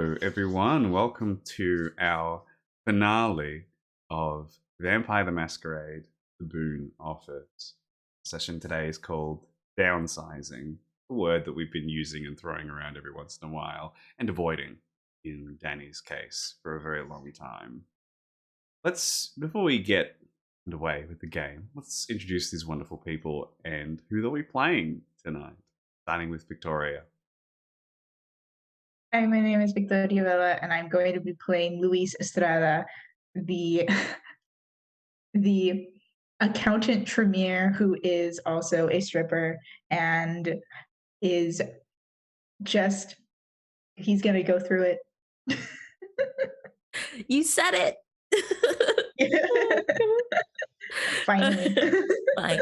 Hello, everyone. Welcome to our finale of Vampire the Masquerade, the Boon office. Session today is called Downsizing, a word that we've been using and throwing around every once in a while, and avoiding, in Danny's case, for a very long time. Before we get underway with the game, let's introduce these wonderful people and who they'll be playing tonight, starting with Victoria. Hi, my name is Victoria Vela, and I'm going to be playing Luis Estrada, the the accountant Tremere who is also a stripper and is just he's gonna go through it. You said it. Finally. Fine.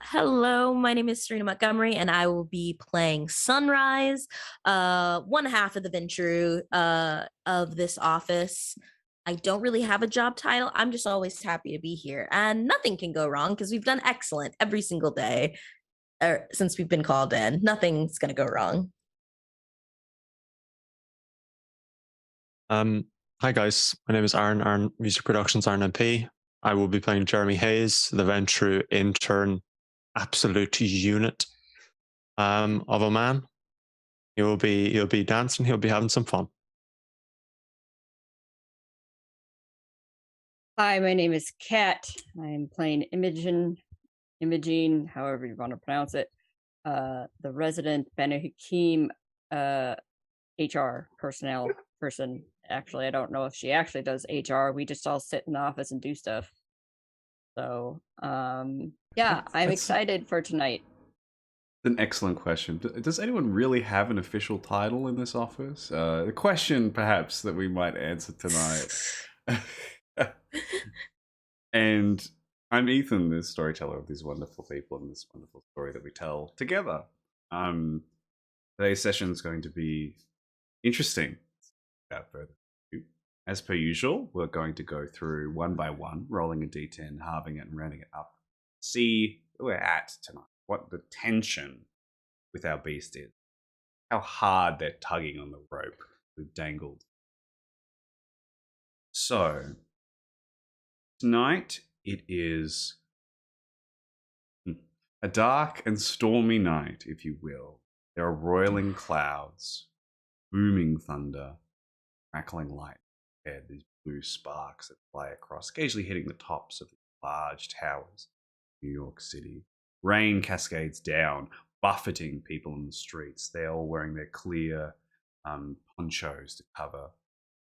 Hello, my name is Serena Montgomery, and I will be playing Sunrise, one half of the Ventru of this office. I don't really have a job title. I'm just always happy to be here, and nothing can go wrong because we've done excellent every single day since we've been called in. Nothing's gonna go wrong. Hi guys, my name is Aaron Music Productions, Aaron MP. I will be playing Jeremy Hayes, the Ventru intern, absolute unit of a man. He'll be dancing, he'll be having some fun. Hi, my name is Kat. I'm playing Imogene, however you want to pronounce it. The resident Banu Hakim HR personnel person. Actually, I don't know if she actually does HR. We just all sit in the office and do stuff. So, yeah, I'm excited for tonight. An excellent question. Does anyone really have an official title in this office? The question, perhaps, that we might answer tonight. And I'm Ethan, the storyteller of these wonderful people and this wonderful story that we tell together. Today's session is going to be interesting. Without further ado, as per usual, we're going to go through one by one, rolling a d10, halving it, and rounding it up. See where we're at tonight. What the tension with our beast is. How hard they're tugging on the rope we've dangled. So, tonight it is a dark and stormy night, if you will. There are roiling clouds, booming thunder, crackling light ahead, these blue sparks that fly across, occasionally hitting the tops of the large towers of New York City. Rain cascades down, buffeting people in the streets. They're all wearing their clear ponchos to cover,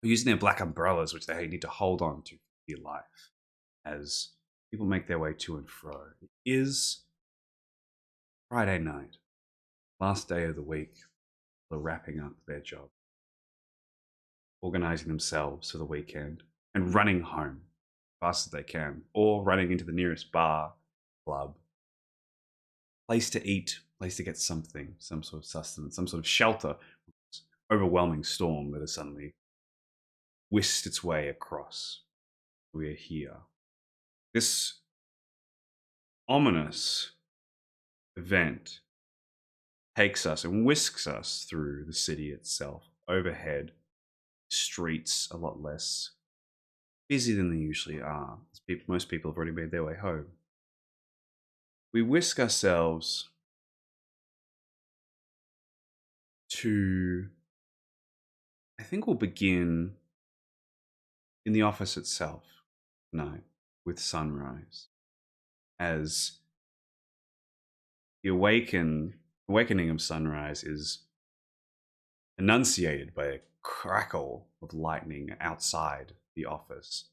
using their black umbrellas, which they need to hold on to for dear life, as people make their way to and fro. It is Friday night, last day of the week. They're wrapping up their job, organizing themselves for the weekend, and running home as fast as they can, or running into the nearest bar, club, place to eat, place to get something, some sort of sustenance, some sort of shelter from this overwhelming storm that has suddenly whisked its way across. We are here. This ominous event takes us and whisks us through the city itself. Overhead, streets a lot less busy than they usually are. Most people have already made their way home. We whisk ourselves to, I think we'll begin in the office itself tonight with sunrise, as the awakening of sunrise is enunciated by a crackle of lightning outside the office,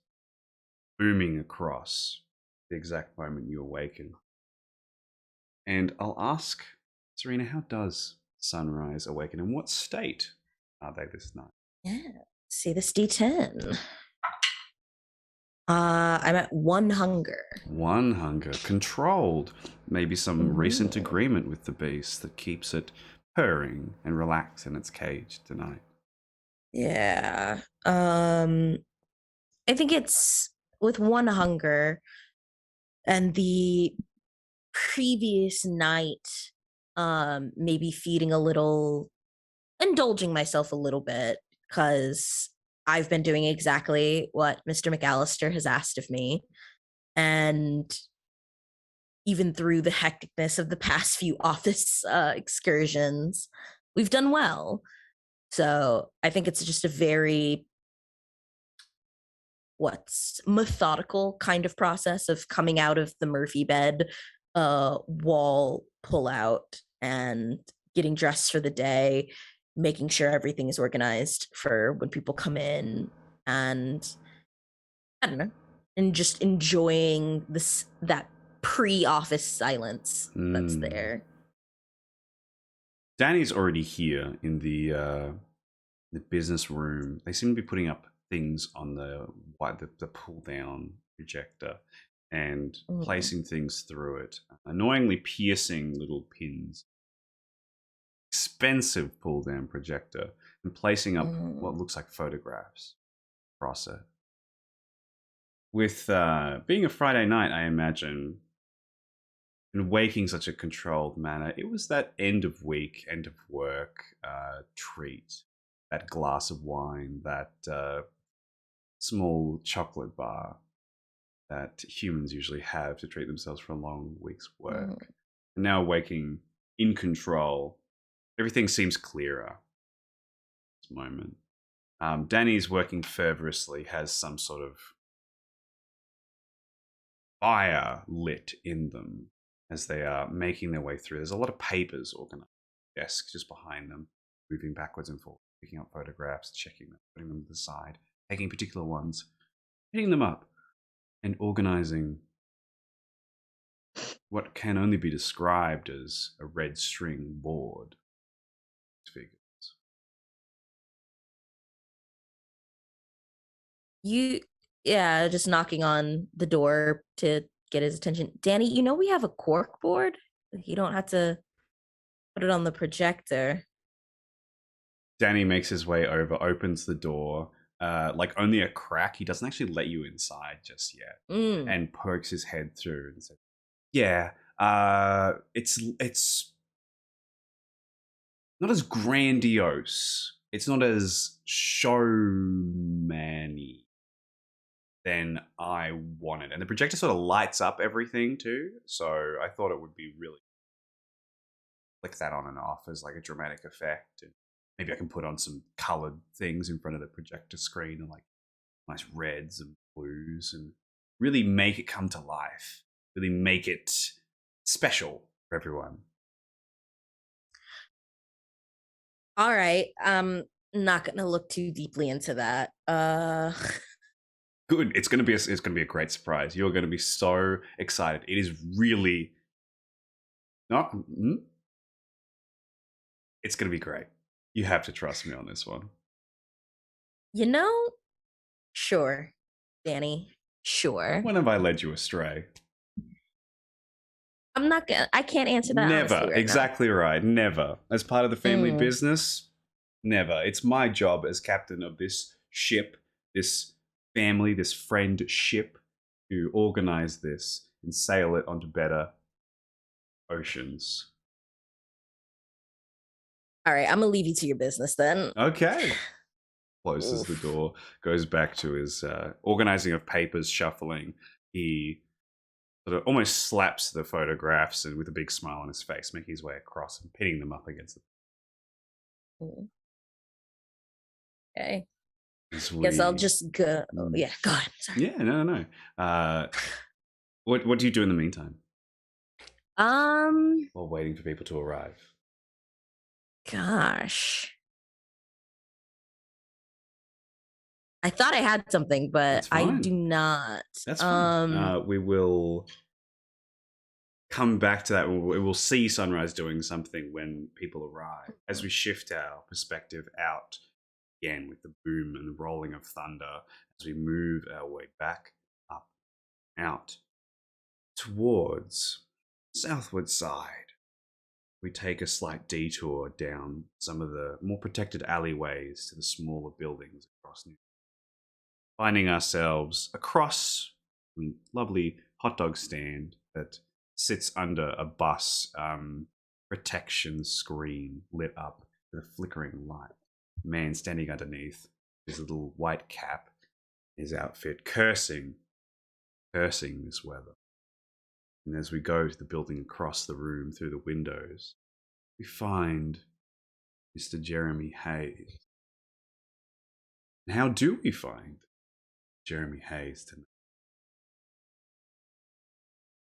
booming across the exact moment you awaken. And I'll ask Serena, how does sunrise awaken? In what state are they this night? Yeah. See this D10. I'm at 1 hunger. 1 hunger. Controlled. Maybe some recent agreement with the beast that keeps it purring and relaxed in its cage tonight. Yeah. I think it's with 1 hunger and the previous night maybe feeding a little indulging myself a little bit because I've been doing exactly what Mr. McAllister has asked of me. And even through the hecticness of the past few office excursions, we've done well. So I think it's just a very methodical kind of process of coming out of the Murphy bed wall pull out and getting dressed for the day, making sure everything is organized for when people come in, and I don't know, and just enjoying that pre-office silence that's there. Danny's already here in the business room. They seem to be putting up things on the pull down projector and placing things through it, annoyingly piercing little pins. Expensive pull down projector, and placing up what looks like photographs across it. With being a Friday night, I imagine, and waking such a controlled manner, it was that end of week, end of work treat. That glass of wine, that small chocolate bar that humans usually have to treat themselves for a long week's work. And now waking in control, everything seems clearer at this moment. Danny's working fervorously, has some sort of fire lit in them as they are making their way through. There's a lot of papers organized on the desk just behind them, moving backwards and forwards, picking up photographs, checking them, putting them to the side, taking particular ones, picking them up, and organizing what can only be described as a red string board. Figures. Just knocking on the door to get his attention. Danny, we have a cork board. You don't have to put it on the projector. Danny makes his way over, opens the door, like only a crack. He doesn't actually let you inside just yet, and pokes his head through and says, "Yeah, it's not as grandiose. It's not as showman-y than I wanted." And the projector sort of lights up everything too. So I thought it would be really flick that on and off as like a dramatic effect. And maybe I can put on some colored things in front of the projector screen and like nice reds and blues and really make it come to life. Really make it special for everyone. All right. I'm not going to look too deeply into that. Good. It's gonna be a great surprise. You're gonna be so excited. It is really not. It's gonna be great. You have to trust me on this one. Sure, Danny. Sure. When have I led you astray? I can't answer that. Never. Right exactly now. Right. Never. As part of the family business, never. It's my job as captain of this ship, this family, this friend ship, to organize this and sail it onto better oceans. All right, I'm gonna leave you to your business then. Okay. Closes the door, goes back to his organizing of papers, shuffling. He sort of almost slaps the photographs and with a big smile on his face, making his way across and pinning them up against the. Okay. Guess I'll just go. Yeah, go ahead. Sorry. Yeah, no. What do you do in the meantime? While waiting for people to arrive. Gosh. I thought I had something, but I do not. That's fine. We will come back to that. We will see Sunrise doing something when people arrive. As we shift our perspective out again with the boom and the rolling of thunder, as we move our way back up, out, towards southward side, we take a slight detour down some of the more protected alleyways to the smaller buildings across New York, finding ourselves across a lovely hot dog stand that sits under a bus protection screen lit up with a flickering light. A man standing underneath his little white cap, his outfit, cursing this weather. And as we go to the building across the room through the windows, we find Mr. Jeremy Hayes. And how do we find Jeremy Hayes tonight?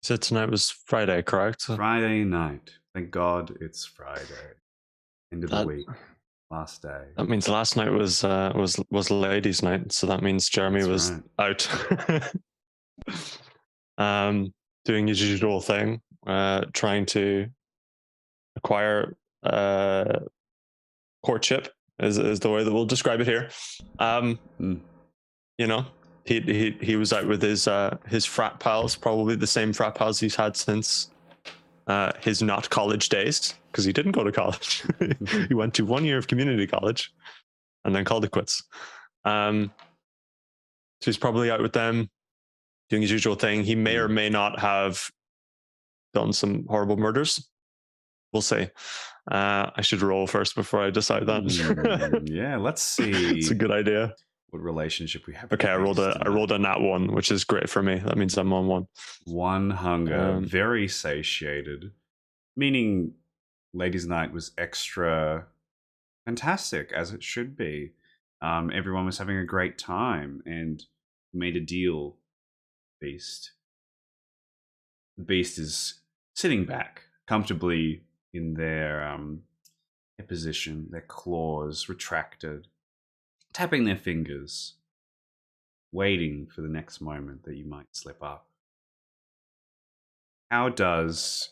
So tonight was Friday, correct? Friday night. Thank God it's Friday. End of the week. Last day. That means last night was ladies' night, so that means Jeremy That's was right. out. Doing his usual thing, trying to acquire courtship is the way that we'll describe it here. You know, he was out with his frat pals, probably the same frat pals he's had since his not college days, because he didn't go to college. He went to 1 year of community college and then called it quits. So he's probably out with them doing his usual thing. He may or may not have done some horrible murders. We'll see. I should roll first before I decide that. Yeah, let's see. It's a good idea. What relationship we have. Okay, I rolled a nat 1, which is great for me. That means I'm on 1. 1 hunger, very satiated, meaning ladies' night was extra fantastic, as it should be. Everyone was having a great time and made a deal. Beast. The beast is sitting back comfortably in their position, their claws retracted, tapping their fingers, waiting for the next moment that you might slip up. How does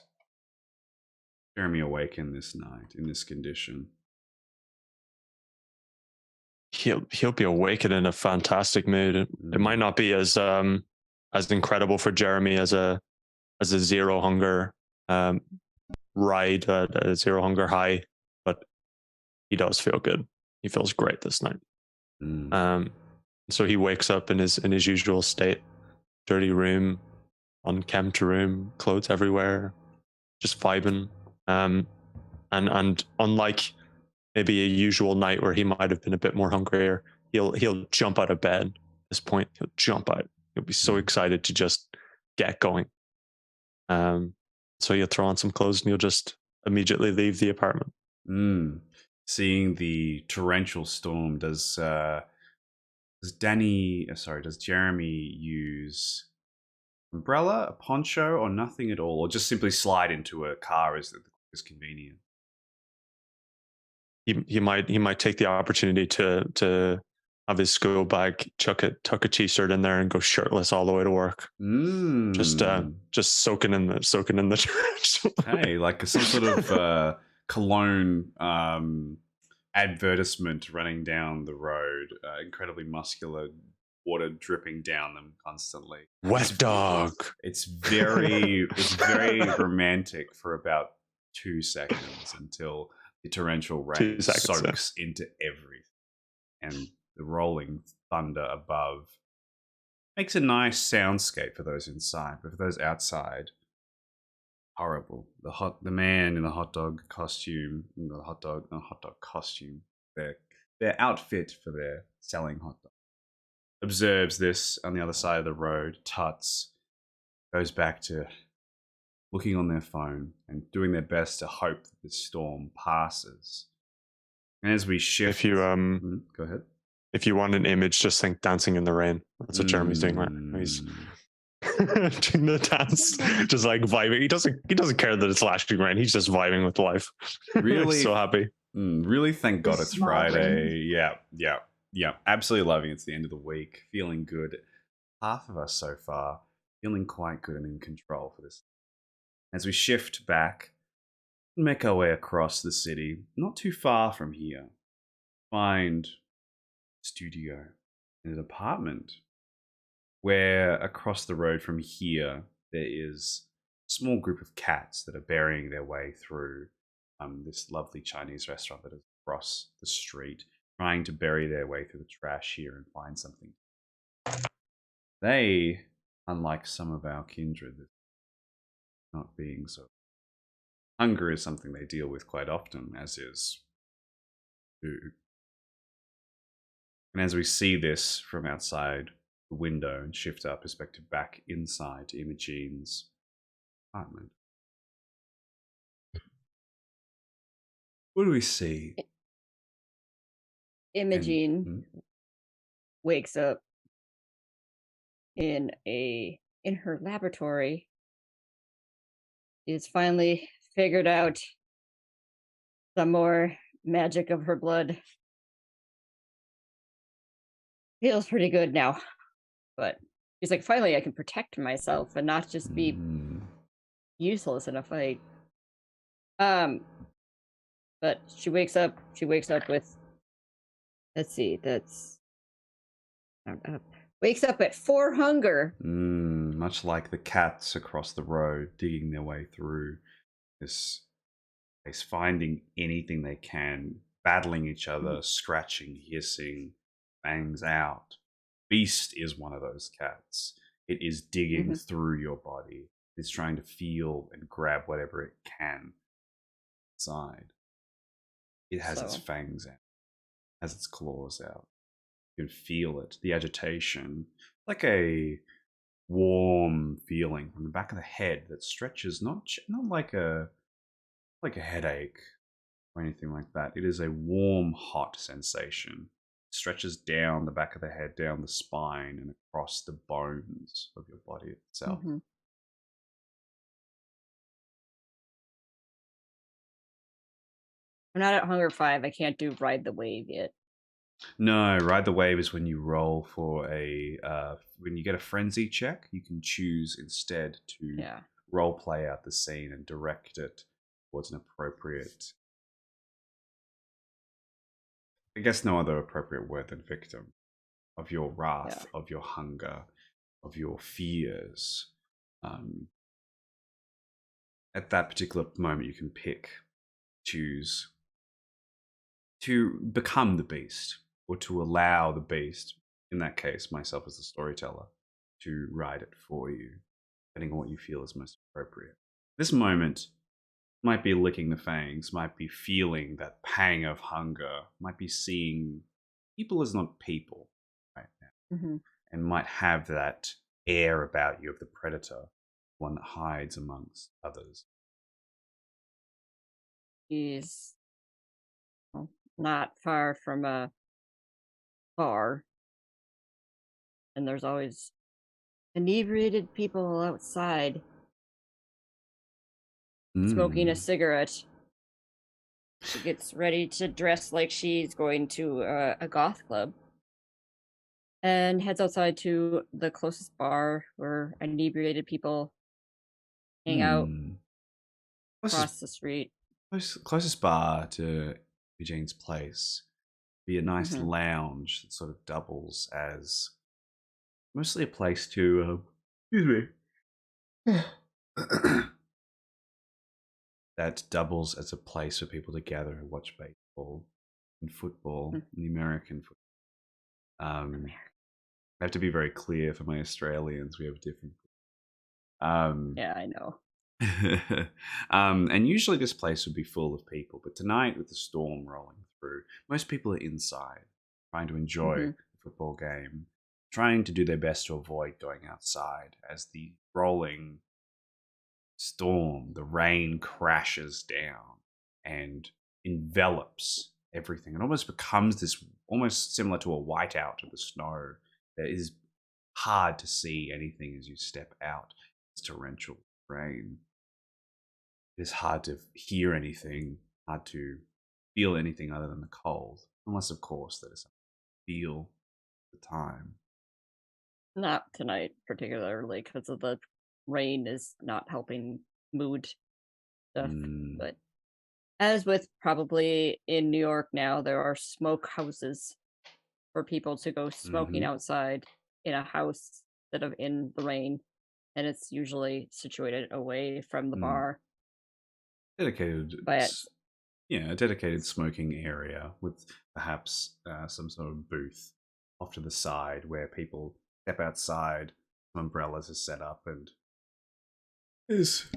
Jeremy awaken this night in this condition? He'll be awakened in a fantastic mood. It might not be as incredible for Jeremy as a zero hunger ride, a zero hunger high, but he does feel good. He feels great this night. So he wakes up in his usual state, dirty room, unkempt room, clothes everywhere, just vibing. And unlike maybe a usual night where he might have been a bit more hungrier, he'll jump out of bed at this point. He'll jump out. He'll be so excited to just get going. So you'll throw on some clothes and you'll just immediately leave the apartment. Seeing the torrential storm, does Jeremy use umbrella, a poncho, or nothing at all, or just simply slide into a car as convenient? He might take the opportunity to have his school bag, tuck a t-shirt in there, and go shirtless all the way to work. Just soaking in the church. Hey, like some sort of cologne advertisement running down the road. Incredibly muscular, water dripping down them constantly. Wet dog. It's very romantic for about 2 seconds until the torrential rain soaks into everything, and the rolling thunder above makes a nice soundscape for those inside, but for those outside, horrible. The man in the hot dog costume, their outfit for their selling hot dog, observes this on the other side of the road, tuts, goes back to looking on their phone and doing their best to hope that the storm passes. And as we shift, if you go ahead. If you want an image, just think Dancing in the Rain. That's what Jeremy's doing right now. He's doing the dance, just like vibing. He doesn't care that it's lashing rain. He's just vibing with life. Really, so happy. Really, thank God it's Friday. Yeah. Absolutely loving it. It's the end of the week. Feeling good. Half of us so far feeling quite good and in control for this. As we shift back, make our way across the city, not too far from here, find studio in an apartment where across the road from here there is a small group of cats that are burying their way through this lovely Chinese restaurant that is across the street, trying to bury their way through the trash here and find something. They, unlike some of our kindred, not being so, hunger is something they deal with quite often, as is do. And as we see this from outside the window and shift our perspective back inside to Imogene's apartment, what do we see? Imogen wakes up in her laboratory. Is finally figured out some more magic of her blood. Feels pretty good now. But she's like, finally I can protect myself and not just be useless in a fight. But she wakes up with, let's see, that's wakes up at 4 hunger. Much like the cats across the road digging their way through this place, finding anything they can, battling each other, scratching, hissing, fangs out. Beast is one of those cats. It is digging through your body. It's trying to feel and grab whatever it can inside. It has its fangs out, has its claws out. You can feel it, the agitation, like a warm feeling from the back of the head that stretches, not like a headache or anything like that. It is a warm, hot sensation. It stretches down the back of the head, down the spine, and across the bones of your body itself. I'm not at hunger 5. I can't do ride the wave yet. No, ride the wave is when you roll for when you get a frenzy check, you can choose instead to role play out the scene and direct it towards an appropriate, I guess no other appropriate word than victim of your wrath, of your hunger, of your fears. At that particular moment, you can choose to become the beast, or to allow the beast, in that case, myself as the storyteller, to ride it for you, depending on what you feel is most appropriate. This moment might be licking the fangs, might be feeling that pang of hunger, might be seeing people as not people right now, and might have that air about you of the predator, one that hides amongst others. He's not far from a bar, and there's always inebriated people outside smoking a cigarette. She gets ready to dress like she's going to a goth club and heads outside to the closest bar where inebriated people hang out across the street. Closest bar to Eugene's place be a nice lounge that sort of doubles as mostly a place to excuse me that doubles as a place for people to gather and watch baseball and football and the American football. I have to be very clear for my Australians, we have different yeah, I know. And usually this place would be full of people, but tonight with the storm rolling through, most people are inside trying to enjoy the football game, trying to do their best to avoid going outside as the rolling storm, the rain crashes down and envelops everything. It almost becomes this, almost similar to a whiteout of the snow that is hard to see anything as you step out. It's torrential rain. It is hard to hear anything, hard to feel anything other than the cold, unless, of course, that is something to feel at the time. Not tonight, particularly, because of the rain is not helping mood stuff. But as with probably in New York now, there are smoke houses for people to go smoking outside in a house instead of in the rain. And it's usually situated away from the bar. Dedicated, a dedicated smoking area with perhaps some sort of booth off to the side where people step outside, umbrellas are set up, and there's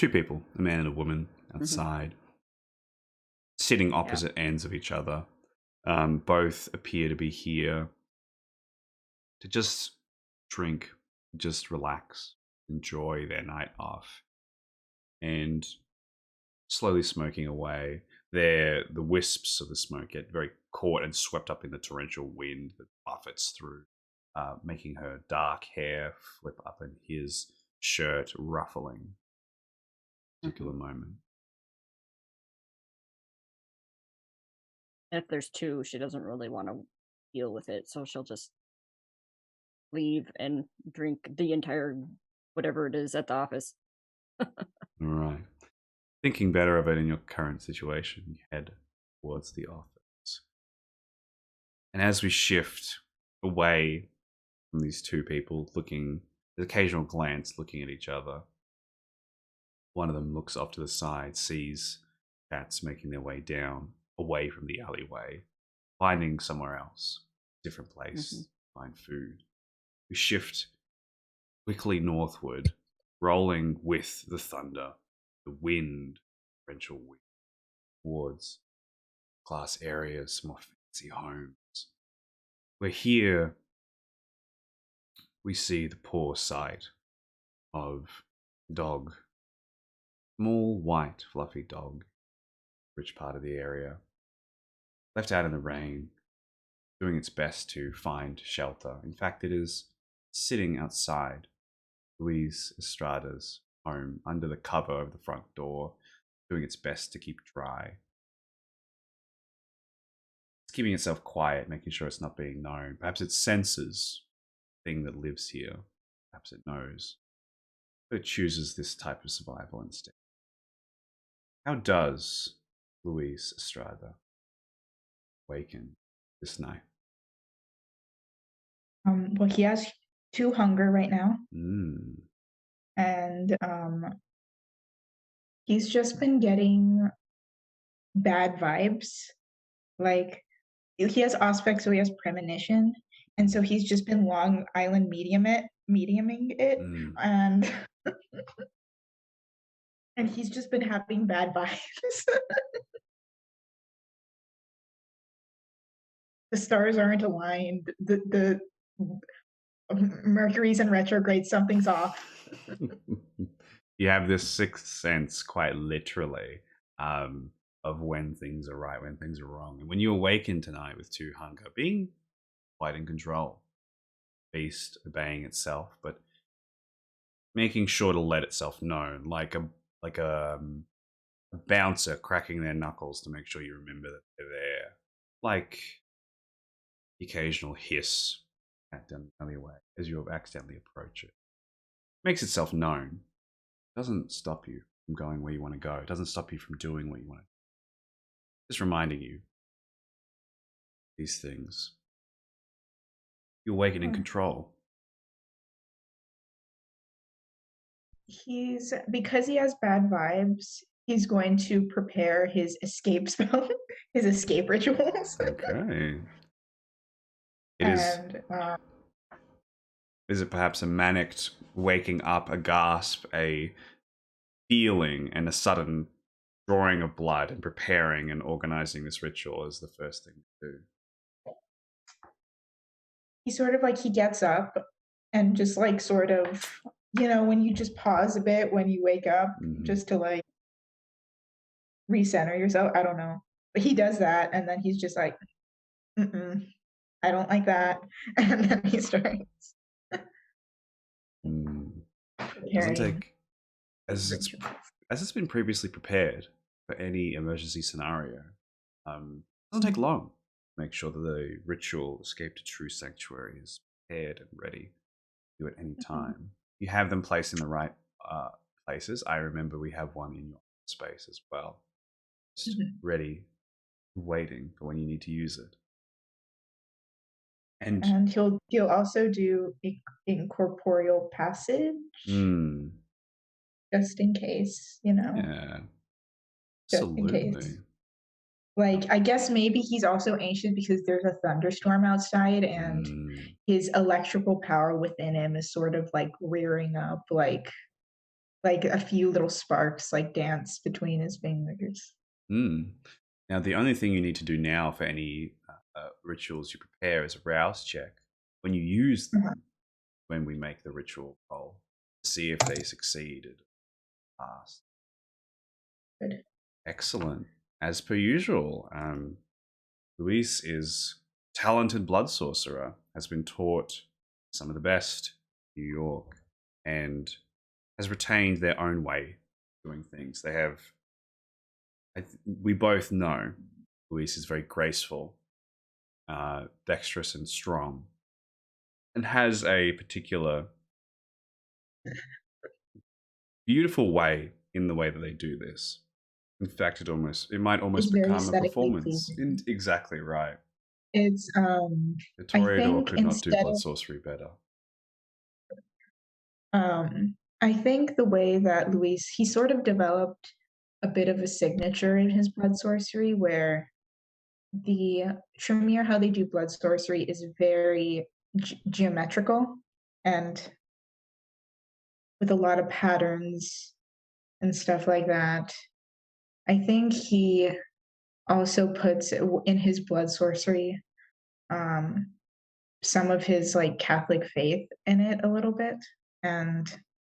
two people, a man and a woman, outside, sitting opposite ends of each other. Both appear to be here to just drink, just relax, enjoy their night off, and slowly smoking away. The wisps of the smoke get very caught and swept up in the torrential wind that buffets through, making her dark hair flip up and his shirt ruffling. Particular moment. And if there's two, she doesn't really want to deal with it, so she'll just leave and drink the entire whatever it is at the office. All right. Thinking better of it in your current situation, you head towards the office. And as we shift away from these two people, looking, an occasional glance looking at each other, one of them looks off to the side, sees cats making their way down, away from the alleyway, finding somewhere else, different place, to find food. We shift quickly northward, rolling with the thunder, the wind, torrential wind, towards glass areas, more fancy homes. We're here, we see the poor sight of a dog, small, white, fluffy dog, rich part of the area, left out in the rain, doing its best to find shelter. In fact, it is sitting outside Luis Estrada's home under the cover of the front door, doing its best to keep dry. It's keeping itself quiet, making sure it's not being known. Perhaps it senses the thing that lives here. Perhaps it knows. But it chooses this type of survival instead. How does Luis Estrada awaken this night? Well, he has 2 hunger right now, and he's just been getting bad vibes. Like, he has aspects, so he has premonition, and so he's just been Long Island mediuming it, and and he's just been having bad vibes. The stars aren't aligned. The Mercury's in retrograde. Something's off. You have this sixth sense, quite literally, of when things are right, when things are wrong. And when you awaken tonight with 2 hunger, being quite in control, beast obeying itself, but making sure to let itself know, like a bouncer cracking their knuckles to make sure you remember that they're there, like the occasional hiss down the alleyway as you accidentally approach it. Makes itself known. It doesn't stop you from going where you want to go. It doesn't stop you from doing what you want to do. Just reminding you these things. You awaken in control. Because he has bad vibes, he's going to prepare his escape spell, his escape rituals. Okay. Is it perhaps a manic waking up, a gasp, a feeling, and a sudden drawing of blood and preparing and organizing this ritual is the first thing to do? He sort of he gets up and just sort of, when you just pause a bit when you wake up, just to recenter yourself. I don't know. But he does that, and then he's just like, I don't like that. And then he starts. Doesn't take, as it's been previously prepared for any emergency scenario, doesn't take long to make sure that the ritual escape to true sanctuary is prepared and ready to do at any time. You have them placed in the right places. I remember we have one in your space as well, just ready, waiting for when you need to use it. And he'll also do incorporeal passage, just in case, Yeah, just absolutely. in case. I guess maybe he's also anxious because there's a thunderstorm outside, and his electrical power within him is sort of rearing up, like a few little sparks like dance between his fingers. Mm. Now, the only thing you need to do now for any rituals you prepare is a rouse check. When you use them, when we make the ritual roll, to see if they succeeded or passed. Good. Excellent. As per usual, Luis is talented blood sorcerer, has been taught some of the best in New York, and has retained their own way of doing things. They have, we both know Luis is very graceful, dexterous and strong, and has a particular beautiful way in the way that they do this. In fact, it might almost It's very become a aesthetically performance. pleasing. Exactly right. It's The I Toreador think could not do instead blood of sorcery better. I think the way that Luis he sort of developed a bit of a signature in his blood sorcery where the Tremere, how they do blood sorcery is very geometrical and with a lot of patterns and stuff like that. I think he also puts in his blood sorcery some of his like Catholic faith in it a little bit and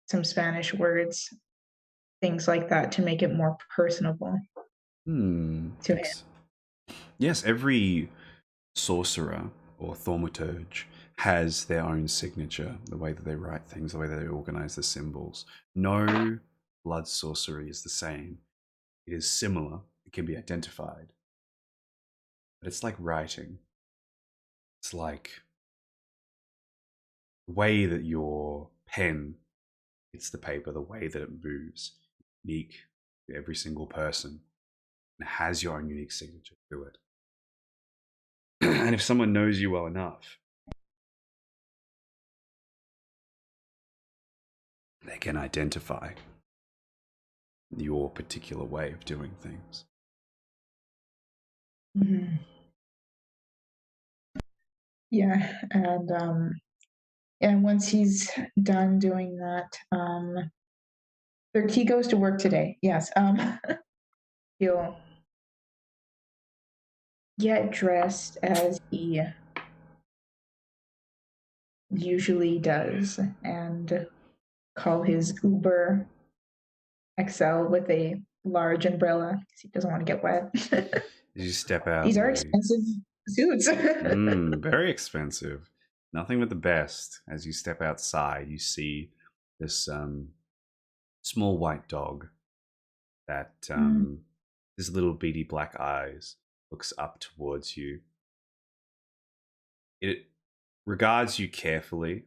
some Spanish words, things like that to make it more personable to him. Yes, every sorcerer or thaumaturge has their own signature, the way that they write things, the way that they organize the symbols. No blood sorcery is the same. It is similar, it can be identified, but it's like writing. It's like the way that your pen hits the paper, the way that it moves, unique to every single person, and has your own unique signature to it. And if someone knows you well enough, they can identify your particular way of doing things. Mm-hmm. Yeah, and once he's done doing that, he goes to work today. Yes, he'll get dressed as he usually does and call his Uber XL with a large umbrella because he doesn't want to get wet. As you step out, These are Louis. expensive suits. Very expensive. Nothing but the best. As you step outside, you see this small white dog that his little beady black eyes looks up towards you. It regards you carefully,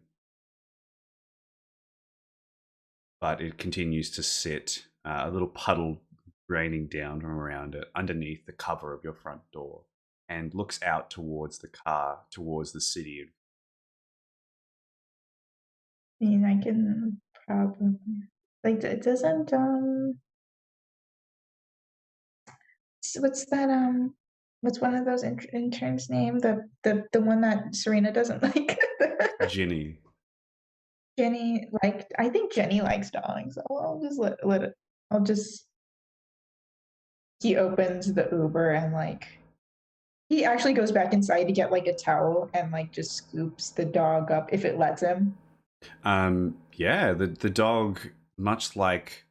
but it continues to sit, a little puddle draining down from around it underneath the cover of your front door, and looks out towards the car, towards the city. I mean, I can probably like it doesn't what's that what's one of those interns name the one that Serena doesn't like. Ginny. Jenny liked I think Jenny likes dogs. I'll just let it I'll just he opens the Uber and like he actually goes back inside to get like a towel and like just scoops the dog up if it lets him. Yeah, the dog, much like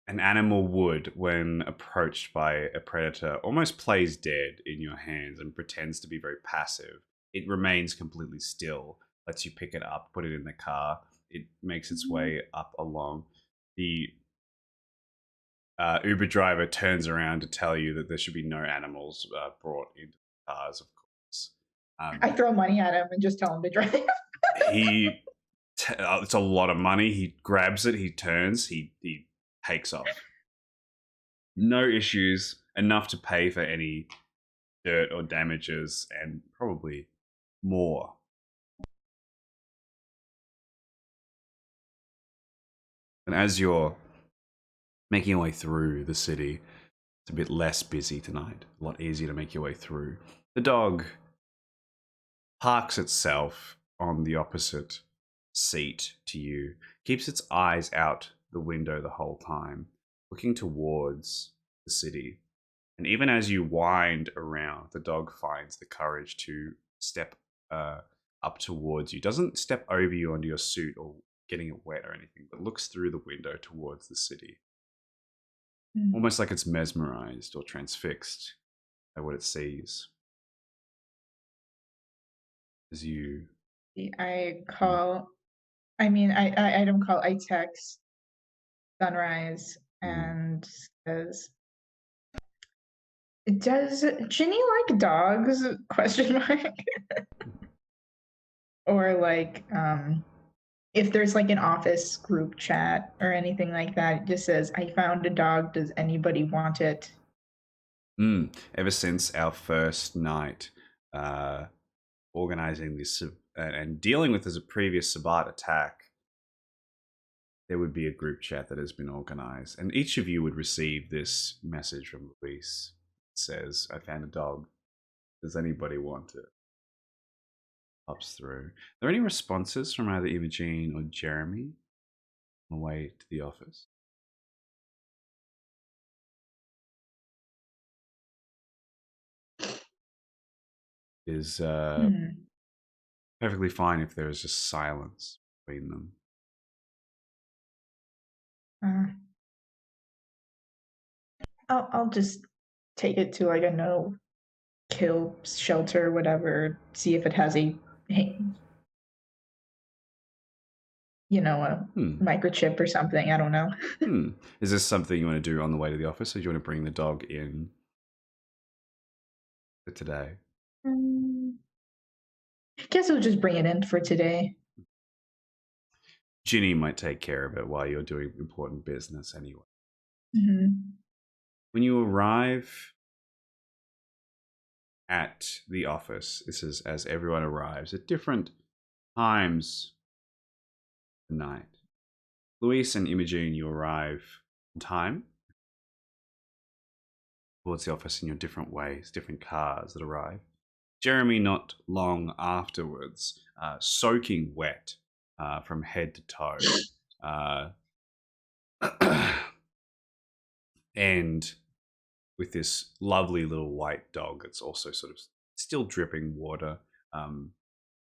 an animal would when approached by a predator, almost plays dead in your hands and pretends to be very passive. It remains completely still, lets you pick it up, put it in the car. It makes its way up along. The Uber driver turns around to tell you that there should be no animals brought into the cars, of course. I throw money at him and just tell him to drive. It's a lot of money. He grabs it, he turns, he takes off. No issues, enough to pay for any dirt or damages, and probably more. And as you're making your way through the city, it's a bit less busy tonight, a lot easier to make your way through. The dog parks itself on the opposite seat to you, keeps its eyes out the window the whole time, looking towards the city. And even as you wind around, the dog finds the courage to step up towards you. Doesn't step over you onto your suit or getting it wet or anything, but looks through the window towards the city. Almost like it's mesmerized or transfixed by what it sees. As you... I text Sunrise and says, "Does Ginny like dogs?" Question mark. Or like, if there's like an office group chat or anything like that, it just says, "I found a dog. Does anybody want it?" Ever since our first night organizing this and dealing with this previous Sabbat attack, there would be a group chat that has been organized, and each of you would receive this message from Luis. It says, "I found a dog. Does anybody want it?" Pops through. Are there any responses from either Imogene or Jeremy on the way to the office? Is perfectly fine if there is just silence between them. I'll just take it to like a no kill shelter, whatever. See if it has a microchip or something. I don't know. Is this something you want to do on the way to the office, or do you want to bring the dog in for today? I guess we'll just bring it in for today. Ginny might take care of it while you're doing important business anyway. When you arrive at the office, this is as everyone arrives at different times of the night. Luis and Imogene, you arrive on time towards the office in your different ways, different cars that arrive. Jeremy, not long afterwards, soaking wet from head to toe. And with this lovely little white dog that's also sort of still dripping water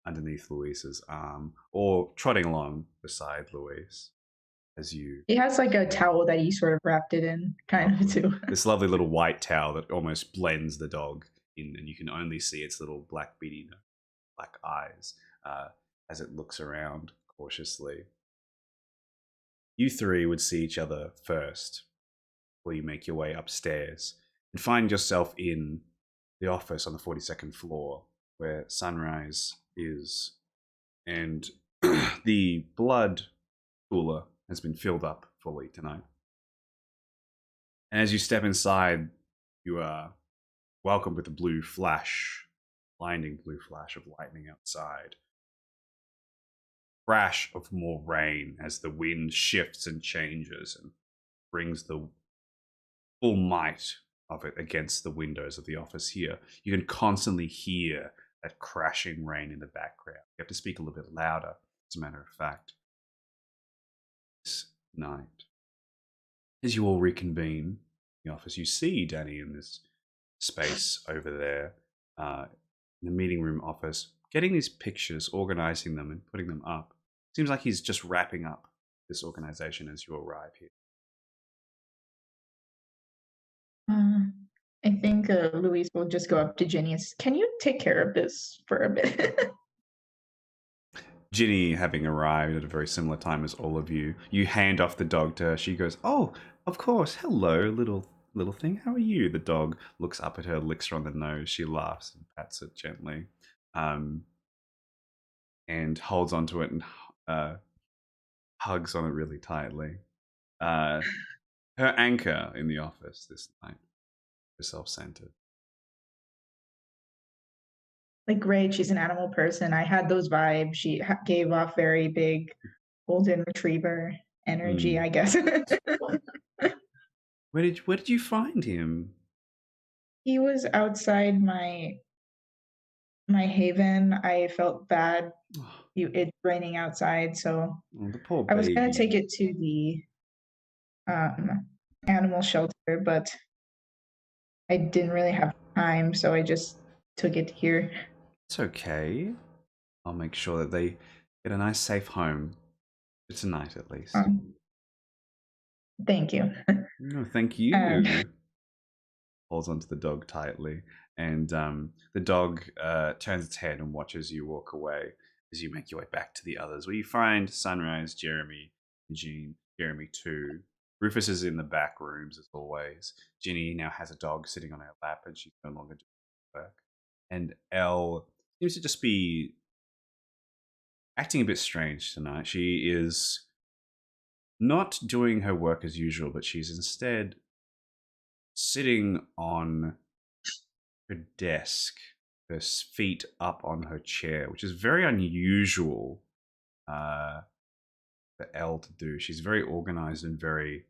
underneath Luis's arm, or trotting along beside Luis as you... He has like a towel that he sort of wrapped it in, kind of too. This lovely little white towel that almost blends the dog in, and you can only see its little black beady, black eyes as it looks around cautiously. You three would see each other first before you make your way upstairs and find yourself in the office on the 42nd floor where Sunrise is, and the blood cooler has been filled up fully tonight. And as you step inside, you are welcomed with a blue flash, blinding blue flash of lightning outside. Crash of more rain as the wind shifts and changes and brings the full might of it against the windows of the office here. You can constantly hear that crashing rain in the background. You have to speak a little bit louder, as a matter of fact. This night, as you all reconvene in the office, you see Danny in this space over there, in the meeting room office, getting these pictures, organizing them and putting them up. Seems like he's just wrapping up this organization as you arrive here. I think Luis will just go up to Ginny and say, "Can you take care of this for a bit?" Ginny, having arrived at a very similar time as all of you, you hand off the dog to her. She goes, "Oh, of course. Hello, little thing. How are you?" The dog looks up at her, licks her on the nose. She laughs and pats it gently, and holds onto it and hugs on it really tightly. Her anchor in the office this night. Self-centered. Like, great, she's an animal person. I had those vibes. She gave off very big golden retriever energy, I guess. Where did you find him? He was outside my haven. I felt bad it's raining outside, so Oh, the poor I was gonna baby. take it to the animal shelter, but I didn't really have time, so I just took it here. It's okay. I'll make sure that they get a nice, safe home for tonight, at least. Thank you. No, thank you. Holds onto the dog tightly, and the dog turns its head and watches you walk away as you make your way back to the others, where you find Sunrise, Jeremy, Eugene, Jeremy too. Rufus is in the back rooms as always. Ginny now has a dog sitting on her lap, and she's no longer doing work. And Elle seems to just be acting a bit strange tonight. She is not doing her work as usual, but she's instead sitting on her desk, her feet up on her chair, which is very unusual for Elle to do. She's very organized and very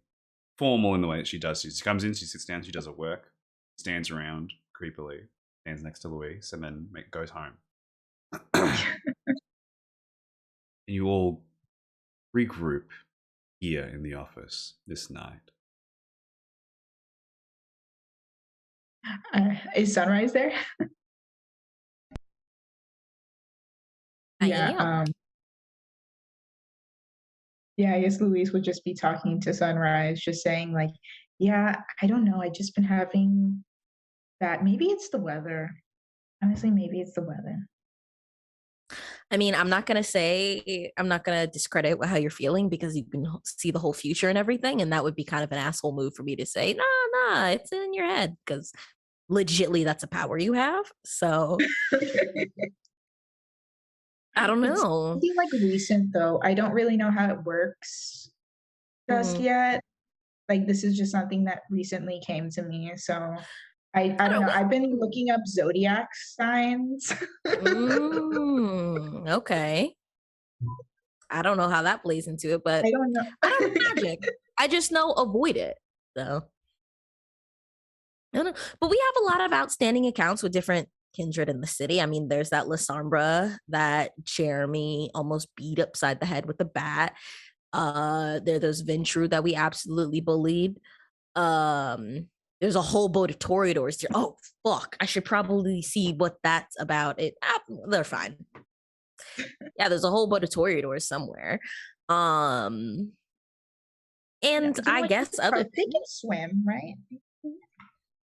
formal in the way that she does. She comes in, she sits down, she does her work, stands around creepily, stands next to Louise, and then goes home. And you all regroup here in the office this night. Is Sunrise there? I am. Yeah, I guess Louise would just be talking to Sunrise, just saying like, yeah, I don't know. I just been having that. Maybe it's the weather. Honestly, maybe it's the weather. I mean, I'm not going to discredit how you're feeling because you can see the whole future and everything. And that would be kind of an asshole move for me to say, nah, it's in your head. Because legitly, that's a power you have. So I don't It's know. something like recent though. I don't really know how it works just yet. Like this is just something that recently came to me. So I don't know. I've been looking up zodiac signs. Okay. I don't know how that plays into it, but I don't know. I don't know magic. I just know avoid it. So I don't know. But we have a lot of outstanding accounts with different kindred in the city. I mean, there's that Lasombra that Jeremy almost beat upside the head with a bat. There's Ventru that we absolutely bullied. There's a whole boat of Toreadors. Oh fuck! I should probably see what that's about. They're fine. Yeah, there's a whole boat of Toreadors somewhere. And Yeah, I guess other they can swim, right?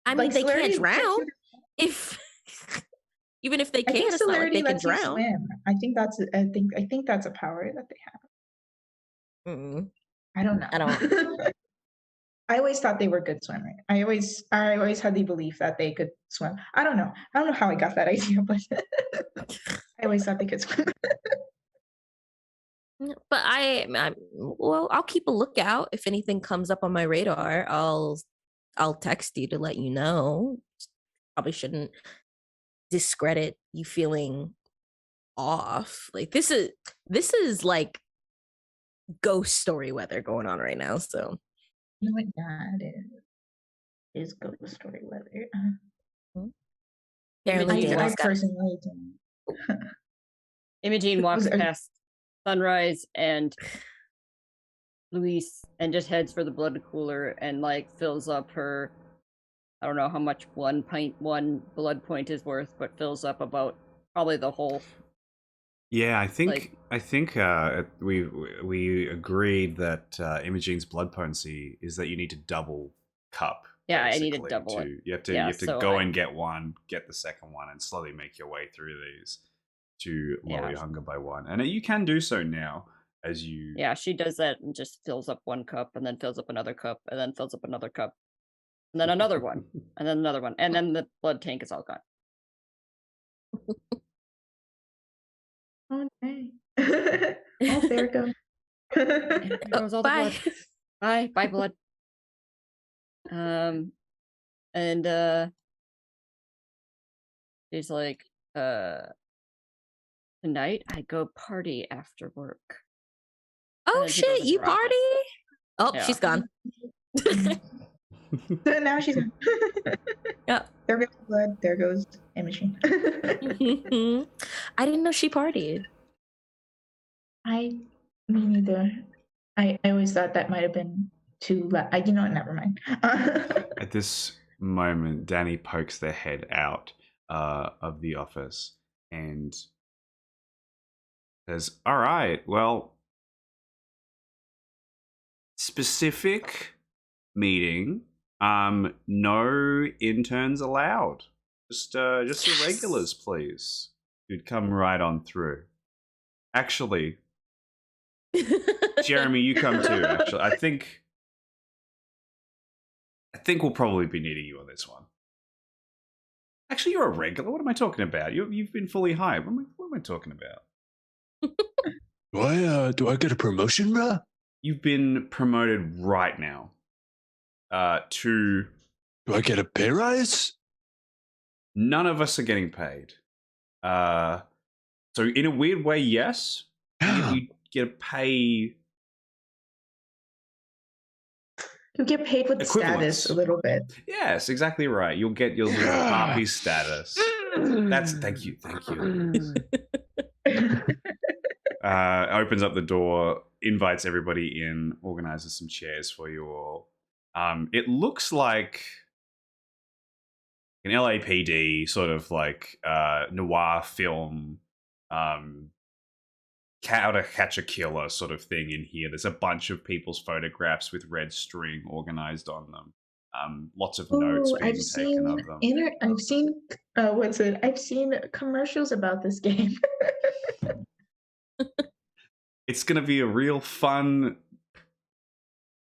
I mean, Like, they can't celerity- drown. If even if they I can, think it's not like celerity they can lets you drown. swim. I think that's a power that they have. I don't know. I don't. I always thought they were good swimmers. I always had the belief that they could swim. I don't know how I got that idea, but I always thought they could swim. But I'll keep a lookout. If anything comes up on my radar, I'll text you to let you know. Probably shouldn't discredit you feeling off. Like this is like ghost story weather going on right now. So You know what that is ghost story weather. apparently I personally don't. Imogen walks past Sunrise and Luis and just heads for the blood cooler and like fills up her. I don't know how much one blood point is worth, but fills up about probably the whole. Yeah, I think we agreed that Imogene's blood potency is that you need to double cup. Yeah, I need to double it. You have to go and get one, get the second one, and slowly make your way through these to lower your hunger by one. And you can do so now as you. Yeah, she does that and just fills up one cup, and then fills up another cup, and then fills up another cup, and then another one, and then another one, and then the blood tank is all gone. Okay. Oh, there it goes. There goes all the Bye. blood. Bye, blood. And she's like, tonight I go party after work. Oh shit, you party? Oh, Yeah. she's gone. So now she's. Yeah. There goes blood. There goes Imogen. I didn't know she partied. Me neither. I always thought that might have been too loud. You know what? Never mind. At this moment, Danny pokes their head out of the office and says, "All right, well, specific meeting. No interns allowed. Just the regulars, please. You'd come right on through. Actually, Jeremy, you come too. Actually, I think we'll probably be needing you on this one. Actually, you're a regular. What am I talking about? You've been fully hired. What am I talking about? Do I get a promotion, bruh? You've been promoted right now. To Do I get a pay rise? none of us are getting paid. So in a weird way, yes. You get a pay. You get paid with status a little bit. Yes, exactly right. You'll get your little harpy status. Thank you. Opens up the door, invites everybody in, organizes some chairs for you all. It looks like an LAPD sort of like noir film, how to catch a killer sort of thing in here. There's a bunch of people's photographs with red string organized on them. Lots of notes being taken of them. I've seen commercials about this game. It's going to be a real fun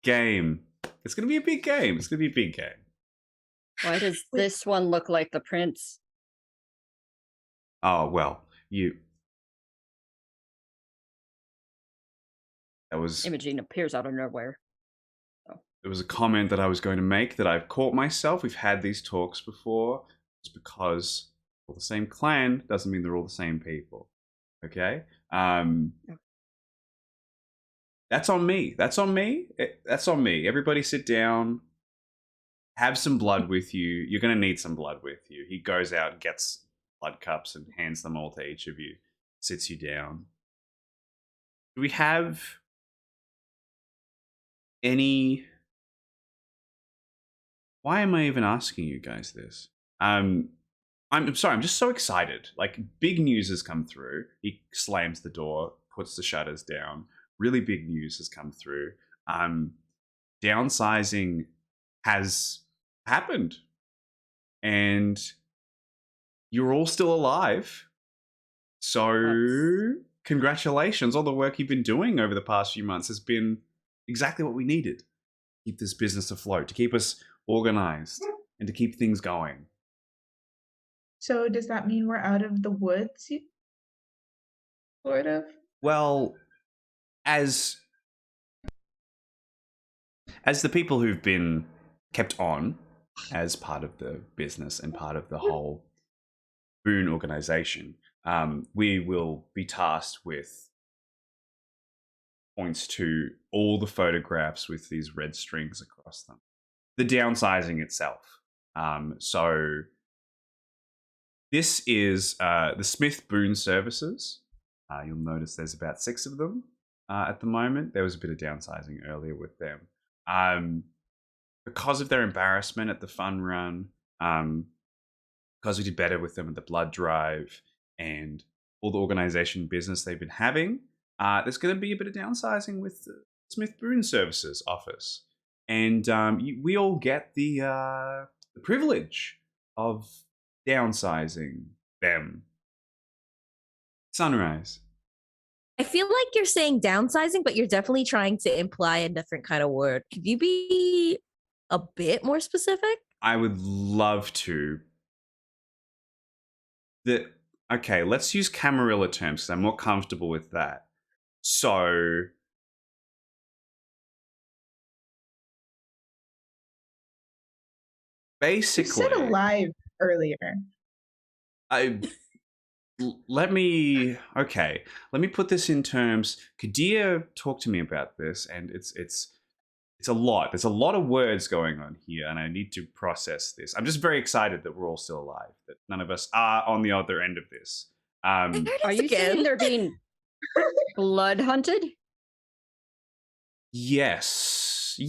game. It's going to be a big game. Why does this one look like the prince? Oh, well, that was... Imogene appears out of nowhere. It was a comment that I was going to make that I've caught myself. We've had these talks before. It's because we're all the same clan doesn't mean they're all the same people. Okay? That's on me. That's on me. Everybody sit down. Have some blood with you. You're going to need some blood with you. He goes out, gets blood cups and hands them all to each of you. Sits you down. Do we have any... Why am I even asking you guys this? I'm sorry, I'm just so excited. Like, big news has come through. He slams the door, puts the shutters down. Really big news has come through. Downsizing has happened. And you're all still alive. So, congratulations. All the work you've been doing over the past few months has been exactly what we needed. To keep this business afloat, to keep us organized, and to keep things going. So does that mean we're out of the woods? Sort of? Well, as the people who've been kept on as part of the business and part of the whole Boon organization, we will be tasked with points to all the photographs with these red strings across them. The downsizing itself. So this is the Smith Boon services. You'll notice there's about 6 of them at the moment. There was a bit of downsizing earlier with them. Because of their embarrassment at the fun run, because we did better with them at the blood drive and all the organization business they've been having, there's going to be a bit of downsizing with the Smith Boon Services office. And we all get the privilege of downsizing them. Sunrise. I feel like you're saying downsizing, but you're definitely trying to imply a different kind of word. Could you be a bit more specific? I would love to. Okay, let's use Camarilla terms because I'm more comfortable with that. So, basically, you said alive earlier. Let me put this in terms. Kadir talked to me about this, and it's a lot. There's a lot of words going on here, and I need to process this. I'm just very excited that we're all still alive, that none of us are on the other end of this. Are you saying they're being blood hunted? Yes.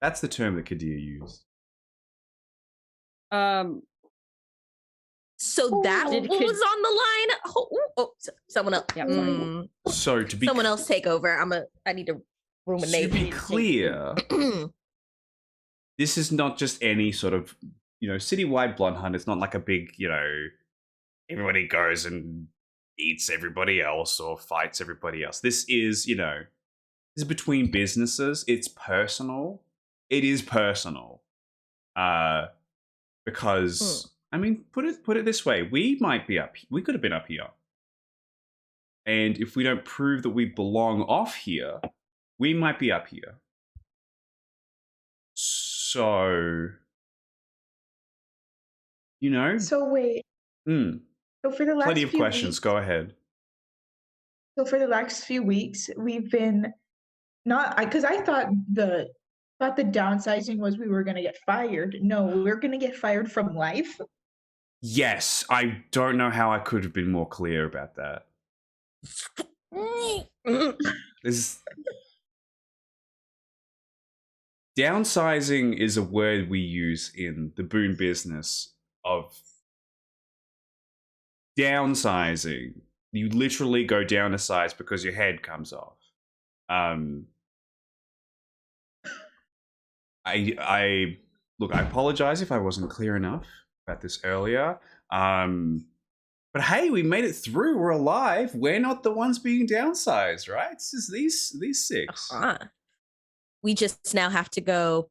That's the term that Kadir used. So that Did was Kid- on the line. Someone else. Yeah, sorry. So to be Someone else take over. I need to ruminate. to be clear, this is not just any sort of, citywide blood hunt. It's not like a big, everybody goes and eats everybody else or fights everybody else. This is, this is between businesses. It's personal. It is personal. Because I mean, put it this way: we could have been up here, and if we don't prove that we belong off here, we might be up here. So, So wait. So for the last plenty of few questions. weeks, Go ahead. So for the last few weeks, we've been because I thought the downsizing was we were going to get fired. No, we're going to get fired from life. Yes, I don't know how I could have been more clear about that. Downsizing is a word we use in the Boon business of downsizing. You literally go down a size because your head comes off. I apologize if I wasn't clear enough about this earlier. But hey, we made it through. We're alive. We're not the ones being downsized, right? It's just these six. We just now have to go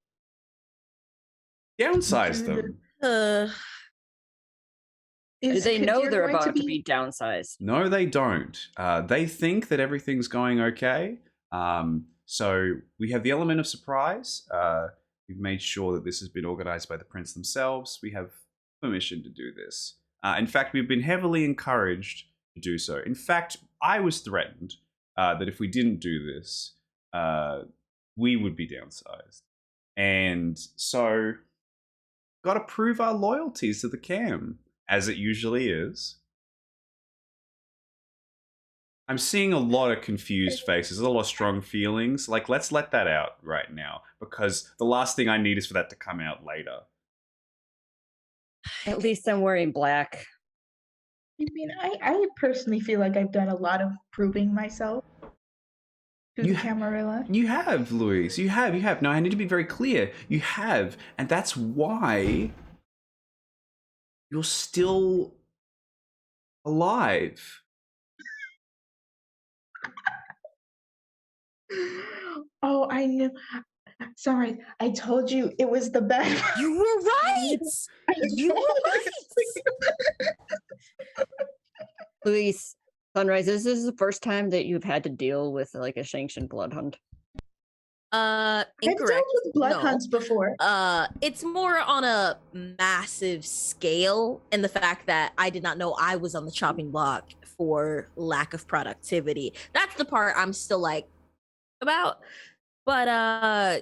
downsize them. Do they know they're about to be downsized? No, they don't. They think that everything's going okay. So we have the element of surprise. We've made sure that this has been organized by the prince themselves. We have permission to do this. In fact, we've been heavily encouraged to do so. In fact, I was threatened that if we didn't do this, we would be downsized. And so, got to prove our loyalties to the cam, as it usually is. I'm seeing a lot of confused faces, a lot of strong feelings. Like, let's let that out right now, because the last thing I need is for that to come out later. At least I'm wearing black. I mean, I personally feel like I've done a lot of proving myself to the Camarilla. You have, Louise. You have. Now, I need to be very clear. You have. And that's why you're still alive. Oh, I knew. Sorry, I told you it was the best. You were right. You were right. Luis, Sunrise, this is the first time that you've had to deal with like a sanctioned blood hunt. Incorrect. I've dealt with blood hunts before. It's more on a massive scale, and the fact that I did not know I was on the chopping block for lack of productivity. That's the part I'm still like about. But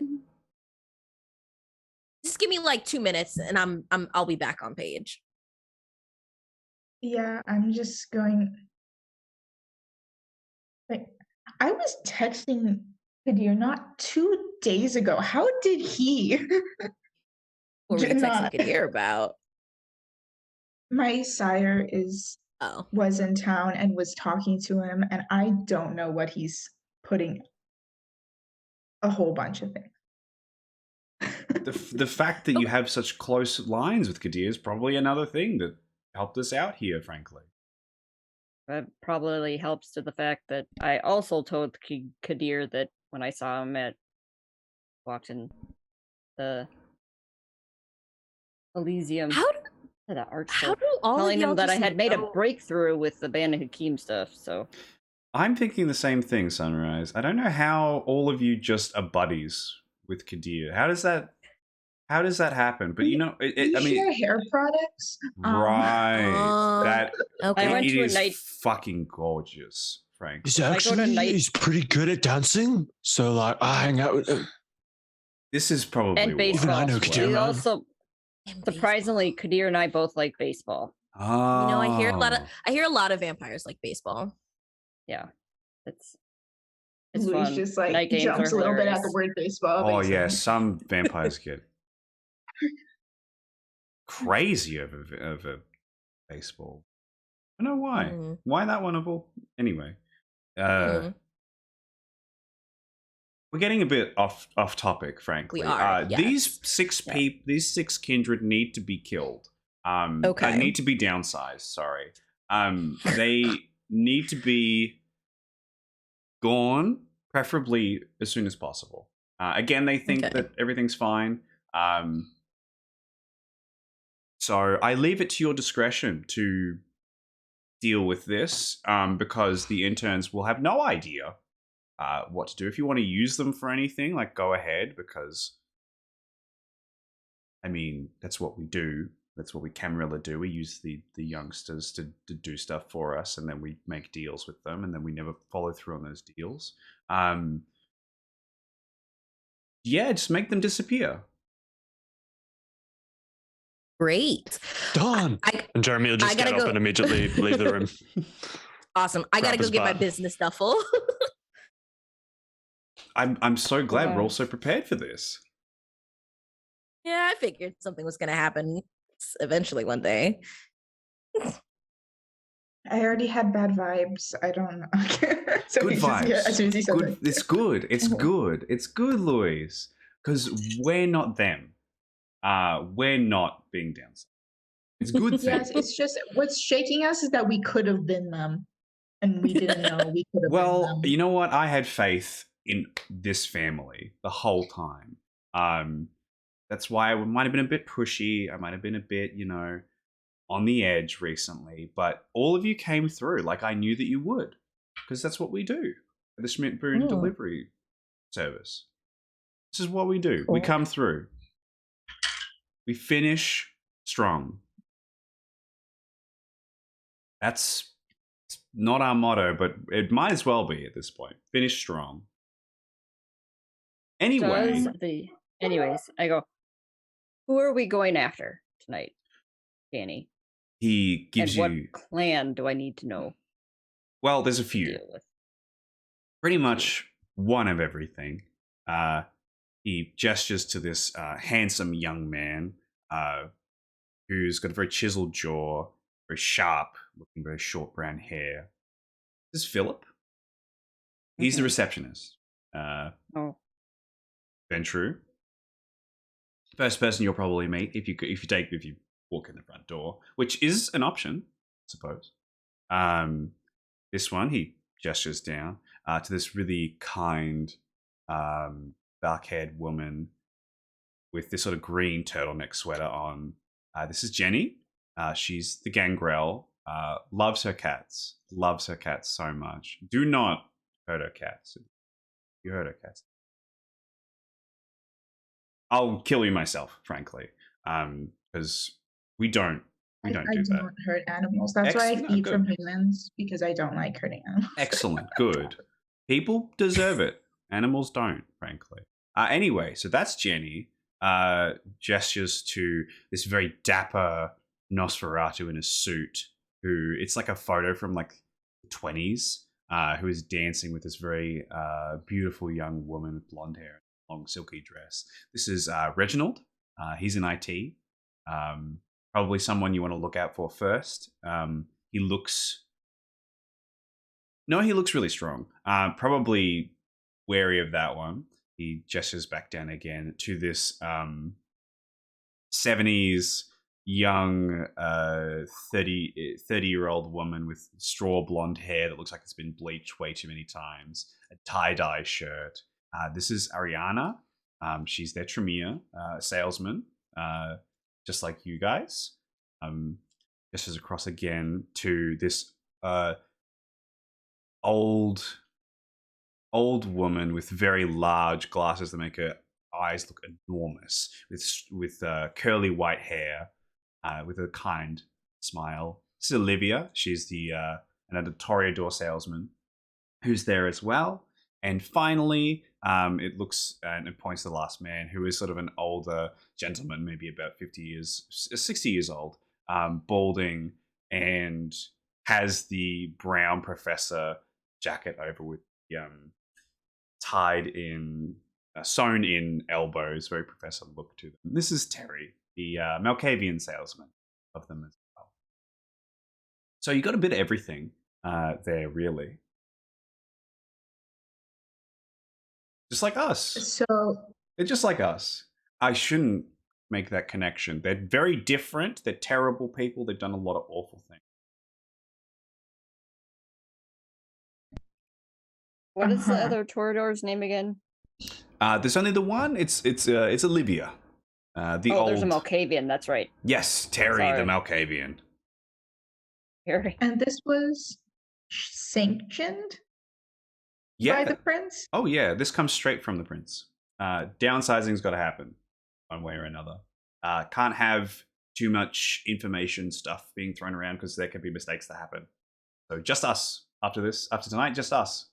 just give me like 2 minutes, and I'll be back on page. Yeah, I'm just going. Like, I was texting Kadir not 2 days ago. How did he? What were you texting Kadir about? My sire was in town and was talking to him, and I don't know what he's putting. A whole bunch of things. The fact that you have such close lines with Kadir is probably another thing that helped us out here, frankly. That probably helps to the fact that I also told Kadir that when I saw him walked in the Elysium. How do all telling of y'all him that I just had made a know? breakthrough with the Banu Hakim stuff, so I'm thinking the same thing, Sunrise. I don't know how all of you just are buddies with Kadir. How does that happen? But I mean, share hair products. Right. That okay. I went it to a is night. fucking gorgeous, frankly. He's pretty good at dancing. So like, I hang out with him. This is probably And why. baseball. Even I know Kadir, We man. also, surprisingly, Kadir and I both like baseball. Oh. You know, I hear a lot of vampires like baseball. Yeah, it's Louis fun. just like Night games jumps are a little bit at the hilarious. word baseball. Oh makes yeah, sense. some vampires get crazy over baseball. I don't know why. Mhm. Why that one of all? Anyway, Mhm. we're getting a bit off topic, frankly. We are, These yes. six Yeah. these six kindred need to be killed. Okay. Need to be downsized. Sorry. They need to be gone, preferably as soon as possible. Again, they think Okay. that everything's fine. So I leave it to your discretion to deal with this, because the interns will have no idea what to do. If you want to use them for anything, like, go ahead, because I mean, that's what we do. That's what we Camarilla do. We use the youngsters to do stuff for us, and then we make deals with them, and then we never follow through on those deals. Yeah, just make them disappear. Great. Done. And Jeremy will just I gotta get up go. and immediately leave the room. Awesome. I Grab gotta go his get my bat. business duffel. I'm so glad we're all Wow. so prepared for this. Yeah, I figured something was gonna happen eventually one day. I already had bad vibes. I don't know. So Good he's just, yeah, as soon as he vibes. said Good. it. It's good. It's Mhm. good. It's good, Louise. Because we're not them. We're not being downsized. It's a good thing. Yes, it's just what's shaking us is that we could have been them, and we didn't know we could have Well, been them. you know what? I had faith in this family the whole time. That's why I might have been a bit pushy. I might have been a bit, on the edge recently. But all of you came through. Like, I knew that you would, because that's what we do at the Schmidt Boon Oh. delivery service. This is what we do. We Cool. come through. We finish strong. That's not our motto, but it might as well be at this point. Finish strong. Anyway, Anyways, I go, who are we going after tonight, Danny? he gives and you. what clan do I need to know Well, there's a to few. deal with? Pretty much one of everything. He gestures to this handsome young man who's got a very chiseled jaw, very sharp, looking very short brown hair. This is Philip. He's the Mhm. receptionist. Oh, Ventru. First person you'll probably meet if you walk in the front door, which is an option, I suppose. This one, he gestures down to this really kind, dark-haired woman with this sort of green turtleneck sweater on. This is Jenny. She's the gangrel. Loves her cats. Loves her cats so much. Do not hurt her cats. You hurt her cats, I'll kill you myself, frankly, because we don't I do that. don't hurt animals. That's why I No, feed from good. humans, because I don't like hurting animals. Excellent, good. People deserve it. Animals don't, frankly. Anyway, so that's Jenny. Gestures to this very dapper Nosferatu in a suit, who it's like a photo from like the 20s, who is dancing with this very beautiful young woman with blonde hair, long silky dress. This is Reginald. He's in IT. Probably someone you want to look out for first. He looks really strong. Probably wary of that one. He gestures back down again to this 70s young 30-year-old woman with straw blonde hair that looks like it's been bleached way too many times, a tie-dye shirt. This is Ariana. She's their Tremere salesman, just like you guys. Gestures across again to this old woman with very large glasses that make her eyes look enormous, with curly white hair, with a kind smile. This is Olivia. She's an Toreador salesman who's there as well. And finally, it looks and it points to the last man, who is sort of an older gentleman, maybe about 60 years old, balding, and has the brown professor jacket over with the tied in, sewn in elbows, very professor look to them. This is Terry, the Malkavian salesman of them as well. So you got a bit of everything there, really. Just like us. So They're just like us. I shouldn't make that connection. They're very different. They're terrible people. They've done a lot of awful things. What is the Uh-huh. other Toreador's name again? There's only the one. It's Olivia. The old. There's a Malkavian. That's right. Yes, Terry the Sorry. Malkavian. Terry. And this was sanctioned by the prince? Oh yeah, this comes straight from the prince. Downsizing's got to happen, one way or another. Can't have too much information stuff being thrown around because there could be mistakes that happen. So just us after tonight, just us.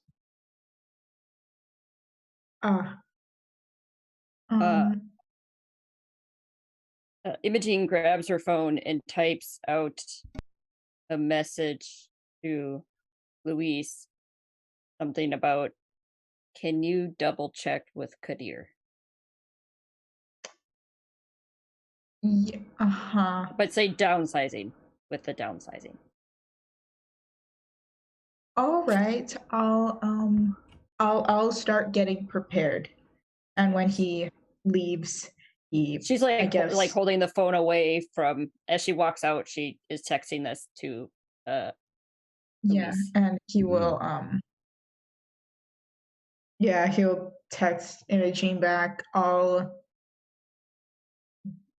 Imogen grabs her phone and types out a message to Luis, something about, can you double check with Kadir? Yeah, But say downsizing with the downsizing. All right. I'll start getting prepared. And when he leaves, she's like holding the phone away from, as she walks out, she is texting this to yeah, Luis. and he will he'll text Imogene back. I'll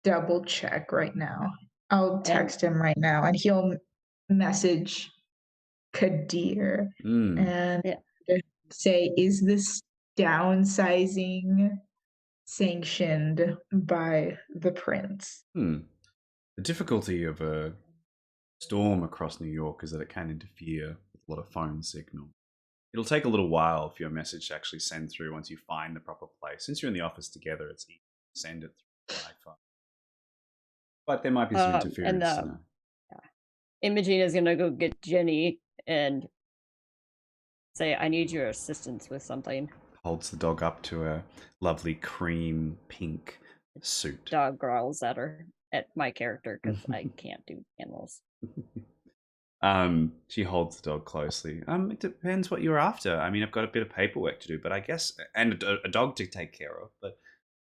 double check right now. I'll text him right now, and he'll message Kadir and say, is this downsizing sanctioned by the prince? The difficulty of a storm across New York is that it can interfere with a lot of phone signal. It'll take a little while for your message to actually send through once you find the proper place. Since you're in the office together, it's easy to send it through Wi-Fi. But there might be some interference. Imogene is going to go get Jenny and say, I need your assistance with something. Holds the dog up to a lovely cream pink suit. Dog growls at her, at my character, because I can't do animals. She holds the dog closely. It depends what you're after. I mean, I've got a bit of paperwork to do, but I guess, and a dog to take care of. But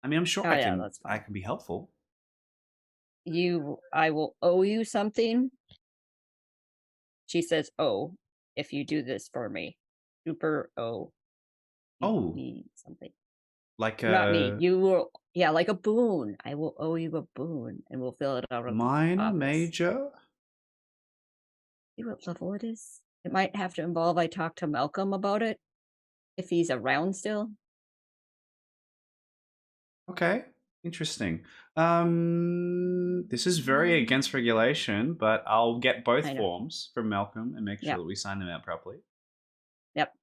I mean, I'm sure I can be helpful. I will owe you something. She says, "Oh, if you do this for me, super me something." Like not me. You will, like a boon. I will owe you a boon, and we'll fill it out. Minor, major. See what level it is. It might have to involve I talk to Malcolm about it, if he's around still. Okay, interesting. This is very against regulation, but I'll get both forms from Malcolm and make sure that we sign them out properly. Yep.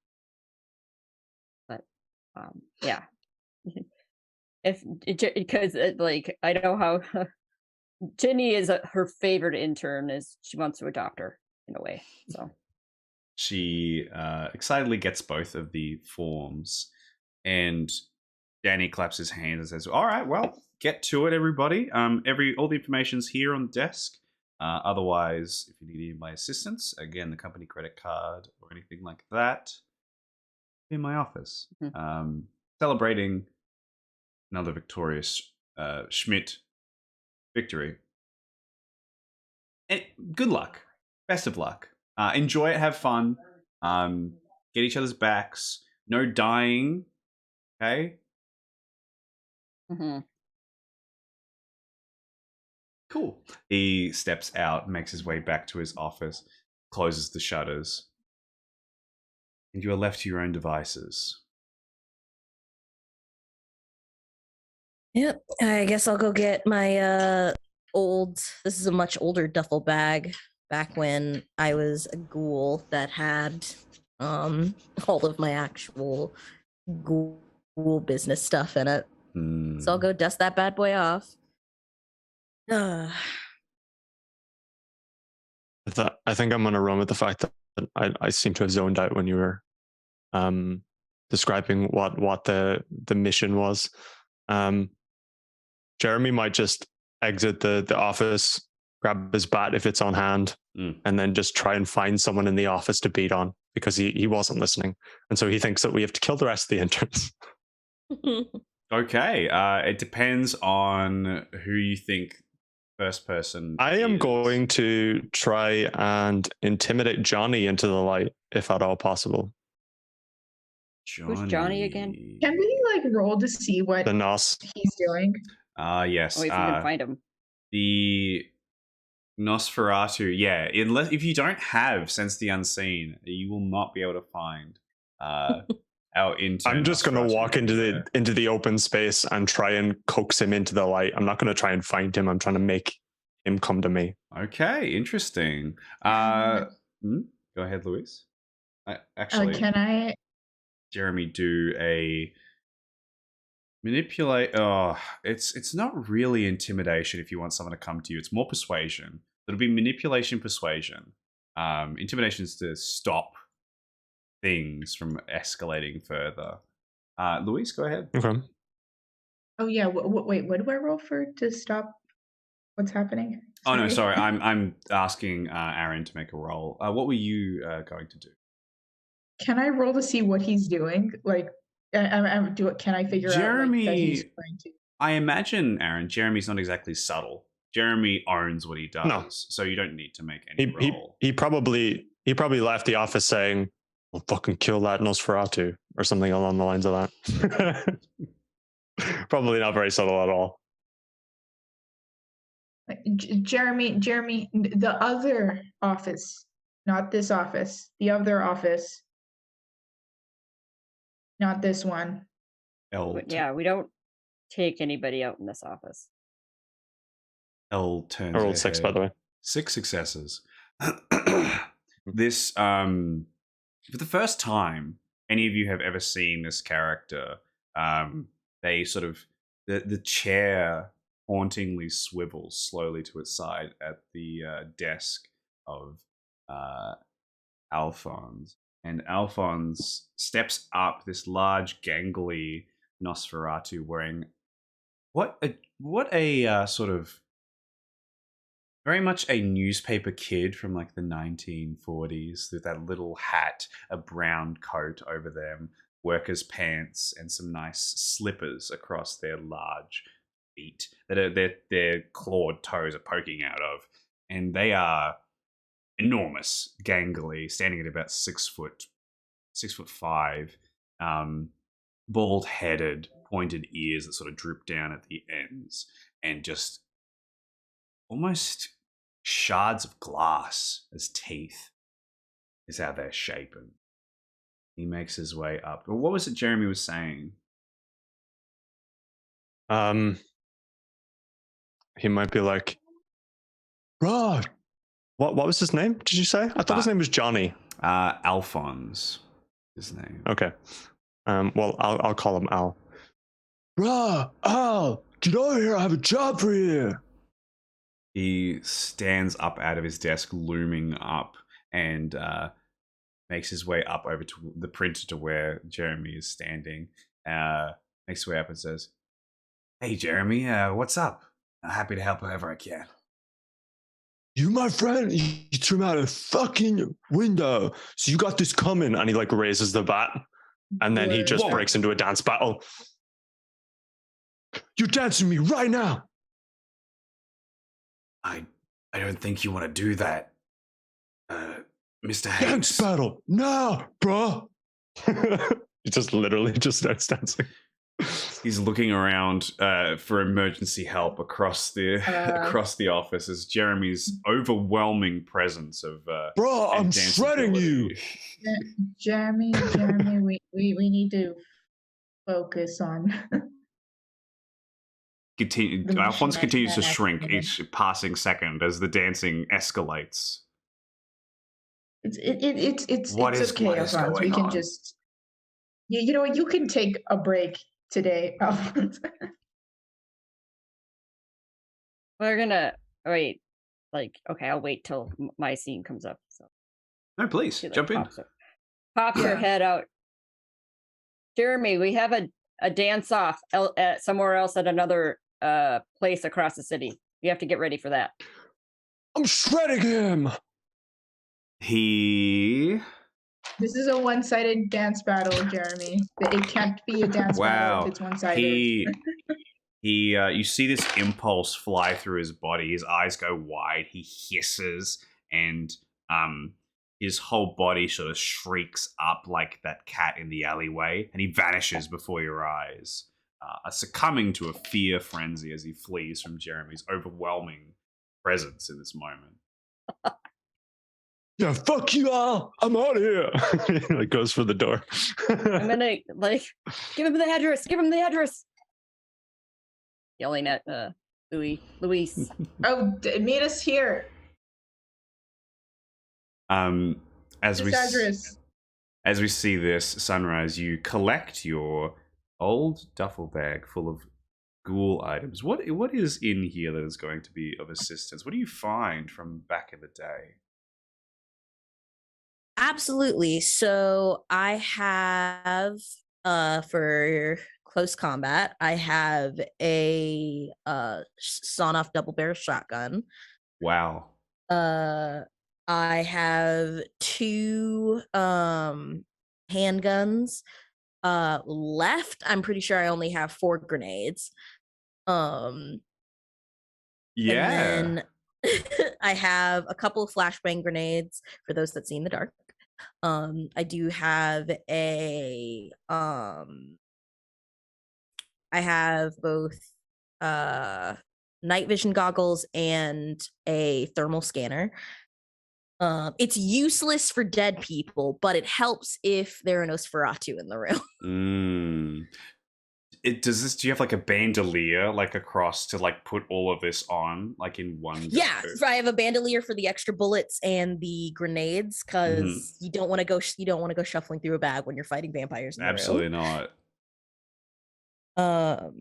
But yeah. Because I know how Jenny is her favorite intern, is she wants to adopt her in a way. So she excitedly gets both of the forms, and Danny claps his hands and says, "All right, well, get to it, everybody. All the information's here on the desk. Otherwise, if you need any of my assistance, again, the company credit card or anything like that, in my office." Celebrating another victorious Schmidt victory. And good luck. Best of luck. Enjoy it. Have fun. Get each other's backs. No dying. Okay? Cool. He steps out, makes his way back to his office, closes the shutters, and you are left to your own devices. Yep, I guess I'll go get my this is a much older duffel bag, back when I was a ghoul, that had all of my actual ghoul business stuff in it. So I'll go dust that bad boy off. I I think I'm going to run with the fact that I seem to have zoned out when you were describing what the mission was. Jeremy might just exit the office, grab his bat if it's on hand, and then just try and find someone in the office to beat on because he wasn't listening. And so he thinks that we have to kill the rest of the interns. Okay. It depends on who you think first person I am is. going to try and intimidate Johnny into the light, if at all possible. Who's Johnny again? Can we like roll to see what The Nos. he's doing? Yes. Oh, if you can find him. The Nosferatu, yeah. If you don't have Sense the Unseen, you will not be able to find our intern. I'm just going to Nosferatu walk into the open space and try and coax him into the light. I'm not going to try and find him. I'm trying to make him come to me. Okay, interesting. Go ahead, Luis. Actually, can I? Jeremy, do a manipulate. Oh, it's not really intimidation. If you want someone to come to you, it's more persuasion. It'll be manipulation, persuasion. Intimidation is to stop things from escalating further. Luis, go ahead. Okay. Oh yeah. Wait. What do I roll for to stop what's happening? Oh no, sorry. I'm asking Aaron to make a roll. What were you going to do? Can I roll to see what he's doing? Like, can I figure out like, that he's trying to? I imagine, Aaron, Jeremy's not exactly subtle. Jeremy owns what he does, No. So you don't need to make any roll. He probably left the office saying, "We'll fucking kill that Nosferatu," or something along the lines of that. Probably not very subtle at all. Jeremy, the other office, not this office, the other office, not this one. Yeah, we don't take anybody out in this office. L turns. I rolled 6, by the way. 6 successes. This, for the first time any of you have ever seen this character, they sort of the chair hauntingly swivels slowly to its side at the desk of Alphonse. And Alphonse steps up, this large, gangly Nosferatu wearing what a sort of very much a newspaper kid from like the 1940s with that little hat, a brown coat over them, workers' pants, and some nice slippers across their large feet that their clawed toes are poking out of. And they are enormous, gangly, standing at about 6'5", bald-headed, pointed ears that sort of droop down at the ends, and just almost shards of glass as teeth is how they're shapen. He makes his way up. But what was it Jeremy was saying? He might be like, "Bruh, what was his name? Did you say? I thought his name was Johnny." Alphonse, his name. Okay. Well, I'll call him Al. "Bruh, Al, get over here! I have a job for you." He stands up out of his desk, looming up, and makes his way up over to the printer to where Jeremy is standing. Makes his way up and says, "Hey, Jeremy, what's up? I'm happy to help however I can." "You, my friend, you threw me out a fucking window, so you got this coming." And he like raises the bat, and then he just breaks into a dance battle. "You're dancing me right now." I don't think you want to do that, Mr. Hayes. "Dance battle, no, bro." He just literally just starts dancing. He's looking around for emergency help across the office as Jeremy's overwhelming presence of "Bro, I'm shredding you." Jeremy, we need to focus on. Alphonse continues to shrink each passing second as the dancing escalates. It's What is okay, Alphonse. We can just, you know, you can take a break today, Alphonse. We're gonna wait. like, okay, I'll wait till my scene comes up. So No, please she like jump in. pops her Yeah. head out. Jeremy, we have a dance off somewhere else at another place across the city. You have to get ready for that. I'm shredding him. He. This is a one-sided dance battle, Jeremy. It can't be a dance battle Wow. if it's one-sided. He. You see this impulse fly through his body. His eyes go wide. He hisses, and his whole body sort of shrieks up like that cat in the alleyway, and he vanishes before your eyes, succumbing to a fear frenzy as he flees from Jeremy's overwhelming presence in this moment. Yeah, fuck you all. I'm out of here. Like goes for the door. I'm gonna like give him the address. Give him the address. Yelling at Luis. Oh, meet us here. As This we address. as we see this sunrise, you collect your old duffel bag full of ghoul items. What is in here that is going to be of assistance? What do you find from back in the day? Absolutely. So I have for close combat, I have a sawn off double barrel shotgun. Wow. I have 2 handguns. Left, I'm pretty sure I only have 4 grenades. Yeah. And then I have a couple of flashbang grenades for those that see in the dark. I do have I have both night vision goggles and a thermal scanner. It's useless for dead people, but it helps if there are Nosferatu in the room. Do you have like a bandolier like across to like put all of this on like in one go? Yeah, I have a bandolier for the extra bullets and the grenades because you don't want to go shuffling through a bag when you're fighting vampires in the Absolutely room. not.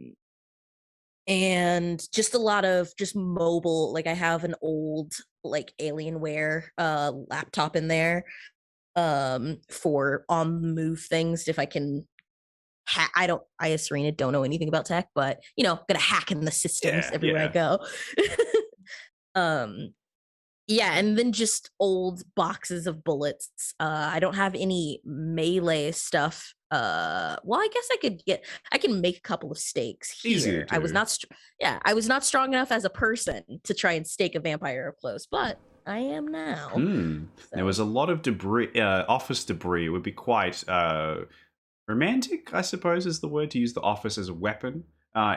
And just a lot of just mobile, like I have an old like Alienware laptop in there for on the move things if I can I as Serena don't know anything about tech, but gonna hack in the systems everywhere I go. Yeah, and then just old boxes of bullets. I don't have any melee stuff. Well, I guess I can make a couple of stakes here. Easy to do. I was not strong enough as a person to try and stake a vampire up close, but I am now. There was a lot of debris, office debris. It would be quite romantic, I suppose, is the word to use the office as a weapon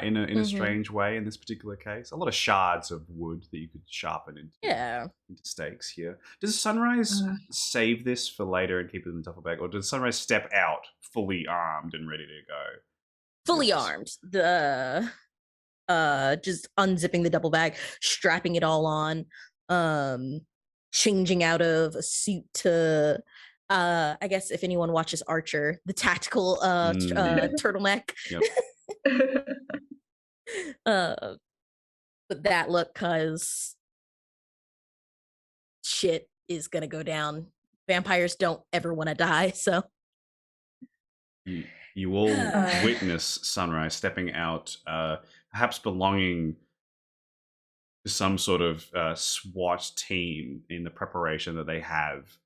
in a strange way in this particular case. A lot of shards of wood that you could sharpen into stakes here. Does Sunrise save this for later and keep it in the duffel bag, or does Sunrise step out fully armed and ready to go? Fully armed. The just unzipping the duffel bag, strapping it all on, changing out of a suit to I guess if anyone watches Archer, the tactical turtleneck. But that look, cause shit is gonna go down. Vampires don't ever want to die, so you all witness Sunrise stepping out, perhaps belonging to some sort of SWAT team in the preparation that they have.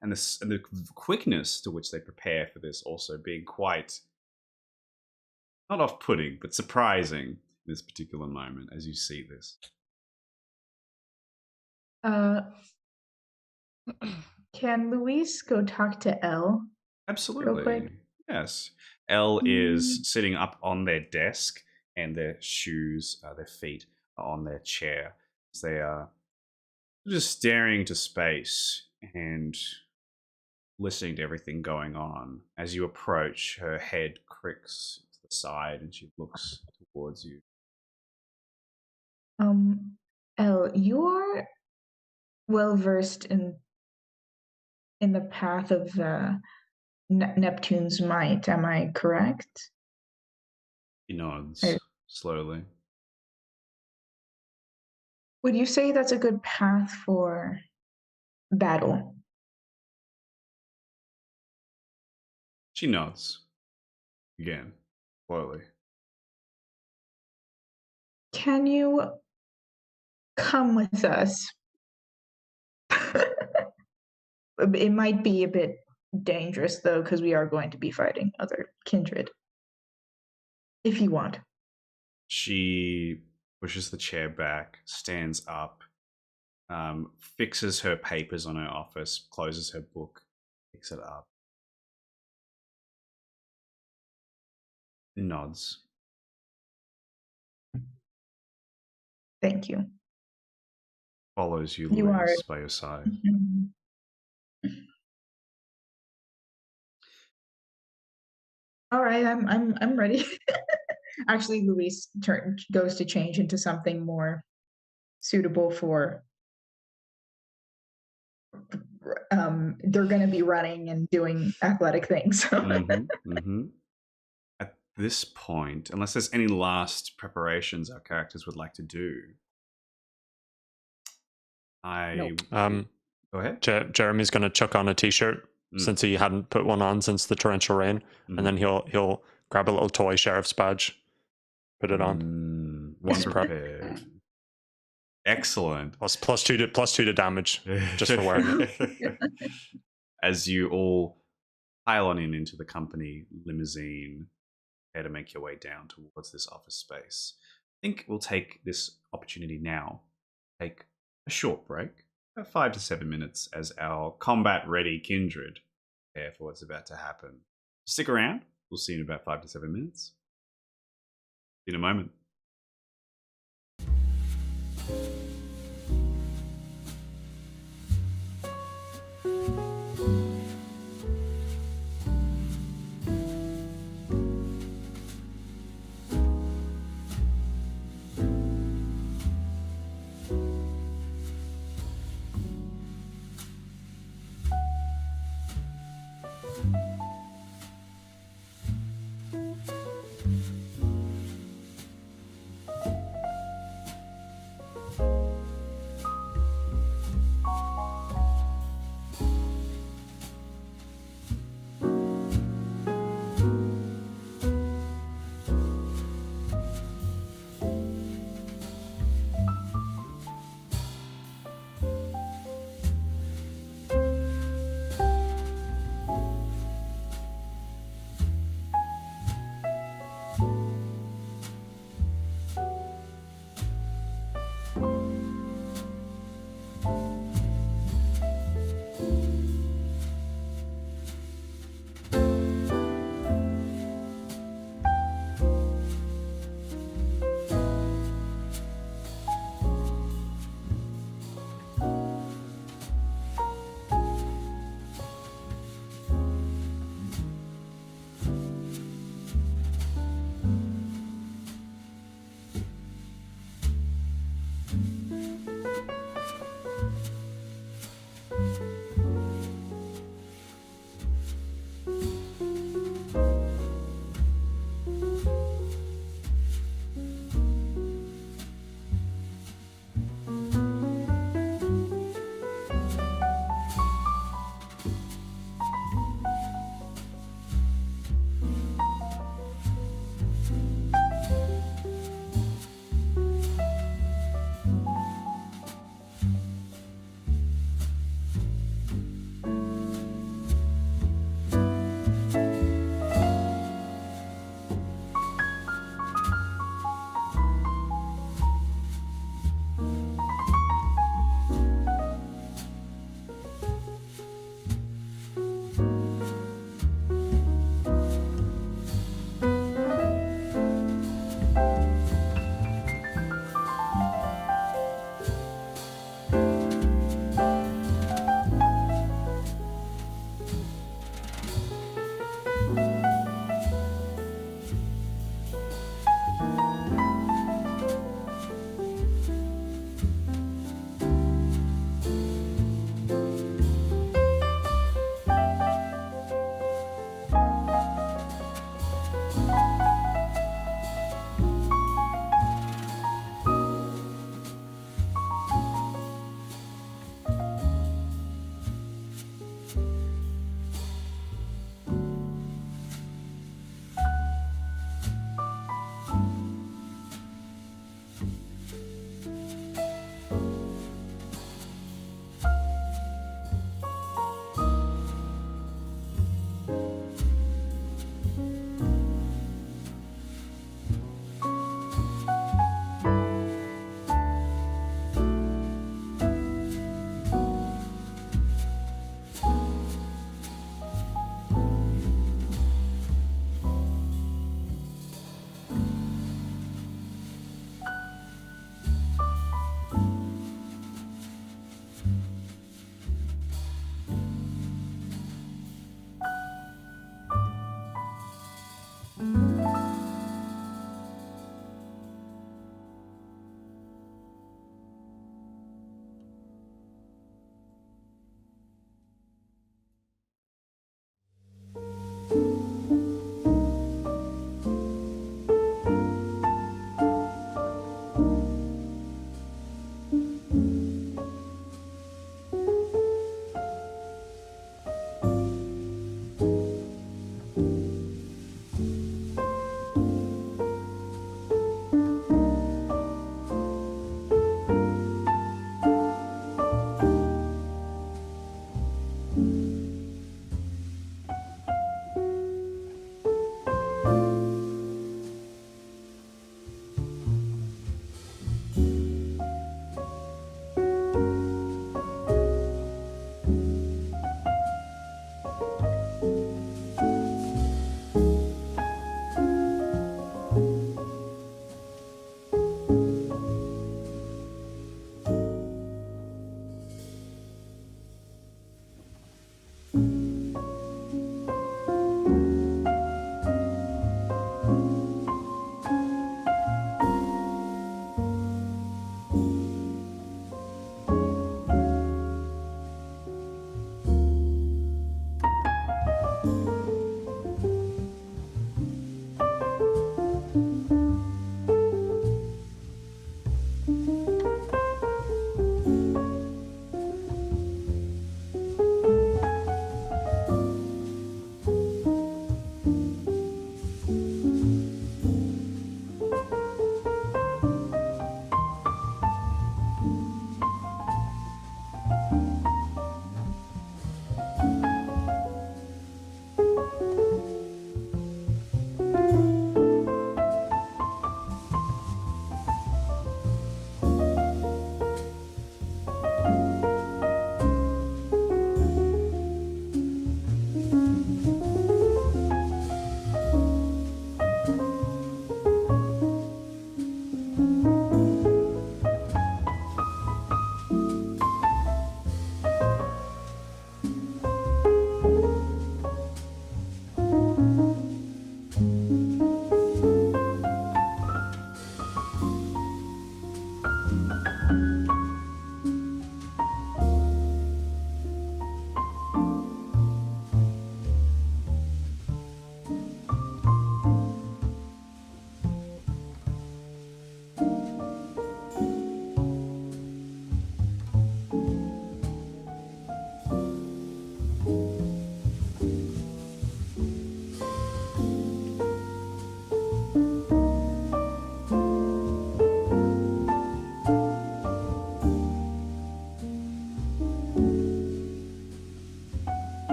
And the quickness to which they prepare for this also being quite not off-putting, but surprising in this particular moment as you see this. Can Luis go talk to Elle? Absolutely. Real quick? Yes. Elle is sitting up on their desk, and their shoes, their feet are on their chair. So they are just staring into space and listening to everything going on. As you approach, her head cricks to the side and she looks towards you. Elle, you are well versed in the path of Neptune's might, am I correct? He nods slowly. Would you say that's a good path for battle? She nods. Again, slowly. Can you come with us? It might be a bit dangerous though, because we are going to be fighting other kindred. If you want. She pushes the chair back, stands up, fixes her papers on her office, closes her book, picks it up, nods. Thank you. Follows you, You are- Louise, by your side. All right, I'm ready. Actually, Luis goes to change into something more suitable for. They're going to be running and doing athletic things. At this point, unless there's any last preparations our characters would like to do, go ahead. Jeremy's going to chuck on a t-shirt since he hadn't put one on since the torrential rain, and then he'll grab a little toy sheriff's badge, put it on. One prepared. Excellent. Plus two to damage, just for wearing it. As you all pile on into the company limousine, prepare to make your way down towards this office space. I think we'll take this opportunity now, take a short break, about 5 to 7 minutes, as our combat-ready kindred prepare for what's about to happen. Stick around. We'll see you in about 5 to 7 minutes. In a moment.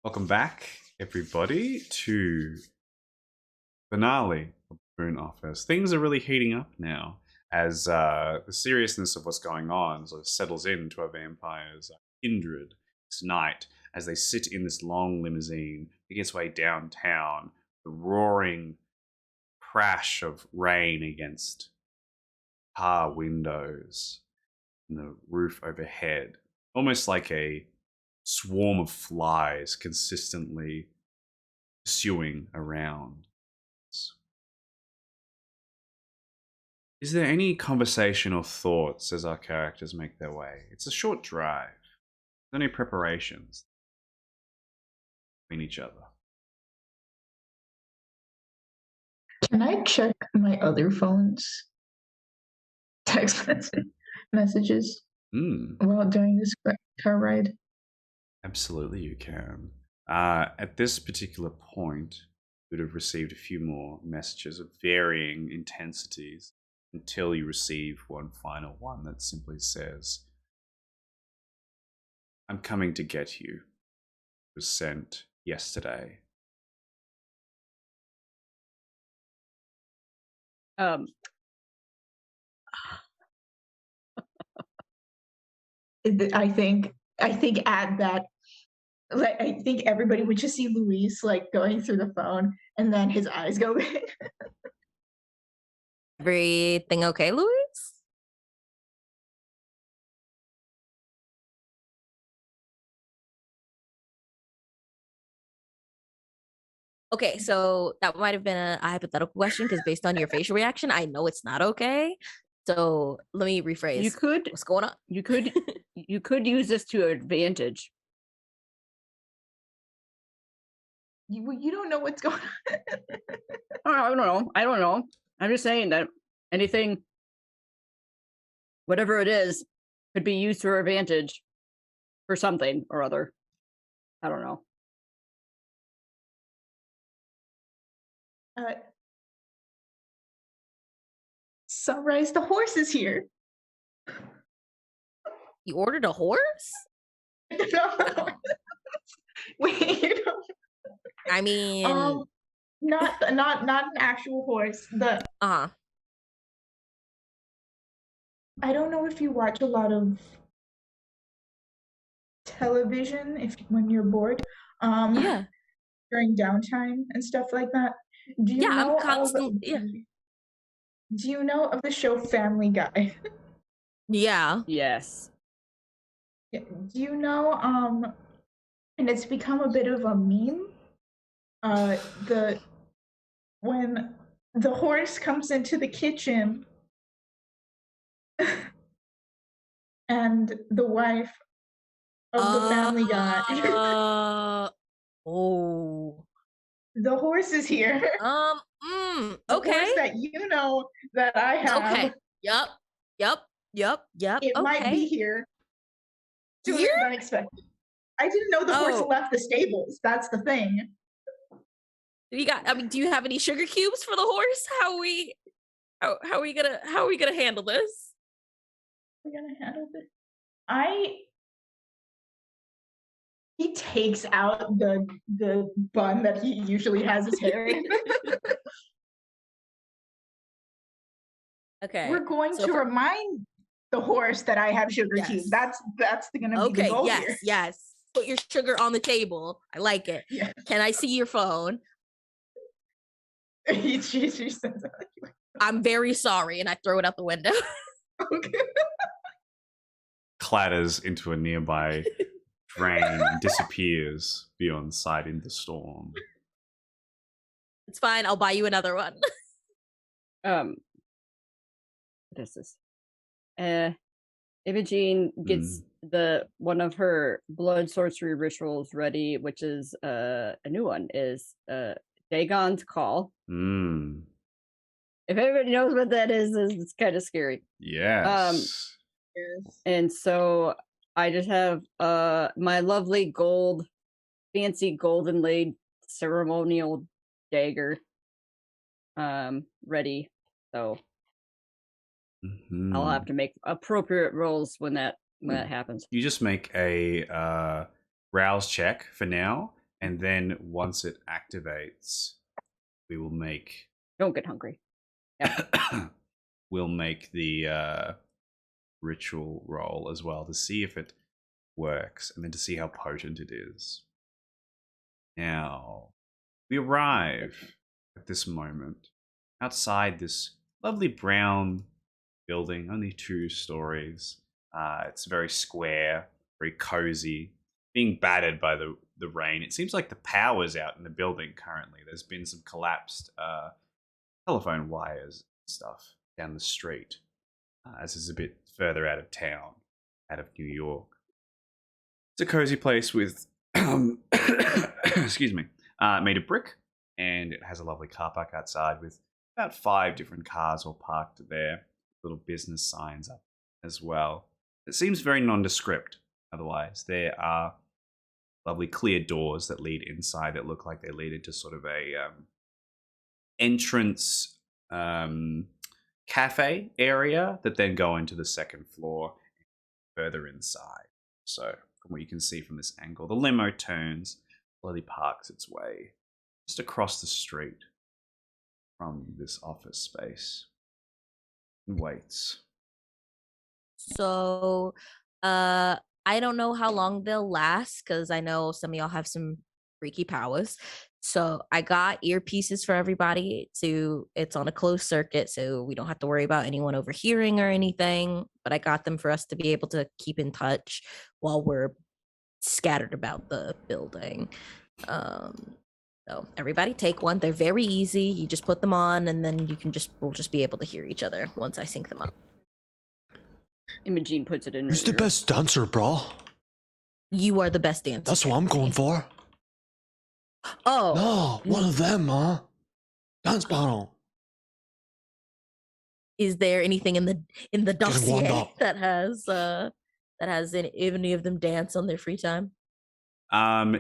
Welcome back, everybody, to finale of Boon Office. Things are really heating up now as the seriousness of what's going on sort of settles into our vampires' kindred tonight as they sit in this long limousine. It gets way downtown. The roaring crash of rain against car windows and the roof overhead, almost like a swarm of flies consistently pursuing around. Is there any conversation or thoughts as our characters make their way? It's a short drive. Any preparations between each other? Can I check my other phone's text messages while during this car ride? Absolutely, you can. At this particular point, you would have received a few more messages of varying intensities until you receive one final one that simply says, "I'm coming to get you." It was sent yesterday. I think at that, like, I think everybody would just see Luis like going through the phone, and then his eyes go big. Everything okay, Louise? Okay, so that might have been a hypothetical question because based on your facial reaction, I know it's not okay. So let me rephrase. You could What's going on? you could use this to your advantage. You don't know what's going on. I don't know. I'm just saying that anything, whatever it is, could be used to your advantage for something or other. I don't know. Sunrise, the horse is here. You ordered a horse? Wait, I mean, not an actual horse. uh-huh. I don't know if you watch a lot of television when you're bored. Yeah. During downtime and stuff like that. Do you know I'm constantly Do you know of the show Family Guy? Yeah. Yes. Do you know and it's become a bit of a meme, when the horse comes into the kitchen and the wife of the Family Guy. Oh. The horse is here. Okay. The horse that you know that I have. Okay. Yep. It might be here. Sooner than expected. I didn't know the horse left the stables. That's the thing. Do you have any sugar cubes for the horse? How are we gonna handle this? We're gonna handle this. He takes out the bun that he usually has his hair in. Okay. We're going to remind the horse that I have sugar cubes. That's gonna be the goal here. Yes. Put your sugar on the table. I like it. Yeah. Can I see your phone? She says that. I'm very sorry, and I throw it out the window. Okay. Clatters into a nearby drain and disappears beyond sight in the storm. It's fine. I'll buy you another one. What is this? Imogene gets one of her blood sorcery rituals ready, which is a new one, is Dagon's Call. If everybody knows what that is, it's kind of scary. Yes. And so I just have my lovely fancy golden laid ceremonial dagger ready. So I'll have to make appropriate rolls when that happens. You just make a rouse check for now, And then once it activates, we will make Don't get hungry. we'll make the ritual roll as well to see if it works and then to see how potent it is. Now, we arrive at this moment outside this lovely brown building, only 2 stories. It's very square, very cozy, being battered by the rain. It seems like the power's out in the building currently. There's been some collapsed telephone wires and stuff down the street, as it's a bit further out of town, out of New York. It's a cozy place with, excuse me, made of brick, and it has a lovely car park outside with about 5 different cars all parked there, little business signs up as well. It seems very nondescript otherwise. There are lovely clear doors that lead inside that look like they lead into sort of a entrance cafe area that then go into the second floor further inside. So from what you can see from this angle, the limo turns, slowly parks its way just across the street from this office space and waits. So, I don't know how long they'll last because I know some of y'all have some freaky powers. So I got earpieces for everybody it's on a closed circuit, so we don't have to worry about anyone overhearing or anything. But I got them for us to be able to keep in touch while we're scattered about the building. So everybody take one. They're very easy. You just put them on and then we'll just be able to hear each other once I sync them up. Imogene puts it in. Who's the best dancer, bro? You are the best dancer. That's what I'm going for. Oh. No, one of them, huh? Dance battle. Is there anything in the Getting warmed dossier up. that has any of them dance on their free time?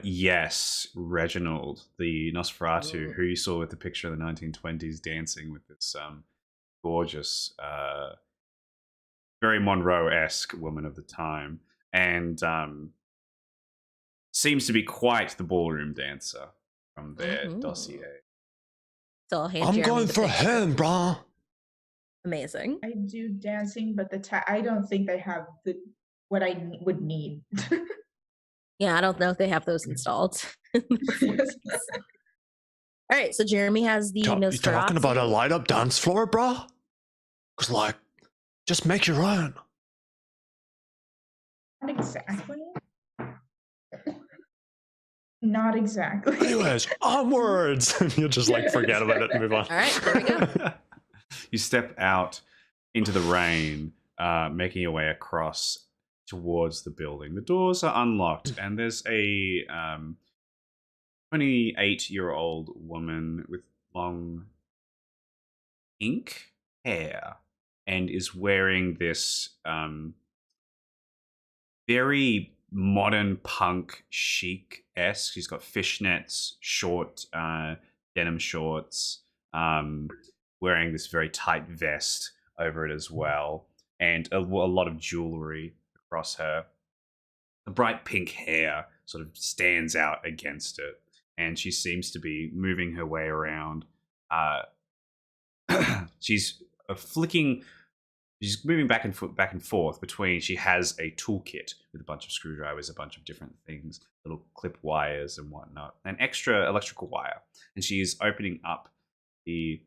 Yes, Reginald, the Nosferatu, Ooh. who you saw with the picture of the 1920s dancing with this gorgeous, very Monroe-esque woman of the time, and seems to be quite the ballroom dancer from their dossier. So I'll hand I'm Jeremy going the for picture. him, brah. Amazing. I do dancing, but I don't think they have what I would need. Yeah, I don't know if they have those installed. All right, so Jeremy has the You Nosferatu. talking about a light up dance floor, brah? Cause like, just make your own. Not exactly. Not exactly. Anyways, onwards. You just like forget about it and move on. All right, there we go. You step out into the rain, making your way across towards the building. The doors are unlocked, and there's a 28-year-old woman with long pink hair and is wearing this very modern punk chic-esque. She's got fishnets, short denim shorts, wearing this very tight vest over it as well, and a lot of jewelry across her. The bright pink hair sort of stands out against it, and she seems to be moving her way around. She's moving back and forth between. She has a toolkit with a bunch of screwdrivers, a bunch of different things, little clip wires and whatnot, an extra electrical wire, and she is opening up the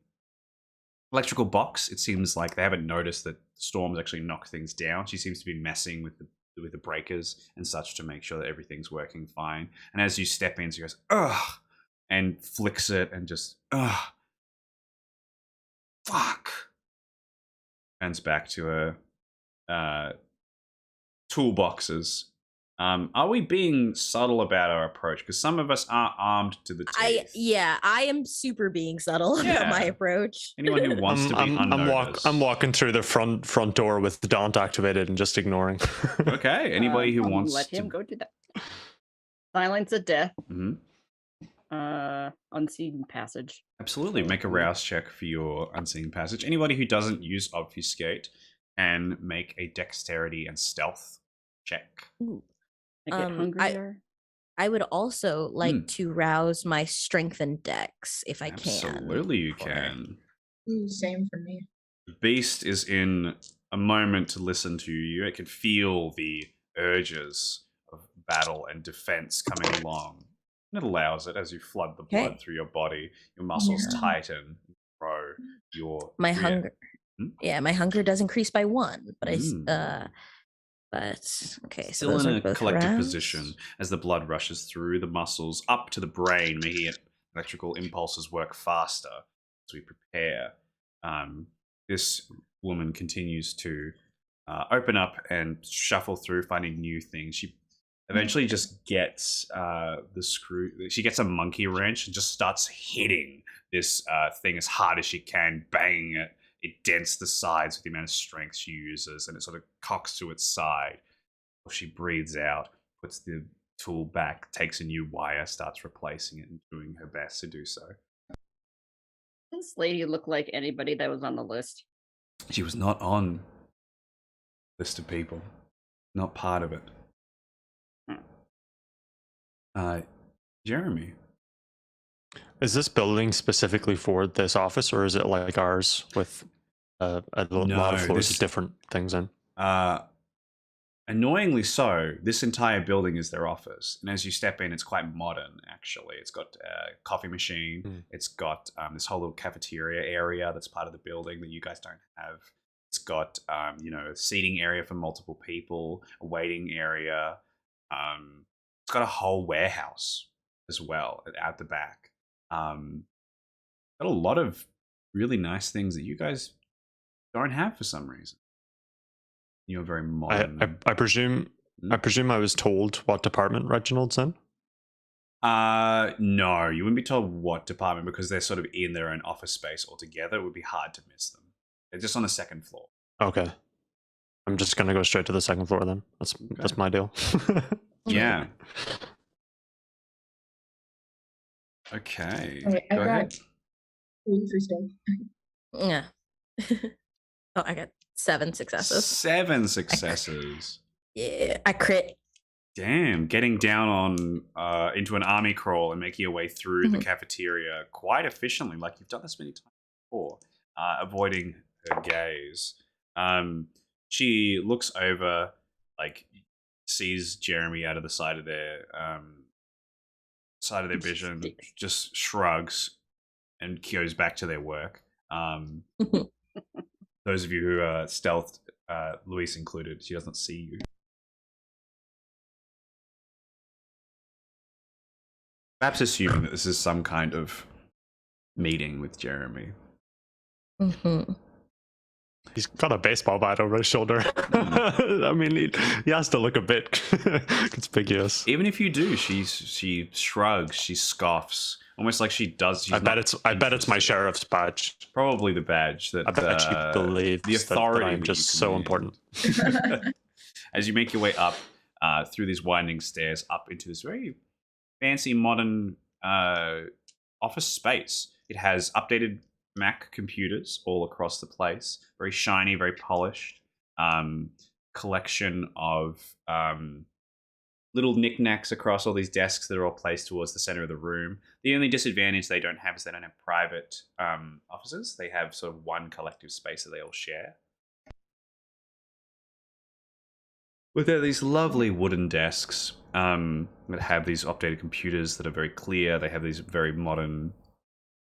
electrical box. It seems like they haven't noticed that storms actually knock things down. She seems to be messing with the breakers and such to make sure that everything's working fine. And as you step in, she goes, ugh, and flicks it and just, ugh, fuck. Turns back to her toolboxes. Are we being subtle about our approach? Because some of us are armed to the teeth. I am super being subtle about my approach. Anyone who wants to be unnoticed. I'm walking through the front door with the daunt activated and just ignoring. Okay. Anybody who wants let to him go do that. Silence of death. Mhm. Unseen passage. Absolutely. Make a rouse check for your unseen passage. Anybody who doesn't use obfuscate can make a dexterity and stealth check. Ooh. I get hungrier. I would also like Mm. to rouse my strength and dex if I can. Absolutely, you for- can. Same for me. The beast is in a moment to listen to you. It can feel the urges of battle and defense coming along. And it allows it as you flood the blood Okay. through your body. Your muscles Yeah. tighten, grow. My hunger. Hmm? Yeah, my hunger does increase by 1, but Mm. but okay, so Still those in are a both collective rounds. position as the blood rushes through the muscles up to the brain, making it electrical impulses work faster as we prepare. This woman continues to open up and shuffle through, finding new things. She eventually just gets the screw. She gets a monkey wrench and just starts hitting this thing as hard as she can, banging it. It dents the sides with the amount of strength she uses, and it sort of cocks to its side. She breathes out, puts the tool back, takes a new wire, starts replacing it, and doing her best to do so. Does this lady look like anybody that was on the list? She was not on the list of people, not part of it. Jeremy. Is this building specifically for this office, or is it like ours with a lot of floors with different things in? Annoyingly so, this entire building is their office. And as you step in, it's quite modern, actually. It's got a coffee machine. It's got this whole little cafeteria area that's part of the building that you guys don't have. It's got, a seating area for multiple people, a waiting area. It's got a whole warehouse as well out the back. Got a lot of really nice things that you guys don't have for some reason. You're very modern. I presume I was told what department Reginald's in. No, you wouldn't be told what department because they're sort of in their own office space altogether. It would be hard to miss them. They're just on the second floor. Okay, I'm just gonna go straight to the second floor then. That's my deal. Yeah. Okay. Wait, I Go got ahead. 3 for stuff. Yeah. Oh, I got 7 successes. 7 successes. Yeah, I crit. Damn, getting down on into an army crawl and making your way through the cafeteria quite efficiently, like you've done this many times before, avoiding her gaze. She looks over, like sees Jeremy out of the side of their vision, just shrugs and goes back to their work. Those of you who are stealthed, Luis included, she doesn't see you. Perhaps assuming that this is some kind of meeting with Jeremy. He's got a baseball bat over his shoulder. I mean, he has to look a bit conspicuous. Even if you do, she shrugs, she scoffs, almost like she does. I bet it's my sheriff's badge. Probably the badge that I bet she believes the authority that I'm just so important. As you make your way up through these winding stairs up into this very fancy modern office space. It has updated Mac computers all across the place, very shiny, very polished. Collection of little knickknacks across all these desks that are all placed towards the center of the room. The only disadvantage they don't have is they don't have private offices. They have sort of one collective space that they all share. But there are these lovely wooden desks that have these updated computers that are very clear. They have these very modern,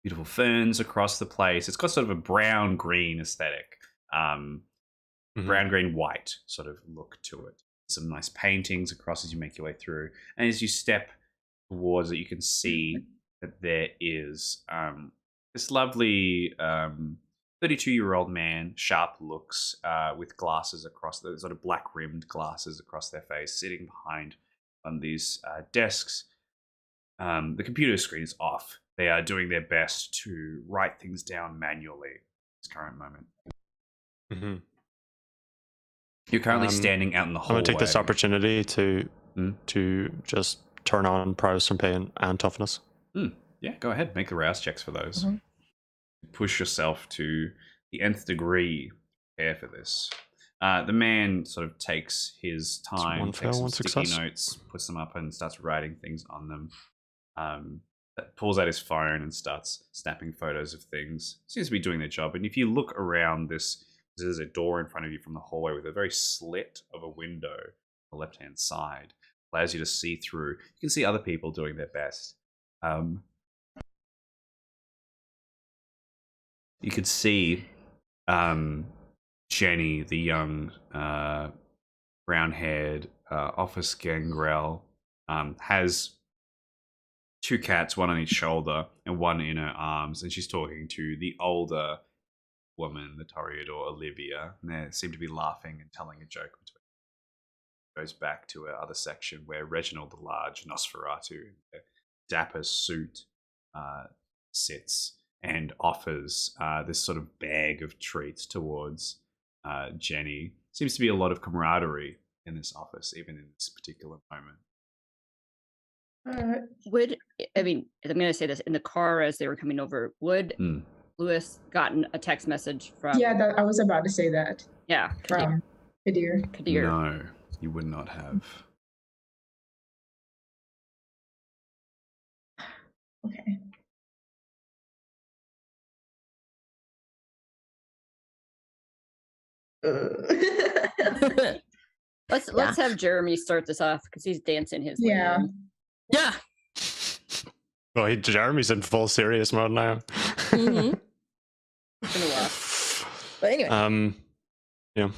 beautiful ferns across the place. It's got sort of a brown-green aesthetic. Brown-green-white sort of look to it. Some nice paintings across as you make your way through. And as you step towards it, you can see that there is this lovely 32-year-old man, sharp looks, with glasses across the sort of black-rimmed glasses across their face, sitting behind on these desks. The computer screen is off. They are doing their best to write things down manually at this current moment. You're currently standing out in the hallway. I'm going to take this opportunity to just turn on prowess and pain and toughness. Yeah, go ahead. Make the rouse checks for those. Push yourself to the nth degree. Prepare for this. The man sort of takes his time, one takes fail, some one sticky success. notes, puts them up, and starts writing things on them. Pulls out his phone and starts snapping photos of things. Seems to be doing their job. And if you look around this, there's a door in front of you from the hallway with a very slit of a window on the left-hand side. Allows you to see through. You can see other people doing their best. You could see Jenny, the young brown-haired office gangrel, has 2 cats, one on each shoulder and one in her arms, and she's talking to the older woman, the Toreador Olivia, and they seem to be laughing and telling a joke between them. Goes back to her other section where Reginald the Large, Nosferatu, in a dapper suit, sits and offers this sort of bag of treats towards Jenny. Seems to be a lot of camaraderie in this office, even in this particular moment. I'm going to say this, in the car as they were coming over, would Lewis gotten a text message from... Yeah, I was about to say that. Yeah, From Kadir. No, you would not have. Okay. Let's have Jeremy start this off because he's dancing his way in. Yeah. Well, Jeremy's in full serious mode now. Mm-hmm. It's been a while. But anyway. Yeah.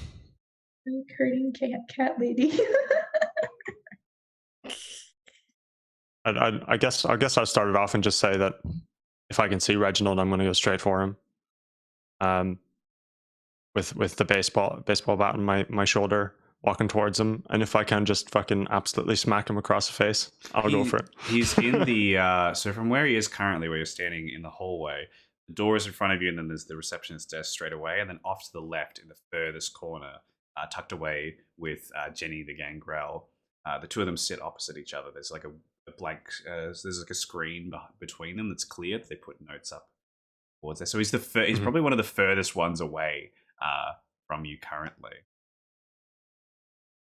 Hurting cat lady. I guess I'll start it off and just say that if I can see Reginald, I'm going to go straight for him. With the baseball bat on my shoulder, walking towards him, and if I can just fucking absolutely smack him across the face, I'll go for it. He's in the so from where he is currently, where you're standing in the hallway, the door is in front of you, and then there's the receptionist desk straight away, and then off to the left in the furthest corner, tucked away with Jenny the gangrel. The two of them sit opposite each other. There's like a blank, there's like a screen between them that's clear. They put notes up towards there. So he's he's probably one of the furthest ones away from you currently.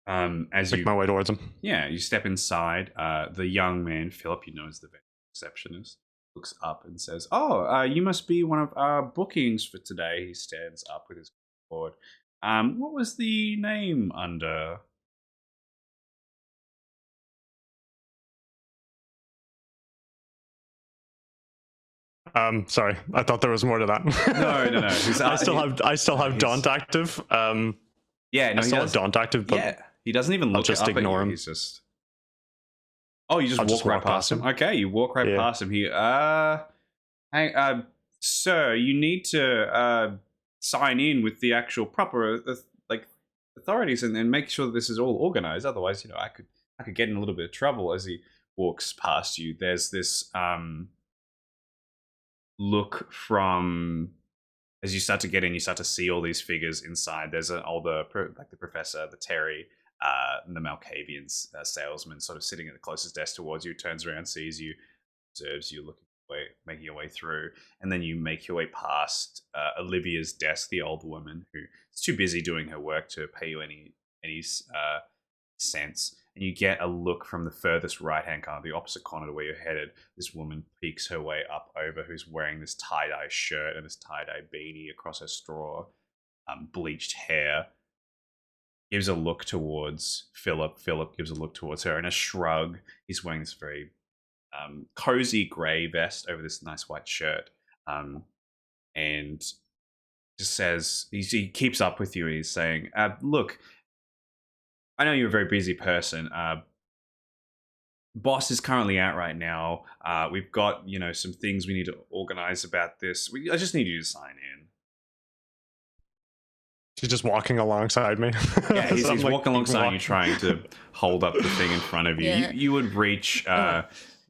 As Make you my way towards him. Yeah, you step inside. The young man, Philip, you know as the receptionist, looks up and says, "Oh, you must be one of our bookings for today." He stands up with his board. What was the name under? Sorry, I thought there was more to that. No. I still have Daunt active. Yeah, no, I still have Daunt active, but yeah, he doesn't even look. I'll just up ignore at you. him. He's just. Oh, you just I'll walk just right walk past past him. Okay, you walk right past him. He, hey, sir, you need to sign in with the actual proper authorities and make sure that this is all organized. Otherwise, I could get in a little bit of trouble. As he walks past you, there's this look from. As you start to get in, you start to see all these figures inside. There's an older, like the professor, the Terry, and the Malkavian salesman, sort of sitting at the closest desk towards you. Turns around, sees you, observes you, looking away, making your way through, and then you make your way past Olivia's desk, the old woman who is too busy doing her work to pay you any sense. And you get a look from the furthest right-hand corner, the opposite corner to where you're headed. This woman peeks her way up over, who's wearing this tie-dye shirt and this tie-dye beanie across her straw, bleached hair. Gives a look towards Philip. Philip gives a look towards her and a shrug. He's wearing this very cozy grey vest over this nice white shirt. And just says, he keeps up with you. He's saying, look, I know you're a very busy person. Boss is currently out right now. We've got, some things we need to organize about this. I just need you to sign in. She's just walking alongside me. Yeah, he's walking alongside you, trying to hold up the thing in front of you. Yeah. You would reach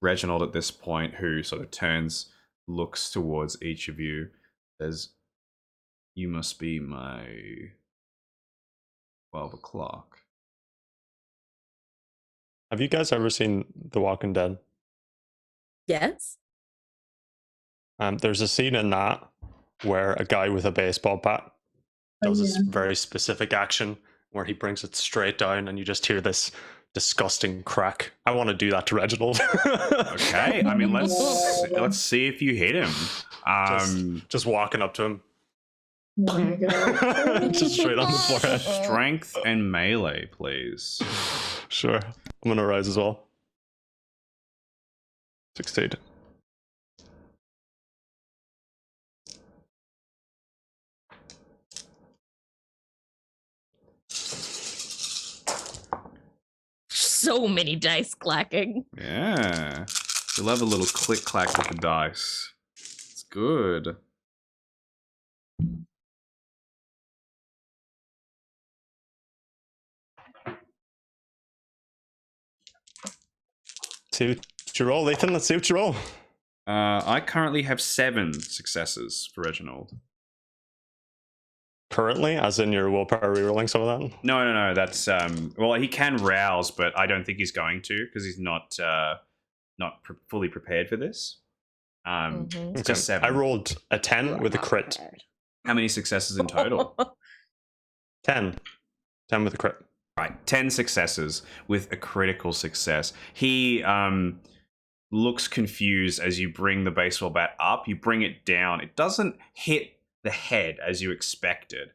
Reginald at this point, who sort of turns, looks towards each of you, says, "You must be my 12 o'clock." Have you guys ever seen The Walking Dead? Yes. There's a scene in that where a guy with a baseball bat does yeah. this very specific action where he brings it straight down, and you just hear this disgusting crack. I want to do that to Reginald. Okay, I mean, let's see if you hit him. Just walking up to him, Oh my god. just straight on the forehead. Strength and melee, please. Sure, I'm gonna rise as well. 16. So many dice clacking. Yeah. You'll have a little click clack with the dice. It's good. See what you roll, Ethan. Let's see what you roll. I currently have 7 successes for Reginald. Currently, as in your willpower rerolling some of that? No. That's well, he can rouse, but I don't think he's going to because he's not fully prepared for this. Mhm. It's just 7. I rolled a 10 You are with a not crit. prepared. How many successes in total? 10. 10 with a crit. Right, 10 successes with a critical success. He looks confused as you bring the baseball bat up. You bring it down. It doesn't hit the head as you expected.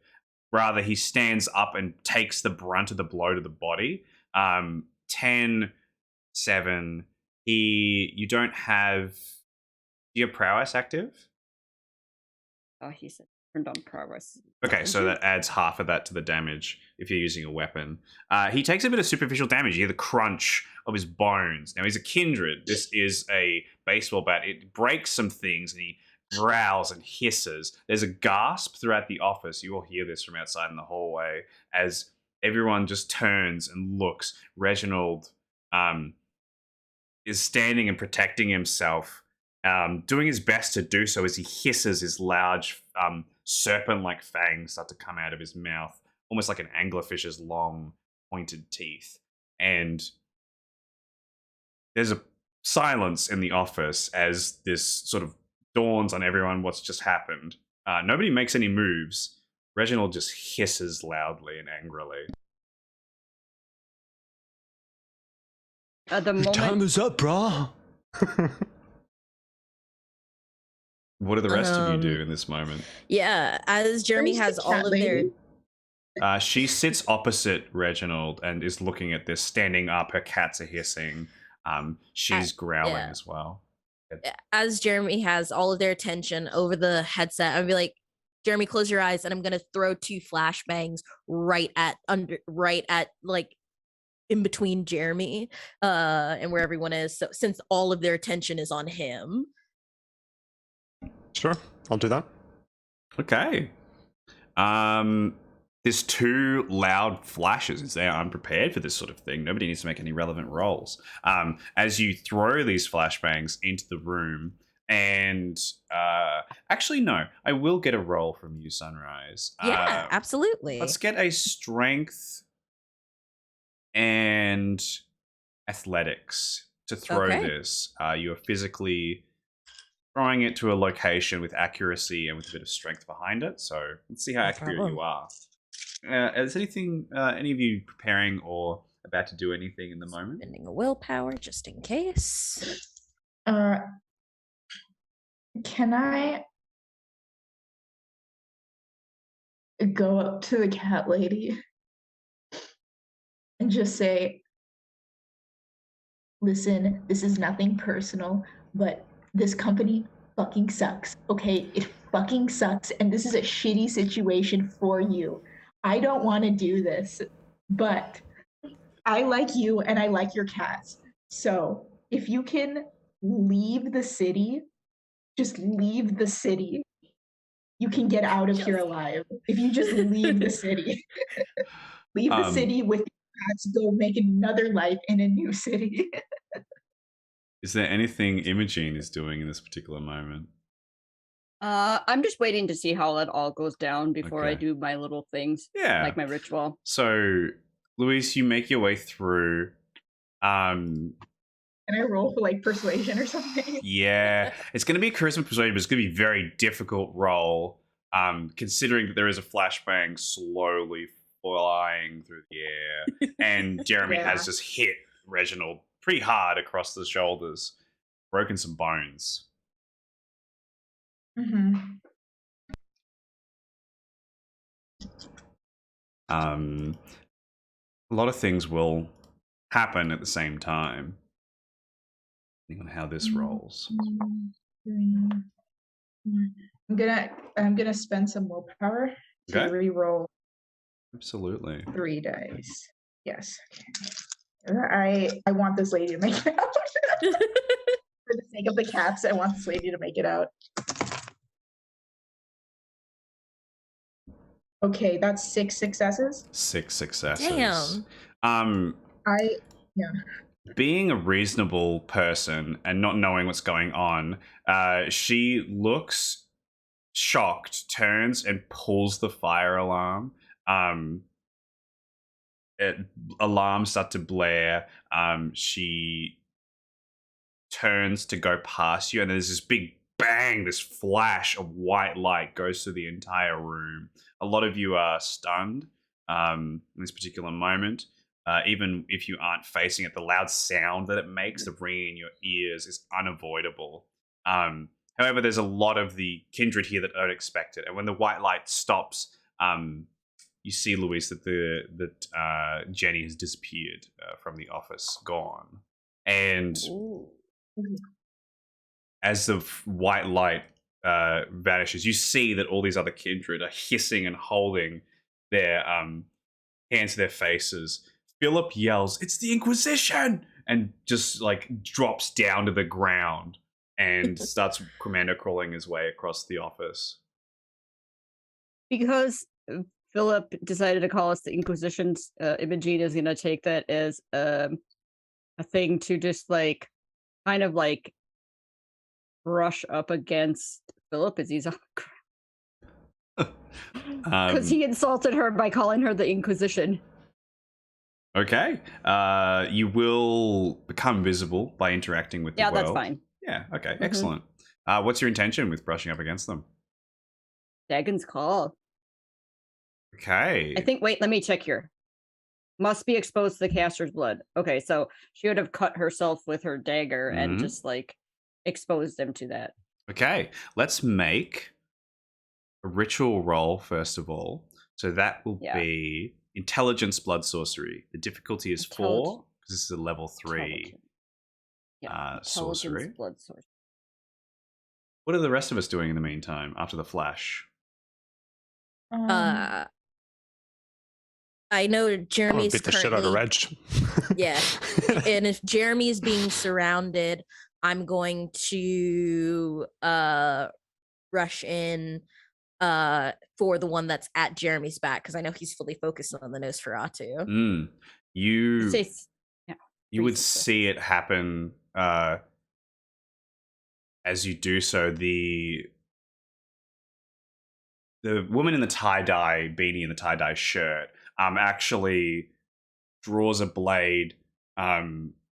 Rather, he stands up and takes the brunt of the blow to the body. 10, 7. You don't have... Do you have prowess active? Oh, he said turned on prowess. Okay, so that adds half of that to the damage if you're using a weapon. He takes a bit of superficial damage. You hear the crunch of his bones. Now, he's a kindred. This is a baseball bat. It breaks some things, and he growls and hisses. There's a gasp throughout the office. You will hear this from outside in the hallway as everyone just turns and looks. Reginald is standing and protecting himself, doing his best to do so as he hisses his large serpent-like fangs start to come out of his mouth, almost like an anglerfish's long, pointed teeth. And there's a silence in the office as this sort of dawns on everyone what's just happened. Nobody makes any moves. Reginald just hisses loudly and angrily. At the moment, is up, brah. What do the rest of you do in this moment? Yeah, as Jeremy Where's the has all cat of their lady? She sits opposite Reginald and is looking at this, standing up. Her cats are hissing. She's growling yeah. as well. as Jeremy has all of their attention over the headset, I'd be like, Jeremy, close your eyes, and I'm gonna throw 2 flashbangs right at like in between Jeremy and where everyone is. So since all of their attention is on him. Sure, I'll do that. Okay. There's 2 loud flashes. They are unprepared for this sort of thing. Nobody needs to make any relevant rolls. As you throw these flashbangs into the room, and actually, no, I will get a roll from you, Sunrise. Yeah, absolutely. Let's get a strength and athletics to throw Okay. this. You are physically throwing it to a location with accuracy and with a bit of strength behind it. So let's see how No accurate problem. you are. Is any of you preparing or about to do anything in the moment? Spending a willpower just in case. Can I go up to the cat lady and just say, listen, this is nothing personal, but this company fucking sucks, okay? It fucking sucks, and this is a shitty situation for you. I don't want to do this, but I like you and I like your cats. So if you can leave the city, just leave the city. You can get out of here alive. If you just leave the city. Leave the city with your cats, go make another life in a new city. Is there anything Imogene is doing in this particular moment? I'm just waiting to see how that all goes down before I Okay. do my little things, Yeah. like my ritual. So, Luis, you make your way through. Can I roll for like persuasion or something? Yeah, it's going to be a charisma persuasion, but it's going to be a very difficult roll. considering that there is a flashbang slowly flying through the air, and Jeremy has just hit Reginald pretty hard across the shoulders, broken some bones. A lot of things will happen at the same time, depending on how this rolls. I'm gonna spend some willpower to re-roll. Absolutely. 3 dice. Yes. I want this lady to make it out. For the sake of the cats, I want this lady to make it out. Okay, that's 6 successes. 6 successes. Damn. Being a reasonable person and not knowing what's going on, she looks shocked, turns and pulls the fire alarm. Alarms start to blare. She turns to go past you, and there's this big bang, this flash of white light goes through the entire room. A lot of you are stunned in this particular moment. Even if you aren't facing it, the loud sound that it makes, the ringing in your ears, is unavoidable. However, there's a lot of the kindred here that don't expect it. And when the white light stops, you see, Luis, that Jenny has disappeared from the office, gone. And as the white light vanishes, you see that all these other kindred are hissing and holding their hands to their faces. Philip yells, "It's the Inquisition!" and just like drops down to the ground and starts commando crawling his way across the office. Because Philip decided to call us the Inquisition, Imogene is going to take that as a thing to just like kind of like brush up against Philip as he's on the ground. Because he insulted her by calling her the Inquisition. Okay. You will become visible by interacting with the world. Yeah, that's fine. Yeah, okay, excellent. What's your intention with brushing up against them? Dagon's Call. Okay. I think, wait, let me check here. Must be exposed to the caster's blood. Okay, so she would have cut herself with her dagger and just like exposed him to that. Okay, let's make a ritual roll first of all. So that will be Intelligence Blood Sorcery. The difficulty is 4 because this is a level 3 sorcery. Blood Sorcery. What are the rest of us doing in the meantime after the flash? I know Jeremy's beat the shit out of Reg. Yeah, and if Jeremy is being surrounded, I'm going to rush in for the one that's at Jeremy's back because I know he's fully focused on the Nosferatu. You would see it happen as you do so. The woman in the tie-dye beanie and the tie-dye shirt actually draws a blade,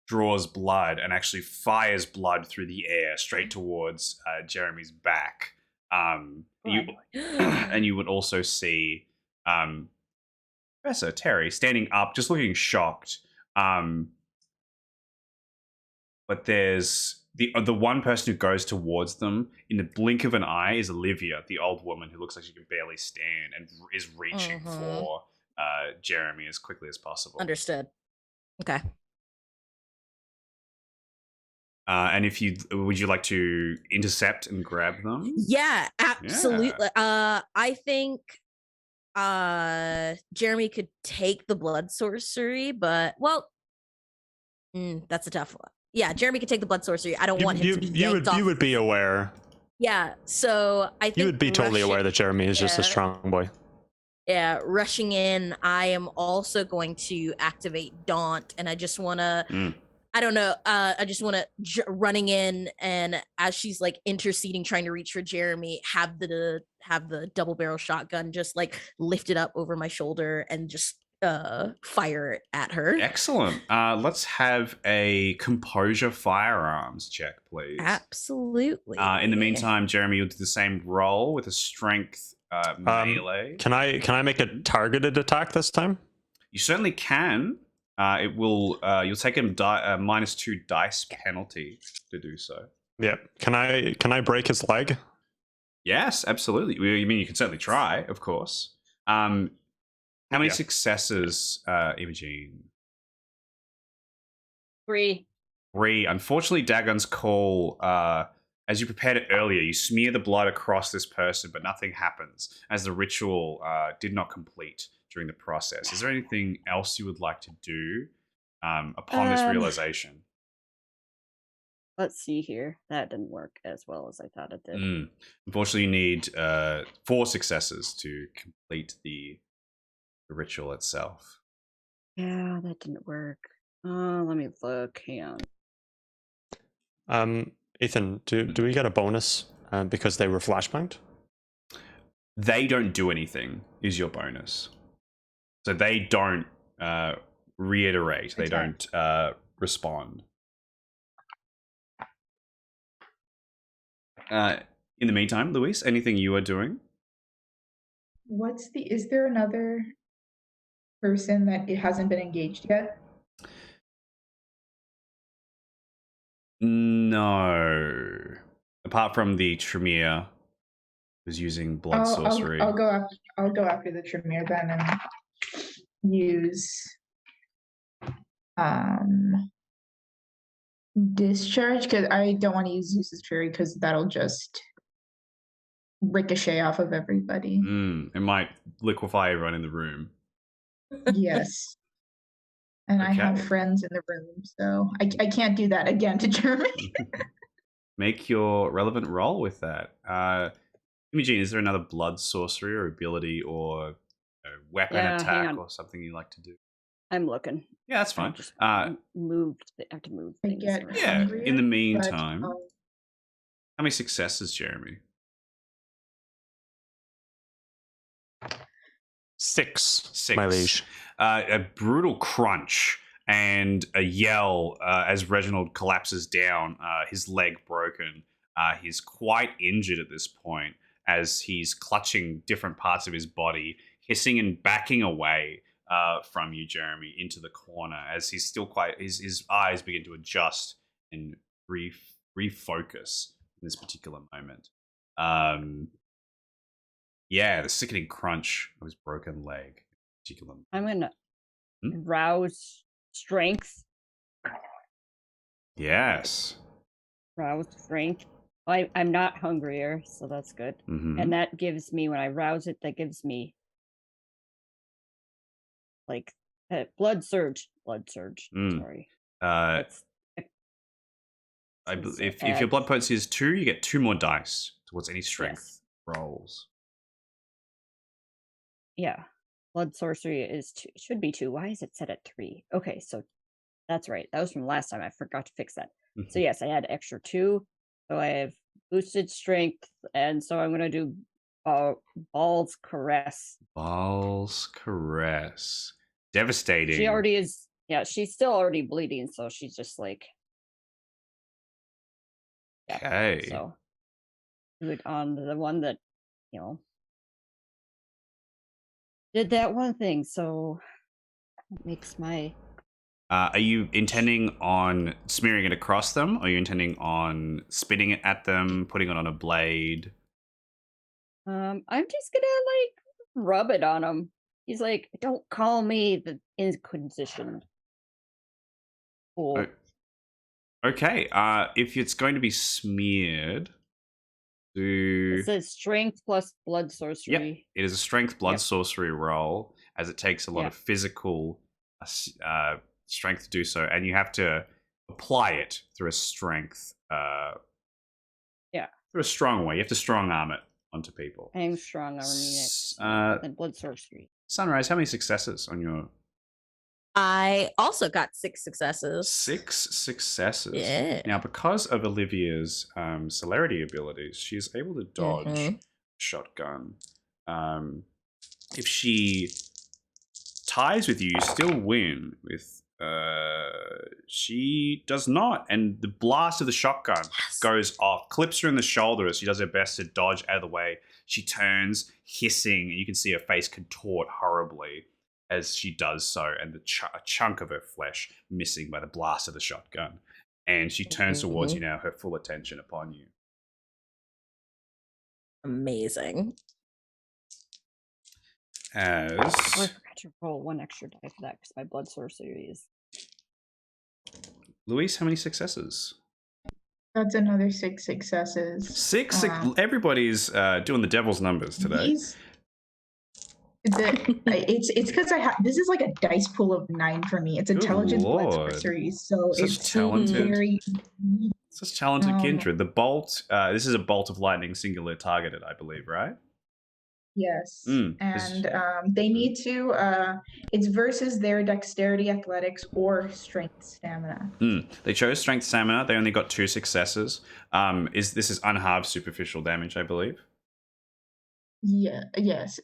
draws blood, and actually fires blood through the air straight towards Jeremy's back. And you would also see Professor Terry standing up, just looking shocked. But there's the one person who goes towards them in the blink of an eye is Olivia, the old woman who looks like she can barely stand and is reaching for Jeremy as quickly as possible. Understood. Okay. And would you like to intercept and grab them? Yeah, absolutely. Yeah. I think Jeremy could take the blood sorcery, but that's a tough one. Yeah, Jeremy could take the blood sorcery. I don't want him to be yanked off. You would be aware. Yeah, so I think you would be totally aware that Jeremy is just a strong boy. Yeah, rushing in, I am also going to activate Daunt, and I just want to. I don't know. I just want to running in, and as she's like interceding, trying to reach for Jeremy, have the double barrel shotgun just like lifted up over my shoulder and just fire it at her. Excellent. Let's have a composure firearms check, please. Absolutely. In the meantime, Jeremy, you'll do the same roll with a strength melee. Can I make a targeted attack this time? You certainly can. It will. You'll take a -2 dice penalty to do so. Yeah. Can I break his leg? Yes, absolutely. You mean you can certainly try, of course. How many Yeah. successes, Imogene? 3. 3. Unfortunately, Dagon's call. As you prepared it earlier, you smear the blood across this person, but nothing happens as the ritual did not complete during the process. Is there anything else you would like to do upon this realization? Let's see here. That didn't work as well as I thought it did. Unfortunately, you need 4 successes to complete the ritual itself. Yeah, that didn't work. Let me look. Hang on. Ethan, do we get a bonus because they were flashbanged? They don't do anything, is your bonus. So they don't reiterate. They don't respond. In the meantime, Luis, anything you are doing? Is there another person that it hasn't been engaged yet? No. Apart from the Tremere who's using blood sorcery. I'll go after the Tremere then and use discharge, because I don't want to use Zeus's Fury because that'll just ricochet off of everybody. It might liquefy everyone in the room. Yes. And I have friends in the room, so I can't do that again to Jeremy. Make your relevant roll with that. Imogene, is there another blood sorcery or ability or weapon attack or something you like to do? I'm looking. Yeah, that's fine. I have to move things. Yeah, in the meantime, how many successes, Jeremy? 6, my liege. A brutal crunch and a yell as Reginald collapses down, his leg broken. He's quite injured at this point as he's clutching different parts of his body, hissing and backing away from you, Jeremy, into the corner as he's still quite... His eyes begin to adjust and refocus in this particular moment. Yeah, the sickening crunch of his broken leg. I'm gonna rouse strength. Yes. Rouse strength. I'm not hungrier, so that's good. And that gives me, when I rouse it, that gives me like blood surge. Sorry. If your blood potency is 2, you get 2 more dice towards any strength rolls. Yeah. Blood sorcery is 2. It should be 2. Why is it set at 3? Okay, so that's right. That was from last time. I forgot to fix that. So yes, I had extra 2. So I have boosted strength, and so I'm gonna do Ball's Caress. Ball's Caress. Devastating. She already is. Yeah, she's still already bleeding, so she's just like. Yeah, okay. So do it on the one that, did that one thing. So it makes my. Are you intending on smearing it across them? Or are you intending on spitting it at them, putting it on a blade? I'm just gonna rub it on him. He's like, "Don't call me the Inquisition." Cool. Okay. If it's going to be smeared, It says strength plus blood sorcery. Yep. It is a strength blood sorcery roll, as it takes a lot of physical strength to do so, and you have to apply it through a strength. Through a strong way. You have to strong arm it onto people. I'm strong arming it. And blood sorcery. Sunrise, how many successes on your? I also got 6 successes. 6 successes. Yeah. Now, because of Olivia's celerity abilities, she is able to dodge shotgun. If she ties with you, you still win with She does not. And the blast of the shotgun goes off, clips her in the shoulder as she does her best to dodge out of the way. She turns, hissing, and you can see her face contort horribly as she does so, and a chunk of her flesh missing by the blast of the shotgun. And she turns towards you now, her full attention upon you. Amazing. As Oh, I forgot to roll one extra die for that because my blood sorcery is. Luis, how many successes? That's another 6 successes. Six. Everybody's doing the devil's numbers today. It's because this is like a dice pool of 9 for me. It's intelligence, blood sorcery, so it's very. Such talented kindred. The bolt. This is a bolt of lightning, singular targeted, I believe, right? Yes, and they need to. It's versus their dexterity, athletics, or strength, stamina. They chose strength, stamina. They only got 2 successes. This is unhalved superficial damage, I believe. Yeah. Yes.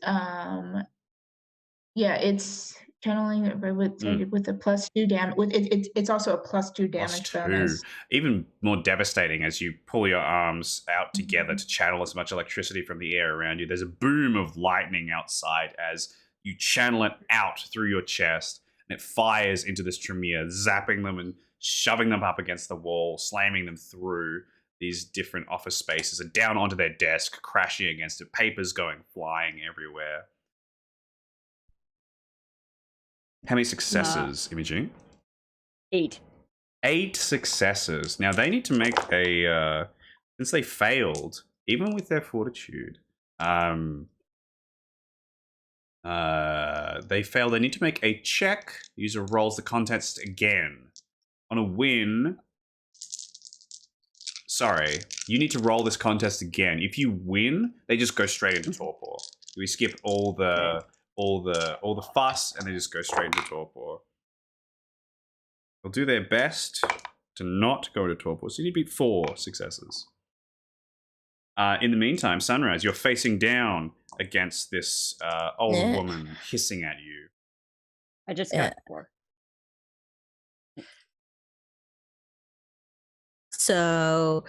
Yeah. It's channeling with a +2 damage. It's also a +2 damage bonus. Even more devastating as you pull your arms out together to channel as much electricity from the air around you. There's a boom of lightning outside as you channel it out through your chest, and it fires into this Tremere, zapping them and shoving them up against the wall, slamming them through these different office spaces and down onto their desk, crashing against it, papers going flying everywhere. How many successes, Imogene? 8. 8 successes. Now they need to make a since they failed, even with their fortitude, they failed. They need to make a check. User rolls the contest again. On a win, sorry, you need to roll this contest again. If you win, they just go straight into torpor. We skip all the fuss, and they just go straight into torpor. They'll do their best to not go to torpor, so you need to beat 4 successes. In the meantime, Sunrise, you're facing down against this old woman hissing at you. I just got 4. So,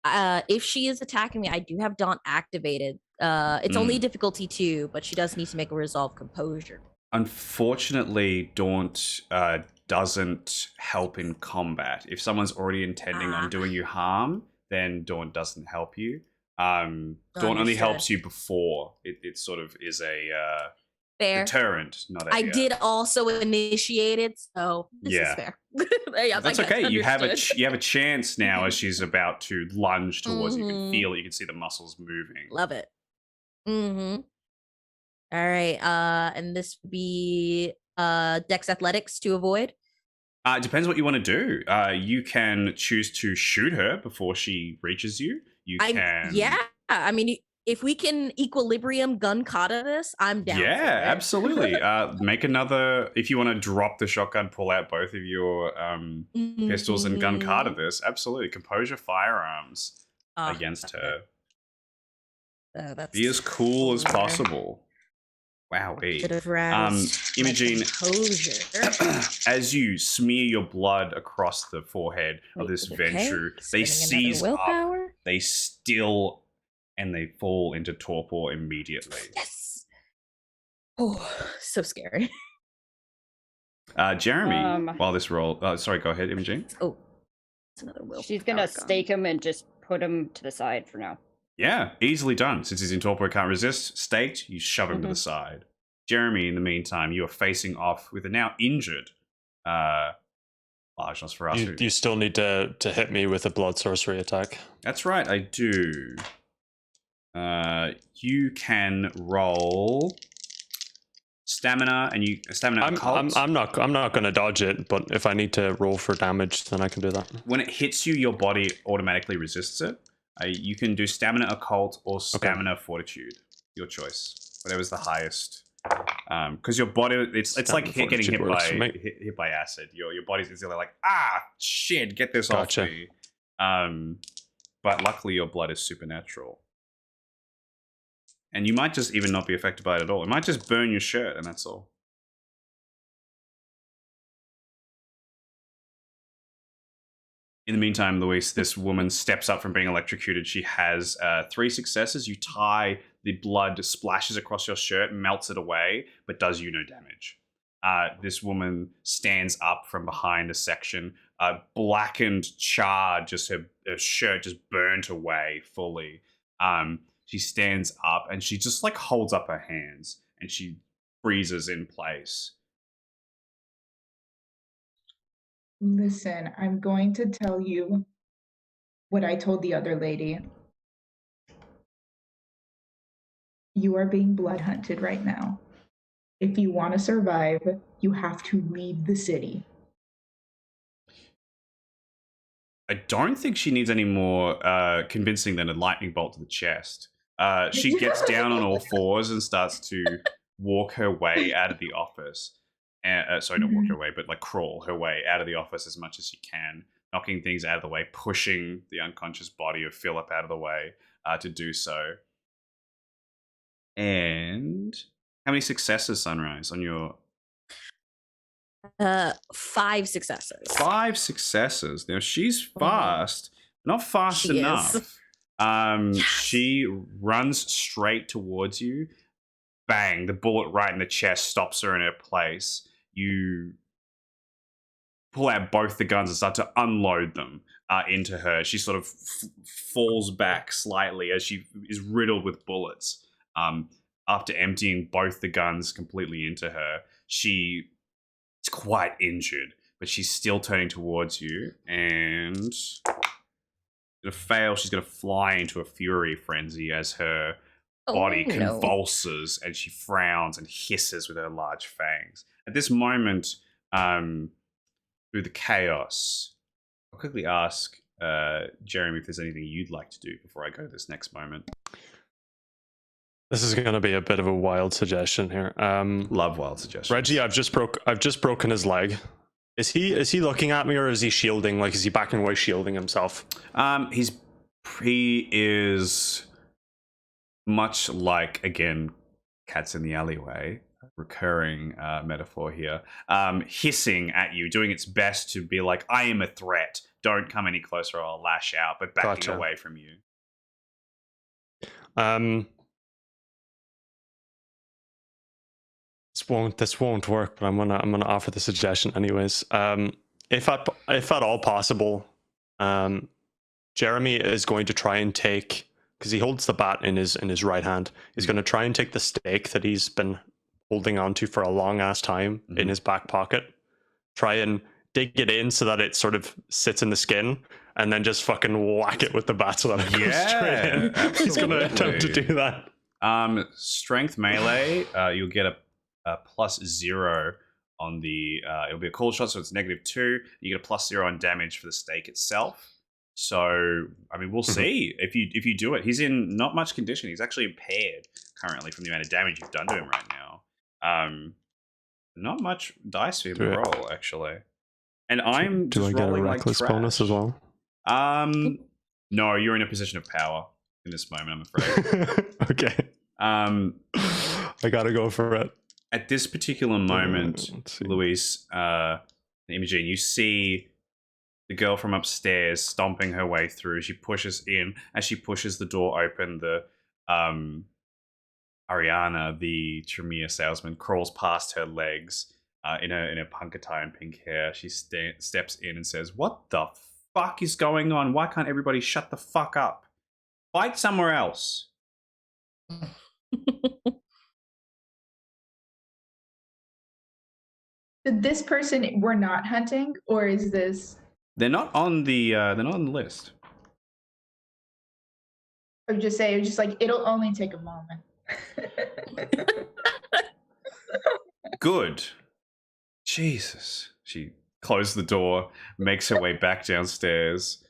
if she is attacking me, I do have Daunt activated. It's only difficulty 2, but she does need to make a resolve composure. Unfortunately, Daunt doesn't help in combat. If someone's already intending on doing you harm, then Daunt doesn't help you. Daunt only helps you before. It sort of is a deterrent, not a... I did also initiate it, so this is fair. That's okay. You have a chance now as she's about to lunge towards you. You can feel it. You can see the muscles moving. Love it. All right. And this would be Dex Athletics to avoid. It depends what you want to do. You can choose to shoot her before she reaches you. You can. Yeah. I mean, if we can equilibrium gun kata this, I'm down. Yeah, for it. Absolutely. Make another. If you want to drop the shotgun, pull out both of your pistols and gun kata this. Absolutely. Compose your firearms against her. Be as cool as possible. Wow. Imogene, as you smear your blood across the forehead of this Ventrue, they seize up, they still, and they fall into torpor immediately. Yes. Oh, so scary. Jeremy, while this roll, sorry, go ahead, Imogene. Oh, it's another will. She's gonna stake him and just put him to the side for now. Yeah, easily done. Since he's in torpor, can't resist. Staked, you shove him to the side. Jeremy, in the meantime, you are facing off with a now injured Large Nosferatu. You still need to hit me with a blood sorcery attack. That's right, I do. You can roll stamina and occult. I'm not going to dodge it, but if I need to roll for damage, then I can do that. When it hits you, your body automatically resists it. You can do stamina occult or stamina fortitude. Your choice, whatever's the highest. Because your body, it's like getting hit by acid. Your body's instantly like, shit, get this off me. But luckily, your blood is supernatural. And you might just even not be affected by it at all. It might just burn your shirt, and that's all. In the meantime, Luis, this woman steps up from being electrocuted. She has 3 successes. You tie, the blood splashes across your shirt, melts it away, but does you no damage. This woman stands up from behind a section, blackened, charred, just her shirt just burnt away fully. She stands up and she just like holds up her hands and she freezes in place. Listen, I'm going to tell you what I told the other lady. You are being blood hunted right now. If you want to survive, you have to leave the city. I don't think she needs any more convincing than a lightning bolt to the chest. She gets down on all fours and starts to walk her way out of the office. Sorry, not walk her way, but like crawl her way out of the office as much as she can, knocking things out of the way, pushing the unconscious body of Philip out of the way to do so. And how many successes, Sunrise, on your... 5 successes. 5 successes. Now she's fast, not fast She enough. is. Yes. She runs straight towards you. Bang! The bullet right in the chest stops her in her place. You pull out both the guns and start to unload them into her. She sort of falls back slightly as she is riddled with bullets. After emptying both the guns completely into her, she is quite injured, but she's still turning towards you and gonna fail. She's gonna fly into a fury frenzy as her body convulses and she frowns and hisses with her large fangs. At this moment, through the chaos, I'll quickly ask Jeremy if there's anything you'd like to do before I go to this next moment. This is going to be a bit of a wild suggestion here. Love wild suggestions. Reggie, I've just broken his leg. Is he looking at me, or is he shielding? Like, is he backing away, shielding himself? He is much like, again, cats in the alleyway, recurring metaphor here, hissing at you, doing its best to be like, I am a threat. Don't come any closer or I'll lash out, but backing away from you. This won't work, but I'm gonna offer the suggestion anyways. If at all possible, Jeremy is going to try and take, because he holds the bat in his right hand. He's going to try and take the stake that he's been holding onto for a long ass time in his back pocket. Try and dig it in so that it sort of sits in the skin, and then just fucking whack it with the bat so that it goes straight in. Absolutely. He's going to attempt to do that. Strength melee, you'll get a +0 on the it'll be a cool shot, so it's -2. You get a +0 on damage for the stake itself. So I mean, we'll see if you do it. He's in not much condition. He's actually impaired currently from the amount of damage you've done to him right now. Not much dice for him to roll actually, and I'm do just I get a rolling reckless like trash. bonus as well? No, you're in a position of power in this moment, I'm afraid. Okay. I gotta go for it. At this particular moment, Luis, Imogen, you see the girl from upstairs stomping her way through. She pushes in. As she pushes the door open, the Ariana, the Tremere salesman, crawls past her legs in a punk attire and pink hair. She steps in and says, "What the fuck is going on? Why can't everybody shut the fuck up? Fight somewhere else." This person we're not hunting, or is this? They're not on the list. I would just say, it's just like, it'll only take a moment. Good. Jesus. She closed the door, makes her way back downstairs.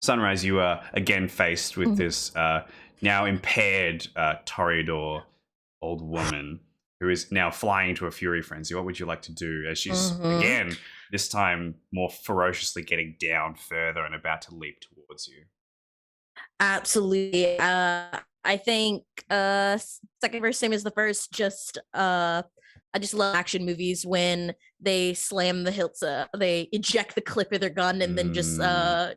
Sunrise, you are again faced with this now impaired Toreador old woman who is now flying into a fury frenzy. What would you like to do as she's, again, this time more ferociously getting down further and about to leap towards you? Absolutely. I think second verse, same as the first, just I just love action movies when they slam the hilts, they eject the clip of their gun and then just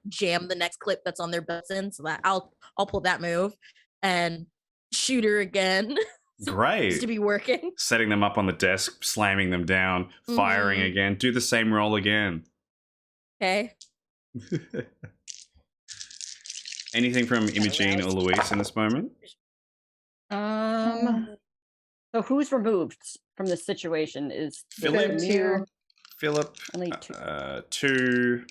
jam the next clip that's on their belts in. So that I'll pull that move and shoot her again. Great. To be working. Setting them up on the desk, slamming them down, firing again. Do the same roll again. Okay. Anything from Imogene or Luis in this moment? So who's removed from this situation? Is Philip two. Philip. Only two. Two.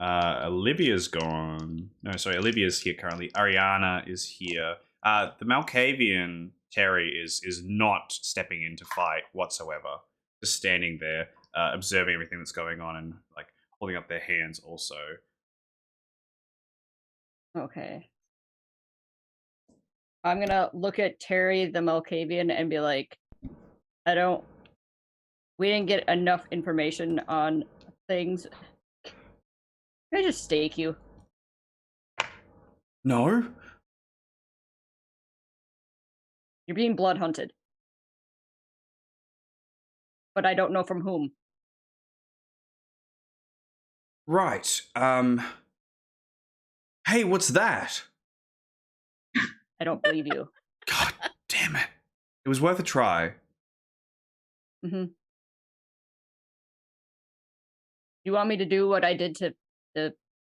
Olivia's gone. No, sorry, Olivia's here currently. Ariana is here. The Malkavian Terry is not stepping in to fight whatsoever. Just standing there, observing everything that's going on and like holding up their hands also. Okay. I'm gonna look at Terry the Malkavian and be like, we didn't get enough information on things. Can I just stake you? No. You're being blood hunted. But I don't know from whom. Right. Hey, what's that? I don't believe you. God damn it. It was worth a try. Mm-hmm. You want me to do what I did to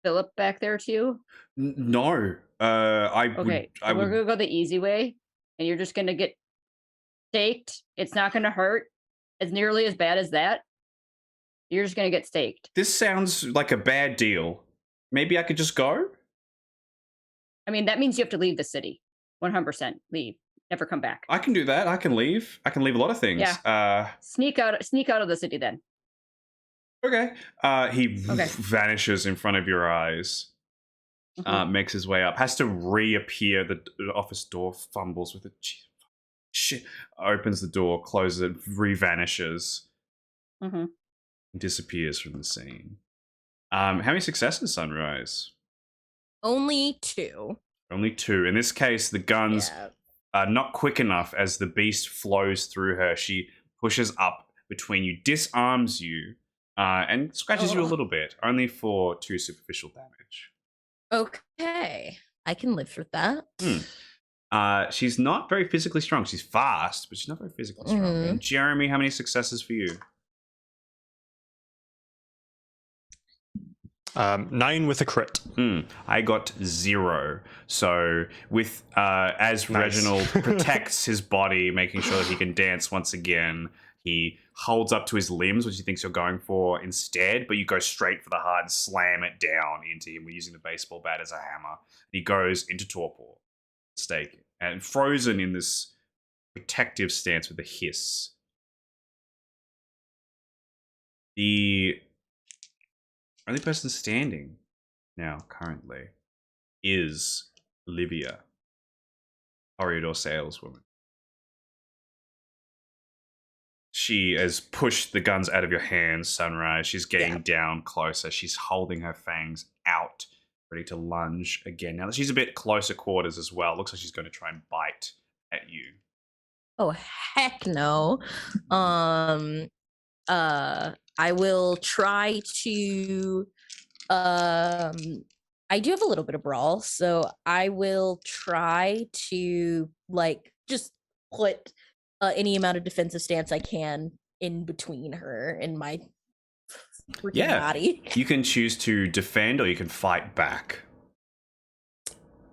Philip back there to you? No. We're gonna go the easy way, and you're just gonna get staked. It's not gonna hurt as nearly as bad as that. You're just gonna get staked. This sounds like a bad deal. Maybe I could just go? I mean, that means you have to leave the city. 100% leave. Never come back. I can do that. I can leave. I can leave a lot of things. Yeah. Sneak out of the city then. Okay. He vanishes in front of your eyes. Makes his way up. Has to reappear. The office door fumbles with it. Shit. Opens the door, closes it, re-vanishes. Disappears from the scene. How many successes, Sunrise? Only 2. Only 2. In this case, the guns are not quick enough as the beast flows through her. She pushes up between you, disarms you, and scratches you a little bit, only for 2 superficial damage. Okay. I can live with that. She's not very physically strong. She's fast, but she's not very physically strong. And Jeremy, how many successes for you? 9 with a crit. I got 0. So with as nice. Reginald protects his body, making sure that he can dance once again, he holds up to his limbs, which he thinks you're going for instead, but you go straight for the heart and slam it down into him. We're using the baseball bat as a hammer. He goes into torpor, stake, and frozen in this protective stance with a hiss. The only person standing now, currently, is Olivia, corridor saleswoman. She has pushed the guns out of your hands, Sunrise. She's getting down closer. She's holding her fangs out, ready to lunge again. Now that she's a bit closer quarters as well, looks like she's going to try and bite at you. Oh, heck no. I will try to I do have a little bit of brawl, so I will try to just put any amount of defensive stance I can in between her and my freaking body. You can choose to defend or you can fight back.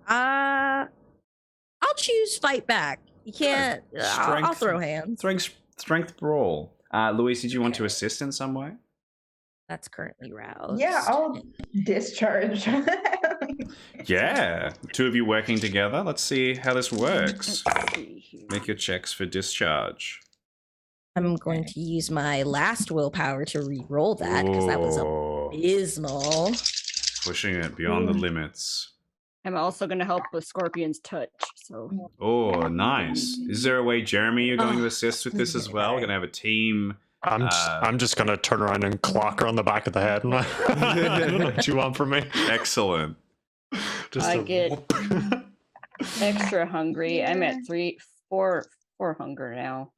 I'll choose fight back. You can't. I'll throw hands. Strength brawl. Luis, did you want to assist in some way? That's currently roused. Yeah, I'll discharge. Yeah, 2 of you working together. Let's see how this works. Make your checks for discharge. I'm going to use my last willpower to re-roll that because that was abysmal. Pushing it beyond the limits. I'm also going to help with Scorpion's touch. So. Oh, nice. Is there a way, Jeremy, you're going to assist with this as well? We're going to have a team. I'm just going to turn around and clock her on the back of the head. I don't know what you want from me. Excellent. I get extra hungry. I'm at 4 hunger now.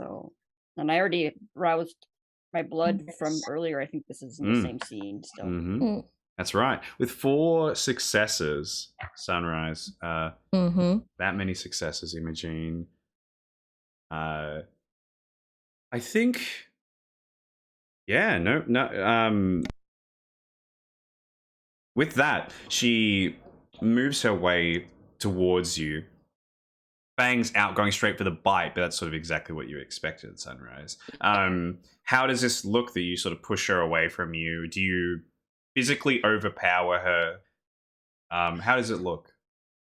So, and I already roused my blood from Yes. earlier. I think this is in the same scene still. Mm-hmm. That's right. With 4 successes, Sunrise. Mm-hmm. That many successes, Imogene. I think. Yeah. No. With that, she moves her way towards you. Bangs out, going straight for the bite, but that's sort of exactly what you expected, Sunrise. How does this look that you sort of push her away from you? Do you physically overpower her? How does it look?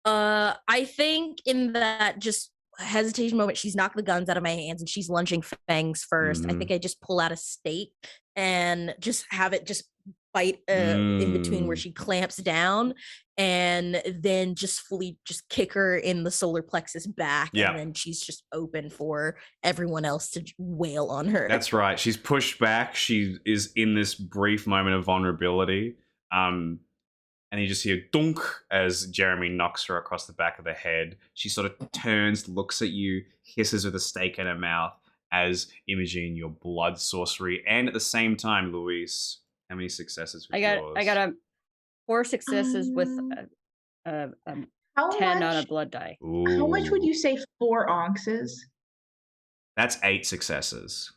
I think in that just hesitation moment, she's knocked the guns out of my hands and she's lunging fangs 1st. I think I just pull out a stake and just have it just bite in between where she clamps down, and then just fully just kick her in the solar plexus back, and then she's just open for everyone else to wail on her. That's right. She's pushed back. She is in this brief moment of vulnerability. And you just hear dunk as Jeremy knocks her across the back of the head. She sort of turns, looks at you, hisses with a stake in her mouth as Imogene, your blood sorcery. And at the same time, Luis, how many successes with yours? I got 4 successes with a 10 on a blood die. How much would you say 4 onxes? That's 8 successes.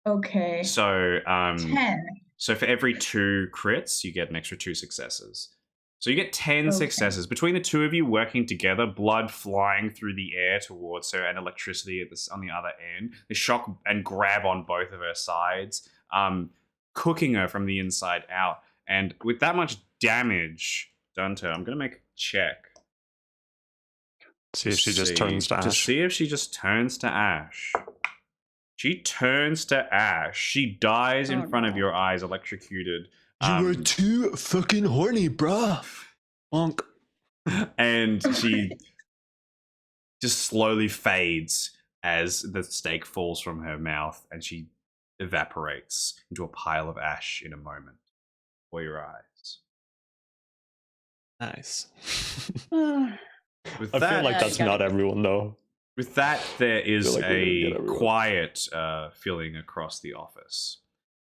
Okay. So 10. So for every 2 crits, you get an extra 2 successes. So you get 10 successes. Between the 2 of you working together, blood flying through the air towards her and electricity on the other end. The shock and grab on both of her sides, cooking her from the inside out. And with that much damage done to her, I'm going to make a check. See if she just turns to ash. To see if she just turns to ash. She turns to ash. She dies in front of your eyes, electrocuted. You were too fucking horny, bruh. Bonk. And she just slowly fades as the stake falls from her mouth, and she evaporates into a pile of ash in a moment before your eyes. Nice. With I that, feel like that's not everyone, though. With that, there is like a quiet feeling across the office.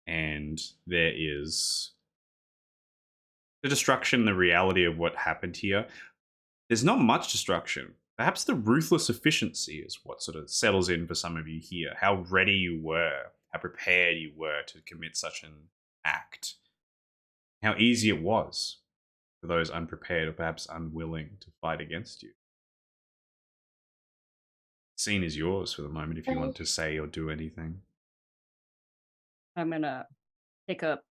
And there is the destruction, the reality of what happened here. There's not much destruction. Perhaps the ruthless efficiency is what sort of settles in for some of you here. How ready you were, how prepared you were to commit such an act. How easy it was for those unprepared or perhaps unwilling to fight against you. Scene is yours for the moment if you want to say or do anything. I'm gonna pick up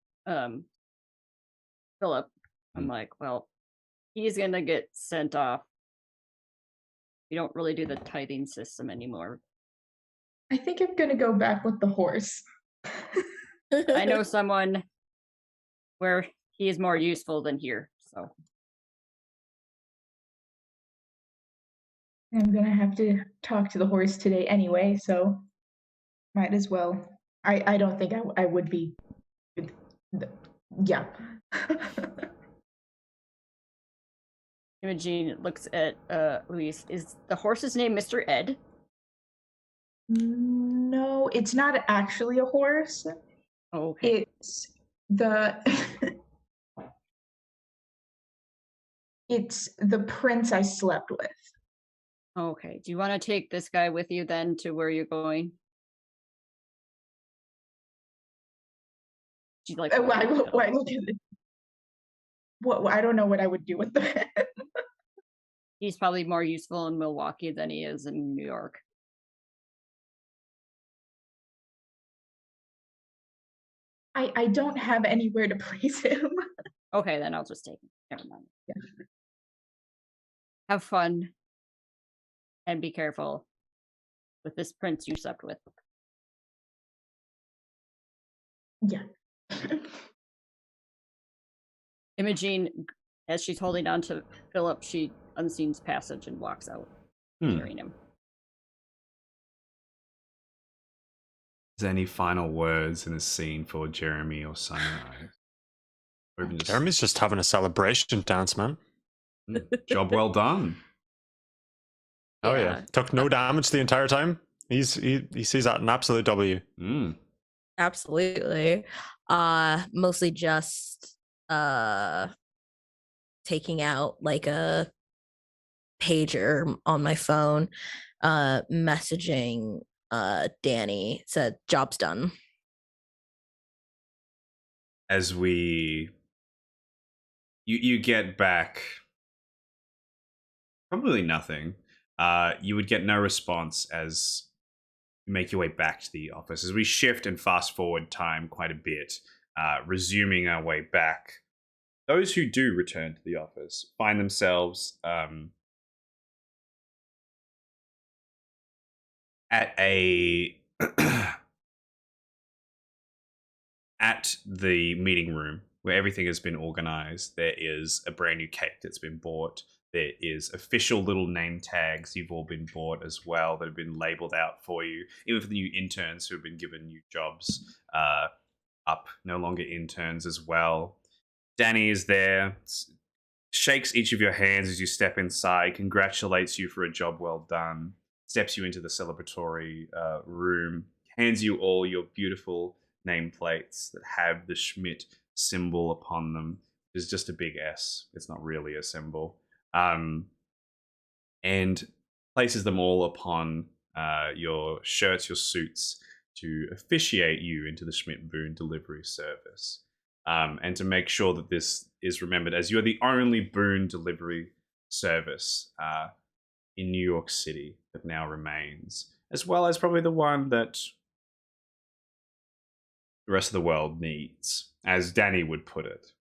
Philip. I'm like, well, he's gonna get sent off. We don't really do the tithing system anymore. I think I'm gonna go back with the horse. I know someone where he is more useful than here, so I'm gonna have to talk to the horse today anyway, so might as well. I don't think I would be. Yeah. Imogene looks at Luis. Is the horse's name Mr. Ed? No, it's not actually a horse. Oh, okay. It's the it's the prince I slept with. Okay. Do you want to take this guy with you then to where you're going? Do you like? Why look at it? What I don't know what I would do with the. He's probably more useful in Milwaukee than he is in New York. I don't have anywhere to place him. Okay, then I'll just take him. Never mind. Yeah. Have fun. And be careful with this prince you slept with. Yeah. Imogene, as she's holding on to Philip, she unseens passage and walks out, carrying him. Is there any final words in this scene for Jeremy or Sunrise? Or even Jeremy's just having a celebration dance, man. Job well done. Oh yeah. Took no damage the entire time. he sees that an absolute W. Mm. Absolutely. Mostly just taking out like a pager on my phone, messaging Danny, said job's done. As you get back probably nothing. You would get no response as you make your way back to the office. As we shift and fast forward time quite a bit, resuming our way back, those who do return to the office find themselves at a at the meeting room where everything has been organized. There is a brand new cake that's been bought. There is official little name tags you've all been bought as well that have been labeled out for you, even for the new interns who have been given new jobs up, no longer interns as well. Danny is there, shakes each of your hands as you step inside, congratulates you for a job well done, steps you into the celebratory room, hands you all your beautiful nameplates that have the Schmidt symbol upon them. It's just a big S. It's not really a symbol. And places them all upon your shirts, your suits, to officiate you into the Schmidt Boon delivery service. And to make sure that this is remembered as you're the only Boon delivery service in New York City that now remains, as well as probably the one that the rest of the world needs, as Danny would put it.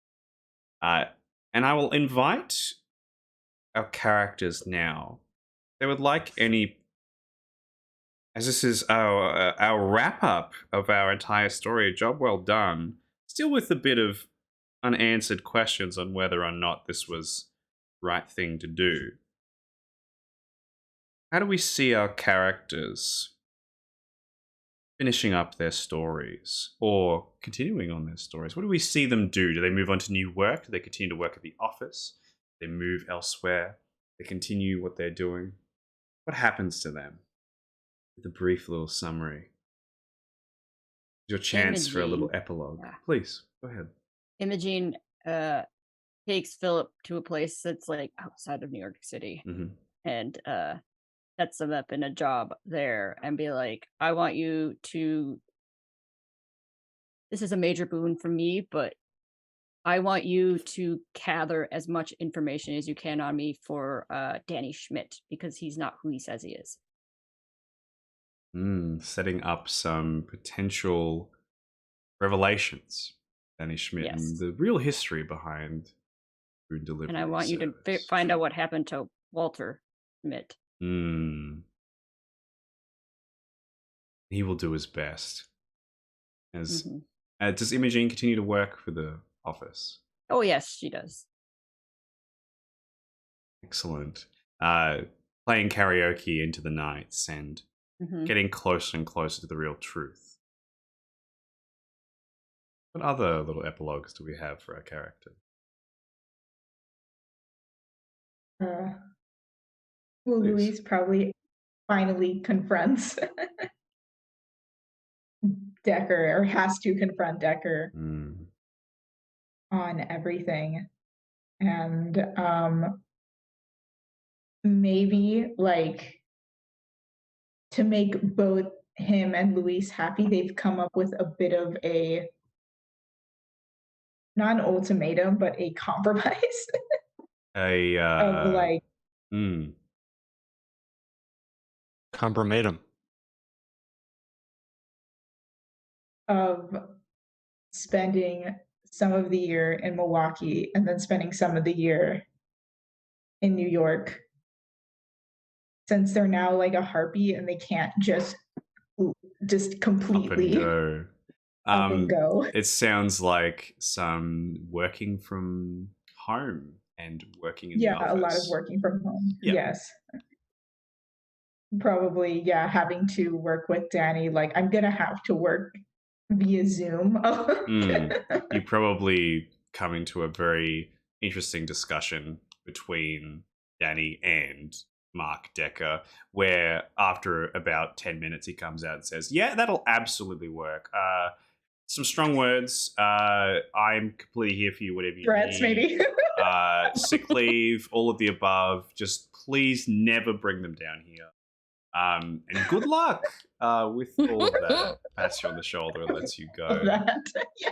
And I will invite our characters now. They would like any, as this is our wrap up of our entire story, a job well done, still with a bit of unanswered questions on whether or not this was the right thing to do. How do we see our characters finishing up their stories or continuing on their stories? What do we see them do? Do they move on to new work? Do they continue to work at the office? Do they move elsewhere? Do they continue what they're doing? What happens to them? With a brief little summary. Your chance for a little epilogue. Yeah. Please, go ahead. Imogene takes Philip to a place that's like outside of New York City and sets them up in a job there and be like, I want you to, this is a major boon for me, but I want you to gather as much information as you can on me for Danny Schmidt, because he's not who he says he is. Setting up some potential revelations, Danny Schmidt, Yes. and the real history behind food delivery. And I want you to find out what happened to Walter Schmidt. He will do his best. As does Imogene continue to work for the office? Oh yes, she does. Excellent. Playing karaoke into the nights and getting closer and closer to the real truth. What other little epilogues do we have for our character? Well, Louise probably finally confronts Decker, or has to confront Decker on everything. And maybe, like, to make both him and Louise happy, they've come up with a bit of a, not an ultimatum, but a compromise. Of like, compromatum. Of spending some of the year in Milwaukee and then spending some of the year in New York, since they're now like a harpy and they can't just completely up and go. It sounds like some working from home and working in the office. A lot of working from home. Yes. Probably, having to work with Danny. Like, I'm gonna have to work via Zoom. You probably coming to a very interesting discussion between Danny and Mark Decker, where after about 10 minutes he comes out and says, yeah, that'll absolutely work. Some strong words. I'm completely here for you, whatever you Threats, need. maybe. Sick leave, all of the above. Just please never bring them down here. And good luck with all of that. Pats you on the shoulder and lets you go. That. Yeah.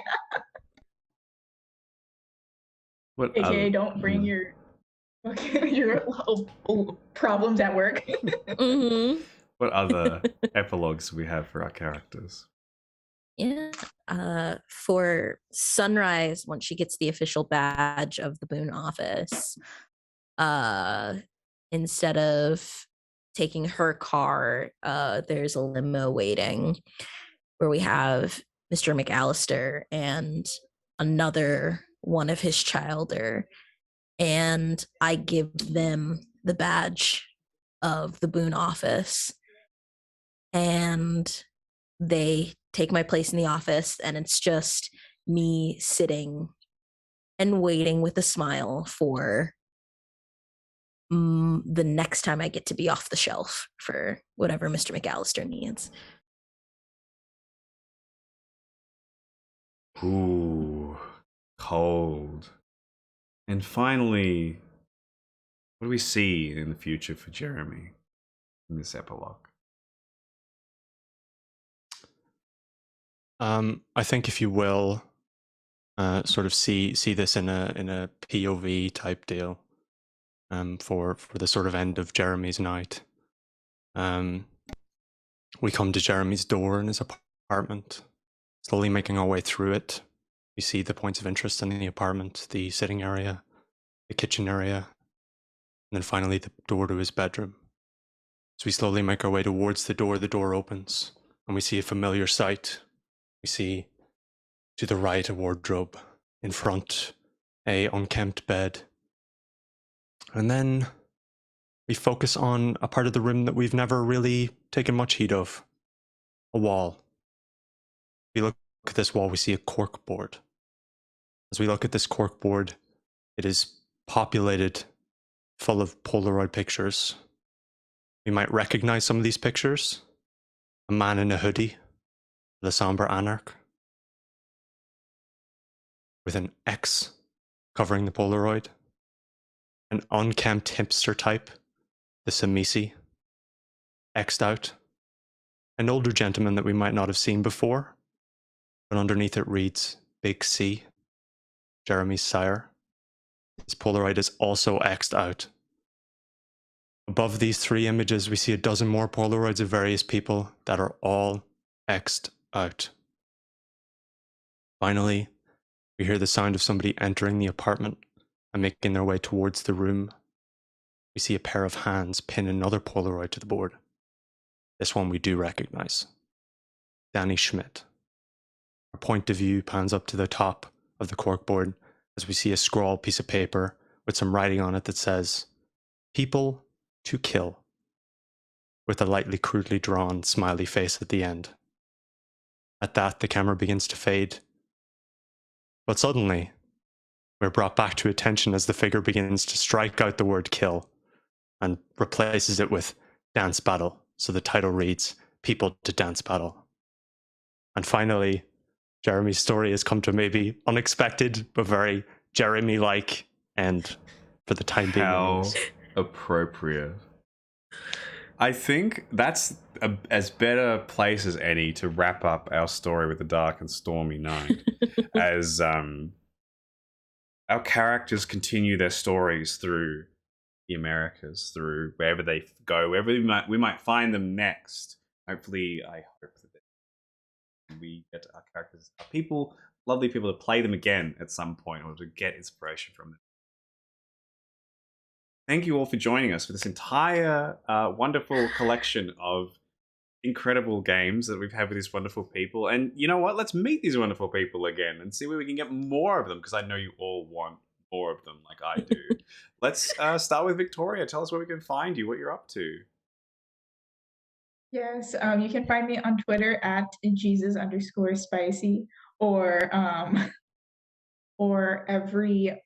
What AKA, don't bring your problems at work. Mm-hmm. What other epilogues do we have for our characters? Yeah. For Sunrise, once she gets the official badge of the Boon office, instead of taking her car, there's a limo waiting where we have Mr. McAllister and another one of his childer, and I give them the badge of the Boon office, and they take my place in the office, and it's just me sitting and waiting with a smile for the next time I get to be off the shelf for whatever Mr. McAllister needs. Ooh, cold. And finally, what do we see in the future for Jeremy in this epilogue? I think if you will, sort of see this in a POV type deal, for the sort of end of Jeremy's night. We come to Jeremy's door in his apartment, slowly making our way through it. We see the points of interest in the apartment, the sitting area, the kitchen area, and then finally the door to his bedroom. As we slowly make our way towards the door opens, and we see a familiar sight. We see to the right a wardrobe, in front a unkempt bed, and then we focus on a part of the room that we've never really taken much heed of, a wall. We look at this wall, we see a cork board. As we look at this cork board, it is populated full of Polaroid pictures. We might recognize some of these pictures. A man in a hoodie, the somber anarch, with an X covering the Polaroid. An unkempt hipster type, the Samisi, X'd out. An older gentleman that we might not have seen before, but underneath it reads Big C, Jeremy's sire. His Polaroid is also X'd out. Above these three images, we see a dozen more Polaroids of various people that are all X'd out. Finally, we hear the sound of somebody entering the apartment and making their way towards the room. We see a pair of hands pin another Polaroid to the board. This one we do recognize. Danny Schmidt. Our point of view pans up to the top of the corkboard as we see a scrawled piece of paper with some writing on it that says, "People to kill," with a lightly crudely drawn smiley face at the end. At that, the camera begins to fade. But suddenly, we're brought back to attention as the figure begins to strike out the word kill and replaces it with dance battle. So the title reads, People to Dance Battle. And finally, Jeremy's story has come to maybe unexpected, but very Jeremy-like end for the time being. How appropriate. I think that's as better a place as any to wrap up our story with a dark and stormy night. As our characters continue their stories through the Americas, through wherever they go, wherever we might find them next. Hopefully, I hope that we get our characters, our people, lovely people, to play them again at some point or to get inspiration from them. Thank you all for joining us for this entire wonderful collection of incredible games that we've had with these wonderful people. And you know what? Let's meet these wonderful people again and see where we can get more of them, because I know you all want more of them like I do. Let's start with Victoria. Tell us where we can find you, what you're up to. Yes, you can find me on Twitter at Jesus_spicy, or every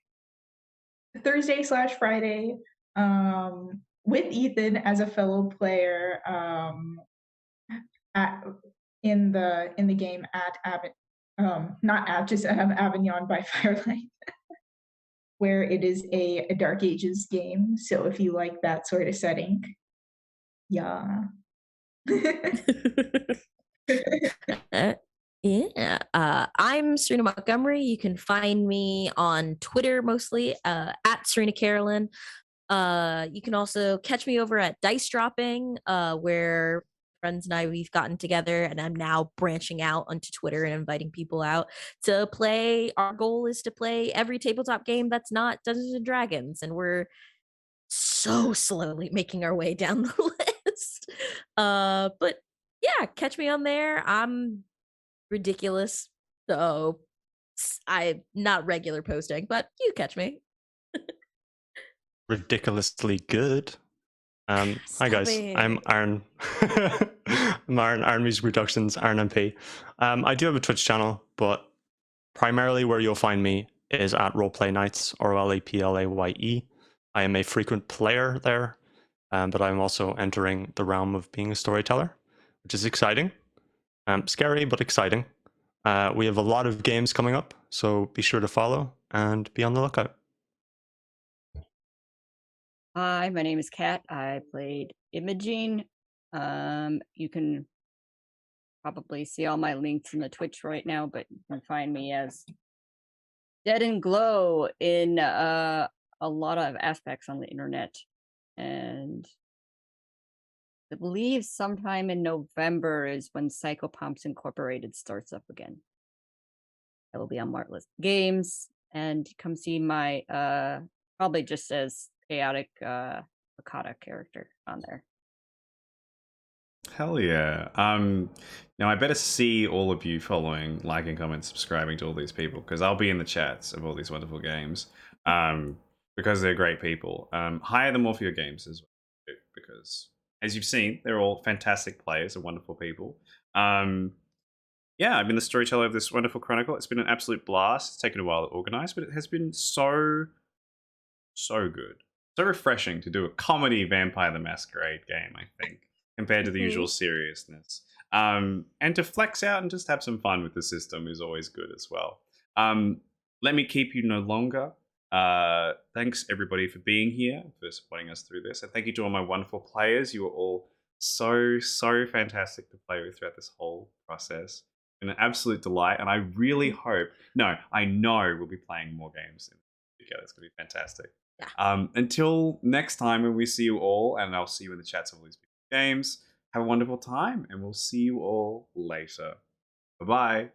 Thursday/Friday, with Ethan as a fellow player at, in the game at not at just Avignon by Firelight, where it is a Dark Ages game. So if you like that sort of setting, yeah. Yeah. I'm Serena Montgomery. You can find me on Twitter mostly at Serena Carolyn. You can also catch me over at Dice Dropping, where friends and I we've gotten together, and I'm now branching out onto Twitter and inviting people out to play. Our goal is to play every tabletop game that's not Dungeons and Dragons, and we're so slowly making our way down the list. But yeah, catch me on there. I'm ridiculous, so I'm not regular posting, but you catch me. Ridiculously good. Hi Stop guys, it. I'm Aaron. I'm Aaron Music Productions, Aaron MP. I do have a Twitch channel, but primarily where you'll find me is at Roleplay Nights, ROLAPLAYE. I am a frequent player there, but I'm also entering the realm of being a storyteller, which is exciting. Scary, but exciting. We have a lot of games coming up, so be sure to follow and be on the lookout. Hi, my name is Kat. I played Imogene. You can probably see all my links in the Twitch right now, but you can find me as Dead and Glow in a lot of aspects on the internet. And I believe sometime in November is when Psychopomps Incorporated starts up again. I will be on Martlist Games, and come see my probably just says chaotic Akata character on there. Hell yeah. Now I better see all of you following, liking, comment, subscribing to all these people, because I'll be in the chats of all these wonderful games. Because they're great people. Hire them all for your games as well, because as you've seen, they're all fantastic players and wonderful people. Yeah, I've been the storyteller of this wonderful chronicle. It's been an absolute blast. It's taken a while to organize, but it has been so good. So refreshing to do a comedy Vampire the Masquerade game, I think, compared to the usual seriousness. And to flex out and just have some fun with the system is always good as well. Let me keep you no longer. Thanks everybody for being here, for supporting us through this. And thank you to all my wonderful players. You were all so fantastic to play with throughout this whole process. Been an absolute delight. And I really hope, no, I know we'll be playing more games together. It's going to be fantastic. Yeah. Until next time when we see you all, and I'll see you in the chats of all these games, have a wonderful time, and we'll see you all later. Bye-bye.